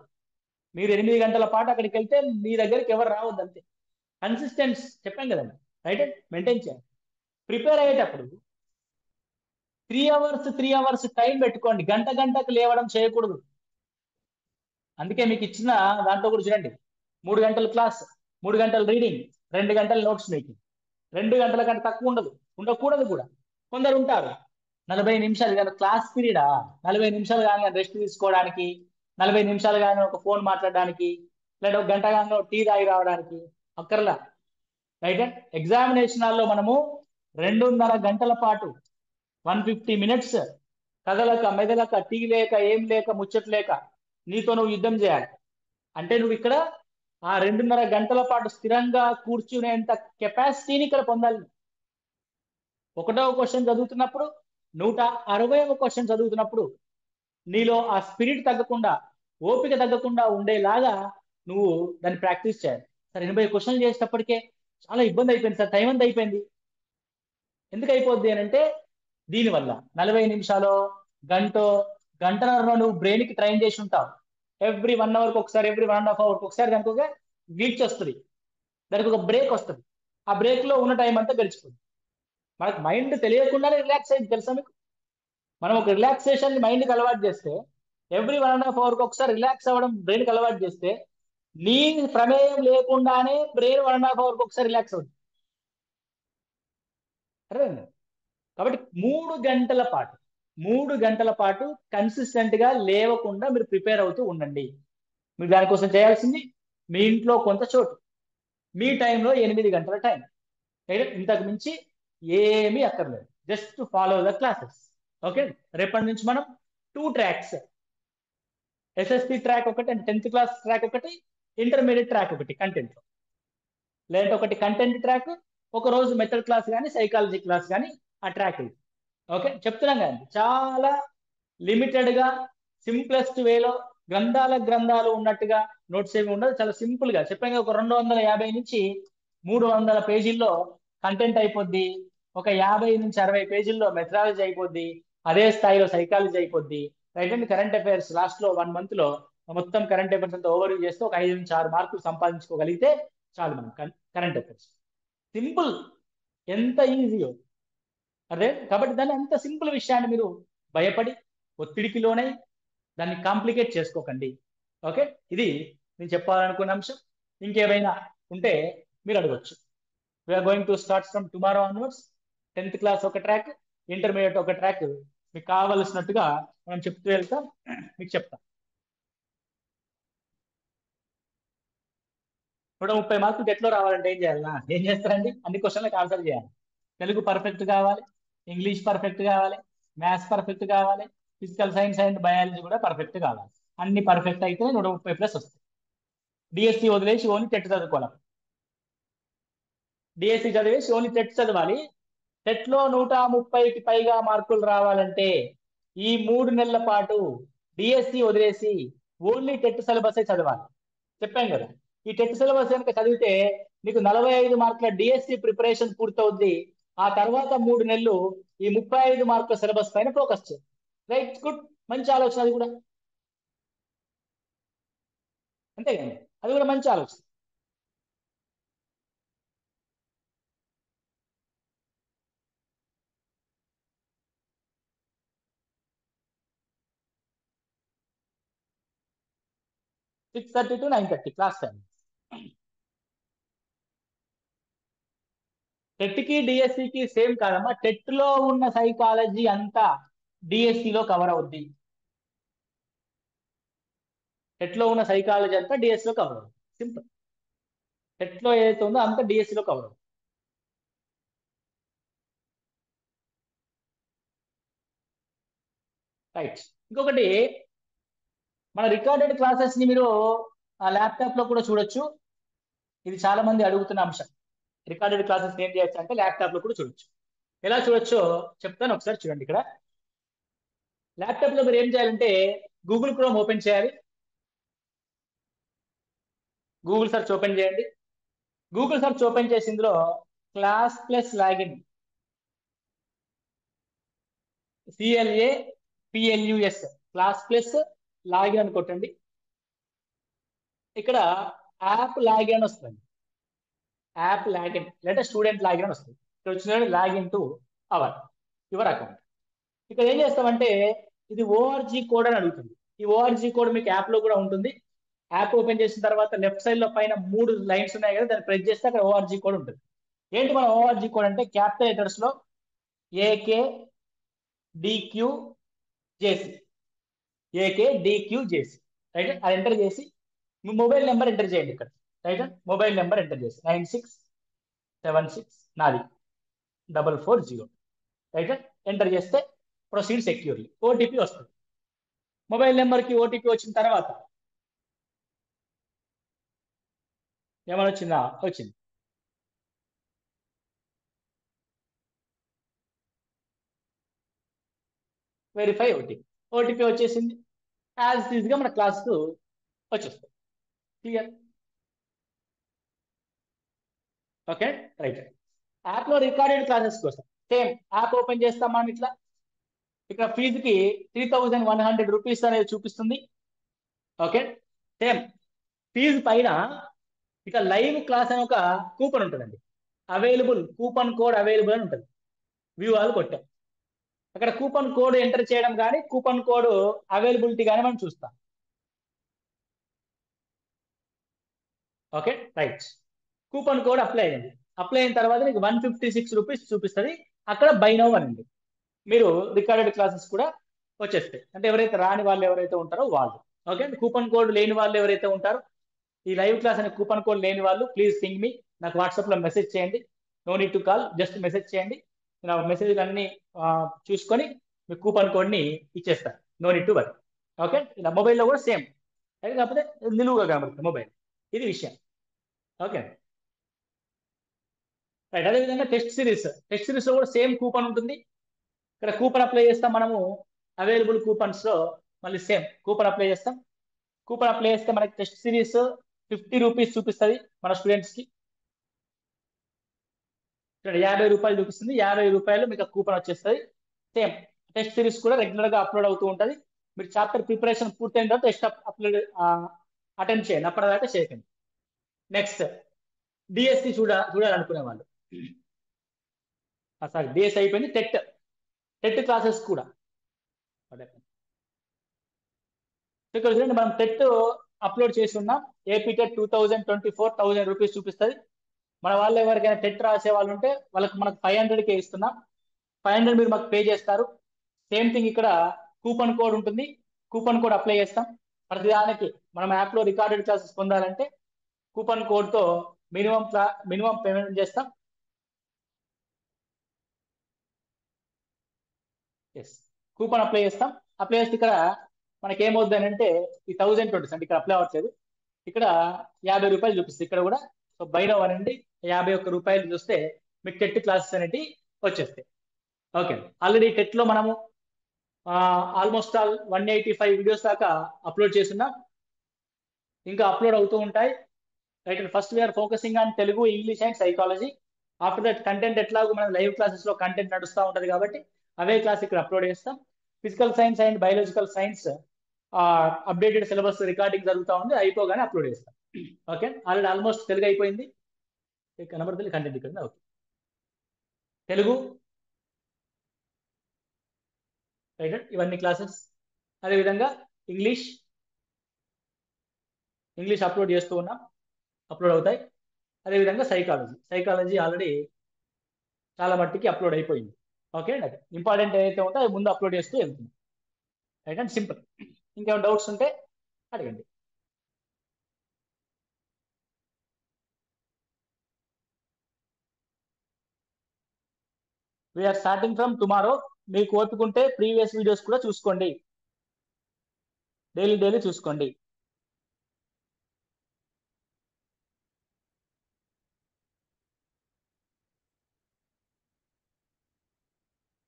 మీరు 8 గంటల పాటు అక్కడికి వెళ్తే మీ దగ్గరికి ఎవరు రావద్దు, అంతే. కన్సిస్టెన్స్ చెప్పాం కదండి, రైట్, మెయింటైన్ చేయాలి. ప్రిపేర్ అయ్యేటప్పుడు 3 అవర్స్ 3 అవర్స్ టైం పెట్టుకోండి. గంట గంటకు లేవడం చేయకూడదు. అందుకే మీకు ఇచ్చిన దాంట్లో కూడా చూడండి, 3 గంటల క్లాస్, 3 గంటల రీడింగ్, 2 గంటల నోట్స్ మేకింగ్. 2 గంటల కంటే తక్కువ ఉండదు, ఉండకూడదు కూడా. కొందరు ఉంటారు 40 నిమిషాలు కానీ క్లాస్ పీరియడా, 40 నిమిషాలు కానీ రెస్ట్ తీసుకోవడానికి, 40 నిమిషాలు కానీ ఒక ఫోన్ మాట్లాడడానికి, లేదా ఒక గంట కానీ టీ తాగి రావడానికి అక్కర్లా. రైట్. ఎగ్జామినేషన్ హాల్లో మనము 2:30 గంటల పాటు 150 మినిట్స్ కదలక మెదలక టీ లేక ఏం లేక ముచ్చట లేక నీతో నువ్వు యుద్ధం చేయాలి. అంటే నువ్వు ఇక్కడ ఆ 2:30 గంటల పాటు స్థిరంగా కూర్చునేంత కెపాసిటీని ఇక్కడ పొందాలి. 1వ క్వశ్చన్ చదువుతున్నప్పుడు, 160వ క్వశ్చన్ చదువుతున్నప్పుడు నీలో ఆ స్పిరిట్ తగ్గకుండా, ఓపిక తగ్గకుండా ఉండేలాగా నువ్వు దాన్ని ప్రాక్టీస్ చేయాలి. సార్ 80 క్వశ్చన్లు చేసేటప్పటికే చాలా ఇబ్బంది అయిపోయింది సార్, టైం అంతా అయిపోయింది. ఎందుకు అయిపోద్ది అని అంటే, దీనివల్ల 40 నిమిషాలు, గంటో, గంటన్నర నువ్వు బ్రెయిన్ కి ట్రైన్ చేసి ఉంటావు. ఎవ్రీ 1 అవర్కి ఒకసారి, ఎవ్రీ 1.5 అవర్కి ఒకసారి దానికి ఒక గ్లిచ్ వస్తుంది, దానికి ఒక బ్రేక్ వస్తుంది. ఆ బ్రేక్ లో ఉన్న టైం అంతా గడిచిపోతుంది. మనకు మైండ్ తెలియకుండానే రిలాక్స్ అయింది, తెలుసా మీకు? మనం ఒక రిలాక్సేషన్ మైండ్కి అలవాటు చేస్తే, ఎవ్రీ 1.5 అవర్కి ఒకసారి రిలాక్స్ అవ్వడం బ్రెయిన్కి అలవాటు చేస్తే, నీ ప్రమేయం లేకుండానే బ్రెయిన్ 1.5 అవర్కి ఒకసారి రిలాక్స్ అవుతుంది. అర్థమైంది? కాబట్టి 3 గంటల పాటు, 3 గంటల పాటు కన్సిస్టెంట్ గా లేవకుండా మీరు ప్రిపేర్ అవుతూ ఉండండి. మీరు దానికోసం చేయాల్సింది, మీ ఇంట్లో కొంత చోటు, మీ టైంలో 8 గంటల టైం, ఇంతకు మించి ఏమీ అక్కర్లేదు. Just follow the classes. Okay. రేపటి నుంచి మనం 2 ట్రాక్స్, ఎస్ఎస్సి ట్రాక్ ఒకటి అండ్ 10th క్లాస్ ట్రాక్ ఒకటి, ఇంటర్మీడియట్ ట్రాక్ ఒకటి కంటెంట్ లో, లేదంటే ఒకటి కంటెంట్ ట్రాక్, ఒక రోజు మెథడ్ క్లాస్ కానీ సైకాలజీ క్లాస్ కానీ ఆ ట్రాక్. ఓకే, చెప్తున్నాం కదండి, చాలా లిమిటెడ్ గా, సింప్లెస్ట్ వేలో, గ్రంథాలు ఉన్నట్టుగా నోట్స్ ఏమి ఉండదు. చాలా సింపుల్ గా చెప్పాను. ఒక 250 నుంచి 300 పేజీల్లో కంటెంట్ అయిపోద్ది. ఒక 50 నుంచి 60 పేజీల్లో మెథడాలజీ అయిపోద్ది. అదే స్థాయిలో సైకాలజీ అయిపోద్ది. Right and current affairs last లో 1 మంత్ లో మొత్తం కరెంట్ అఫైర్స్ అంతా ఓవర్ చేస్తే ఒక 5 నుంచి 6 మార్కులు సంపాదించుకోగలిగితే చాలు మనం కరెంట్ అఫైర్స్. సింపుల్, ఎంత ఈజీయో. అదే కాబట్టి దాన్ని అంత సింపుల్ విషయాన్ని మీరు భయపడి ఒత్తిడికి లోనై దాన్ని కాంప్లికేట్ చేసుకోకండి. ఓకే, ఇది నేను చెప్పాలనుకున్న అంశం. ఇంకేమైనా ఉంటే మీరు అడగచ్చు. We are going to start from tomorrow onwards. 10th class ఒక ట్రాక్, ఇంటర్మీడియట్ ఒక ట్రాక్, మీకు కావలసినట్టుగా మనం చెప్తూ వెళ్తాం. మీకు చెప్తాం. 130 మార్కులు ఎట్లో రావాలంటే ఏం చేయాలన్నా, ఏం చేస్తారండి? అన్ని క్వశ్చన్లకు ఆన్సర్ చేయాలి. తెలుగు పర్ఫెక్ట్ కావాలి, ఇంగ్లీష్ పర్ఫెక్ట్ కావాలి, మ్యాథ్స్ పర్ఫెక్ట్ కావాలి, ఫిజికల్ సైన్స్ అండ్ బయాలజీ కూడా పర్ఫెక్ట్ కావాలి. అన్ని పర్ఫెక్ట్ అయితే 130+ వస్తాయి. డిఎస్సి వదిలేసి ఓన్లీ టెట్ చదువుకోవాలి. డిఎస్సి చదివేసి ఓన్లీ టెట్ చదవాలి. టెట్ లో 130కి పైగా మార్కులు రావాలంటే ఈ 3 నెలల పాటు డిఎస్సి వదిలేసి ఓన్లీ టెట్ సిలబస్ చదవాలి. చెప్పాం కదా, ఈ టెట్ సిలబస్ కనుక చదివితే నీకు 45 మార్కుల డిఎస్సి ప్రిపరేషన్ పూర్తవుద్ది. ఆ తర్వాత 3 నెలలు ఈ 35 మార్కుల సిలబస్ పైన ఫోకస్ చేయి. రైట్, గుడ్, మంచి ఆలోచన. అది కూడా అంతే కదా, అది కూడా మంచి ఆలోచన. 6:30 to 9:30 క్లాస్ టైం. టెట్కి డిఎస్సికి సేమ్ కాదమ్మా. టెట్ లో ఉన్న సైకాలజీ అంతా డిఎస్సిలో కవర్ అవుద్ది. టెట్ లో ఉన్న సైకాలజీ అంతా డిఎస్సిలో కవర్ అవుతుంది. సింపుల్. టెట్ లో ఏదైతే ఉందో అంతా డిఎస్సిలో కవర్ అవుతుంది. రైట్. ఇంకొకటి, మన రికార్డెడ్ క్లాసెస్ ని మీరు ల్యాప్టాప్ లో కూడా చూడొచ్చు. ఇది చాలా మంది అడుగుతున్న అంశం. రికార్డెడ్ క్లాసెస్ ఏం చేయొచ్చు అంటే ల్యాప్టాప్ లో కూడా చూడొచ్చు. ఎలా చూడొచ్చో చెప్తాను, ఒకసారి చూడండి. ఇక్కడ ల్యాప్టాప్ లో మీరు ఏం చేయాలంటే గూగుల్ క్రోమ్ ఓపెన్ చేయాలి. గూగుల్ సెర్చ్ ఓపెన్ చేయండి. గూగుల్ సెర్చ్ ఓపెన్ చేసి ఇందులో class plus login, CLAPLUS, class plus login అని కొట్టండి. ఇక్కడ యాప్ లాగిన్ అని వస్తుంది. యాప్ లాగిన్ లేదా స్టూడెంట్ లాగిన్ అని వస్తుంది. ఇక్కడ వచ్చిన లాగిన్ టు యువర్ అకౌంట్. ఇక్కడ ఏం చేస్తామంటే ఇది ఓఆర్జీ కోడ్ అని అడుగుతుంది. ఈ ఓఆర్జీ కోడ్ మీకు యాప్ లో కూడా ఉంటుంది. యాప్ ఓపెన్ చేసిన తర్వాత లెఫ్ట్ సైడ్ లో పైన 3 లైన్స్ ఉన్నాయి కదా, దాన్ని ప్రెస్ చేస్తే అక్కడ ఓఆర్జీ కోడ్ ఉంటుంది. ఏంటి మన ఓఆర్జీ కోడ్ అంటే క్యాపిటల్ లెటర్స్ లో AKDQJC, AKDQJC, రైట్. అది ఎంటర్ చేసి మీ మొబైల్ నెంబర్ ఎంటర్ చేయండి ఇక్కడ. రైట్. మొబైల్ నెంబర్ ఎంటర్ చేసి 9676 నాది 440, రైట్. ఎంటర్ చేస్తే ప్రొసీడ్ సెక్యూర్లీ. ఓటీపీ వస్తుంది. మొబైల్ నెంబర్కి ఓటీపీ వచ్చిన తర్వాత ఏమైనా వచ్చిందా? వచ్చింది. Verify OTP. ఓటీపీ వచ్చేసింది. యాజ్ ఈజీగా మన క్లాస్కు వచ్చేస్తుంది. క్లియర్? Okay, right. యాప్ లో రికార్డెడ్ క్లాసెస్ కోసం సేమ్ యాప్ ఓపెన్ చేస్తాం మనం ఇట్లా. ఇక్కడ ఫీజుకి 3100 రూపీస్ అనేది చూపిస్తుంది. ఓకే, సేమ్ ఫీజు పైన ఇక లైవ్ క్లాస్ అని ఒక కూపన్ ఉంటుందండి. అవైలబుల్, కూపన్ కోడ్ అవైలబుల్ అని ఉంటుంది. వ్యూ ఆల్ కొట్టాం. అక్కడ కూపన్ కోడ్ ఎంటర్ చేయడం కానీ కూపన్ కోడ్ అవైలబిలిటీ కానీ మనం చూస్తాం. Okay, right. Coupon code apply అయింది. అప్లై అయిన తర్వాత మీకు 156 రూపీస్ చూపిస్తుంది. అక్కడ బై నౌ అనండి. మీరు రికార్డెడ్ క్లాసెస్ కూడా వచ్చేస్తాయి. అంటే ఎవరైతే రాని వాళ్ళు ఎవరైతే ఉంటారో వాళ్ళు. ఓకే, కూపన్ కోడ్ లేని వాళ్ళు ఎవరైతే ఉంటారో, ఈ లైవ్ క్లాస్ అనే కూపన్ కోడ్ లేని వాళ్ళు ప్లీజ్ పింగ్ మీ. నాకు వాట్సాప్ లో మెసేజ్ చేయండి. No need to call, just message చేయండి. నా మెసేజ్ అన్ని చూసుకొని మీ కూపన్ కోడ్ ని ఇచ్చేస్తాను. No need to worry. Okay, ఇలా మొబైల్లో కూడా సేమ్. కాకపోతే నిలువుగా కనబడుతుంది మొబైల్. ఇది విషయం. Okay, right. అదేవిధంగా టెస్ట్ సిరీస్ లో కూడా సేమ్ కూపన్ ఉంటుంది. ఇక్కడ కూపన్ అప్లై చేస్తాం మనము. అవైలబుల్ కూపన్స్ లో మళ్ళీ సేమ్ కూపన్ అప్లై చేస్తాం. కూపన్ అప్లై చేస్తే మనకి టెస్ట్ సిరీస్ 50 రూపీస్ చూపిస్తుంది మన స్టూడెంట్స్ కి. ఇక్కడ 50 రూపాయలు చూపిస్తుంది. 50 రూపాయలు మీకు కూపన్ వచ్చేస్తుంది. సేమ్ టెస్ట్ సిరీస్ కూడా రెగ్యులర్ గా అప్లోడ్ అవుతూ ఉంటుంది. మీరు చాప్టర్ ప్రిపరేషన్ పూర్తయిన తర్వాత టెస్ట్ అప్లోడ్ అటెండ్ చేయండి. అప్పటిదాకా చేయకండి. నెక్స్ట్, డిఎస్సి చూడాలనుకునే వాళ్ళు, సారీ డిఎస్సి అయిపోయింది. టెట్ క్లాసెస్ కూడా ఇక్కడ చూడండి. మనం టెట్ అప్లోడ్ చేసి ఉన్నాం. ఏపీ టెట్ 2024 1000 రూపీస్ చూపిస్తుంది. మన వాళ్ళు ఎవరికైనా టెట్ రాసే వాళ్ళు ఉంటే మనకు 500కే ఇస్తున్నాం. 500 మీరు మాకు పే చేస్తారు. సేమ్ థింగ్ ఇక్కడ కూపన్ కోడ్ ఉంటుంది. కూపన్ కోడ్ అప్లై చేస్తాం. ప్రతిదానికి మనం యాప్ లో రికార్డెడ్ క్లాసెస్ పొందాలంటే కూపన్ కోడ్ తో మినిమం పేమెంట్ చేస్తాం. ఎస్, కూపన్ అప్లై చేస్తాం. అప్లై చేస్తే ఇక్కడ మనకి ఏమవుతుంది అంటే ఈ 1020 అంటే ఇక్కడ అప్లై అవ్వట్లేదు. ఇక్కడ 50 రూపాయలు చూపిస్తుంది. ఇక్కడ కూడా సో బై నౌ అనండి. 51 రూపాయలు చూస్తే మీకు టెట్ క్లాసెస్ అనేవి వచ్చేస్తాయి. ఓకే, ఆల్రెడీ టెట్ లో మనము ఆల్మోస్ట్ ఆల్ 185 వీడియోస్ దాకా అప్లోడ్ చేస్తున్నాం. ఇంకా అప్లోడ్ అవుతూ ఉంటాయి. Right. First we are focusing on Telugu, English and psychology. After that content ఎట్లాగో మనం లైవ్ క్లాసెస్ లో కంటెంట్ నడుస్తూ ఉంటది కాబట్టి అవే క్లాస్ ఇక్కడ అప్లోడ్ చేస్తాం. Physical science and biological science updated syllabus recording జరుగుతూ ఉంది. అయిపోగానే అప్లోడ్ చేస్తాం. ఓకే, ఆల్రెడీ ఆల్మోస్ట్ తెలుగు అయిపోయింది. కనబడుతుంది కంటెంట్ ఇక్కడ. ఓకే, తెలుగు రైట్, ఇవన్నీ క్లాసెస్. అదేవిధంగా ఇంగ్లీష్, ఇంగ్లీష్ అప్లోడ్ చేస్తూ ఉన్నాం, అప్లోడ్ అవుతాయి. అదేవిధంగా సైకాలజీ ఆల్రెడీ చాలా మట్టికి అప్లోడ్ అయిపోయింది. ఓకే అండి, అది ఇంపార్టెంట్ ఏదైతే ఉందో అది ముందు అప్లోడ్ చేస్తూ వెళ్తుంది. Right and simple. ఇంకేమైనా డౌట్స్ ఉంటే అడగండి. We are starting from tomorrow. మీకు ఓపికంటే ప్రీవియస్ వీడియోస్ కూడా చూసుకోండి, డైలీ చూసుకోండి.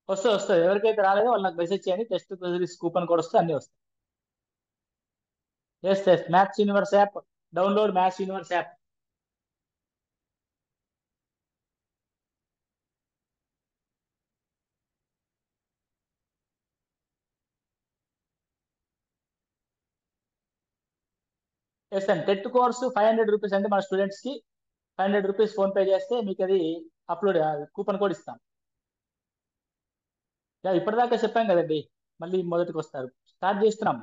వస్తుంది. ఎవరికైతే రాలేదో వాళ్ళు నాకు మెసేజ్ చేయండి. టెస్ట్ కూపన్ కోడ్ వస్తే అన్ని వస్తాయి. Yes maths universe app, download maths universe app. Yes అండి, టెట్ కోర్సు 500 రూపీస్ అంటే మన స్టూడెంట్స్ కి 500 రూపీస్ ఫోన్ పే చేస్తే మీకు అది అప్లోడ్ కూపన్ కోడ్ ఇస్తాం. ఇప్పటిదాకా చెప్పాం కదండి, మళ్ళీ మొదటికి వస్తారు. స్టార్ట్ చేస్తున్నాం.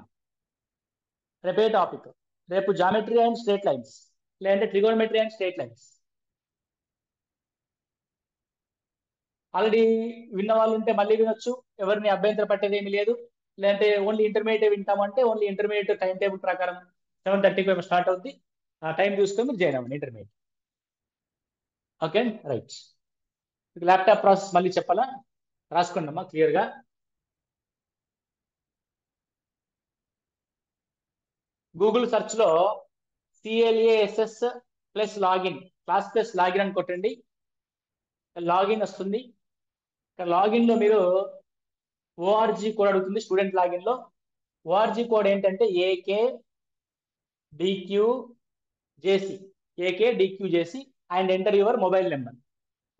రేపే టాపిక్, రేపు జామెట్రీ అండ్ స్ట్రేట్ లైన్స్, లేదంటే trigonometry and straight lines. Already విన్న వాళ్ళు ఉంటే మళ్ళీ వినొచ్చు, ఎవరిని అభ్యంతర పట్టేది ఏమి లేదు. లేదంటే ఓన్లీ ఇంటర్మీడియట్ వింటామంటే ఓన్లీ ఇంటర్మీడియట్ టైం టేబుల్ ప్రకారం 7:30 స్టార్ట్ అవుద్ది. ఆ టైం చూసుకొని మీరు జాయిన్ అవ్వండి intermediate. Okay right. Laptop process మళ్ళీ చెప్పాలా? రాసుకోండి అమ్మా క్లియర్గా. గూగుల్ సెర్చ్ లో CLASS plus login, class plus login అని కొట్టండి. లాగిన్ వస్తుంది. లాగిన్ లో మీరు ఓఆర్జీ కోడ్ అడుగుతుంది. స్టూడెంట్ లాగిన్ లో ఓఆర్జీ కోడ్ ఏంటంటే AKDQJC, AKDQJC and enter your mobile number.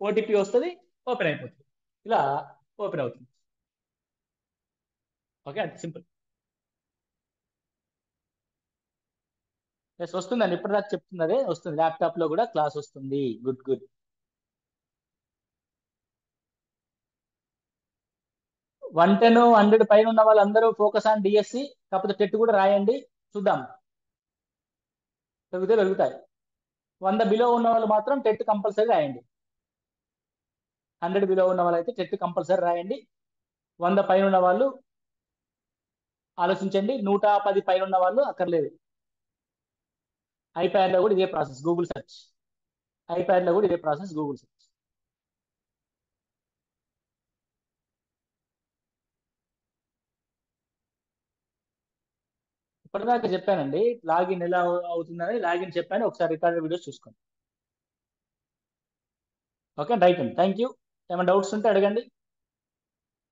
OTP వస్తుంది, ఓపెన్ అయిపోతుంది. ఇలా ఓపెన్ అవుతుంది. ఓకే, అంతే సింపుల్. ఎస్ వస్తుందండి, ఇప్పటిదాకా చెప్తున్నదే వస్తుంది. ల్యాప్టాప్ లో కూడా క్లాస్ వస్తుంది. Good good. 110 100 పైన ఉన్న వాళ్ళందరూ ఫోకస్ ఆన్ డిఎస్సి. కాకపోతే టెట్ కూడా రాయండి, చూద్దాం పెరుగుతాయి. 100 బిలో ఉన్న వాళ్ళు మాత్రం టెట్ కంపల్సరీ రాయండి. 100 బిలో ఉన్న వాళ్ళు అయితే టెట్ కంపల్సరీ రాయండి. 100 పైన ఉన్న వాళ్ళు ఆలోచించండి. 110 పైన ఉన్న వాళ్ళు అక్కర్లేదు. ఐప్యాడ్ లో కూడా ఇదే ప్రాసెస్, గూగుల్ సెర్చ్. ఐప్యాడ్ లో కూడా ఇదే ప్రాసెస్, గూగుల్ సెర్చ్. ఇప్పటిదాకా చెప్పానండి లాగిన్ ఎలా అవుతుందని. లాగిన్ చెప్పాను, ఒకసారి రికార్డెడ్ వీడియోస్ చూసుకోండి. ఓకే రైట్ అండి, థ్యాంక్ యూ. ఏమైనా డౌట్స్ ఉంటే అడగండి.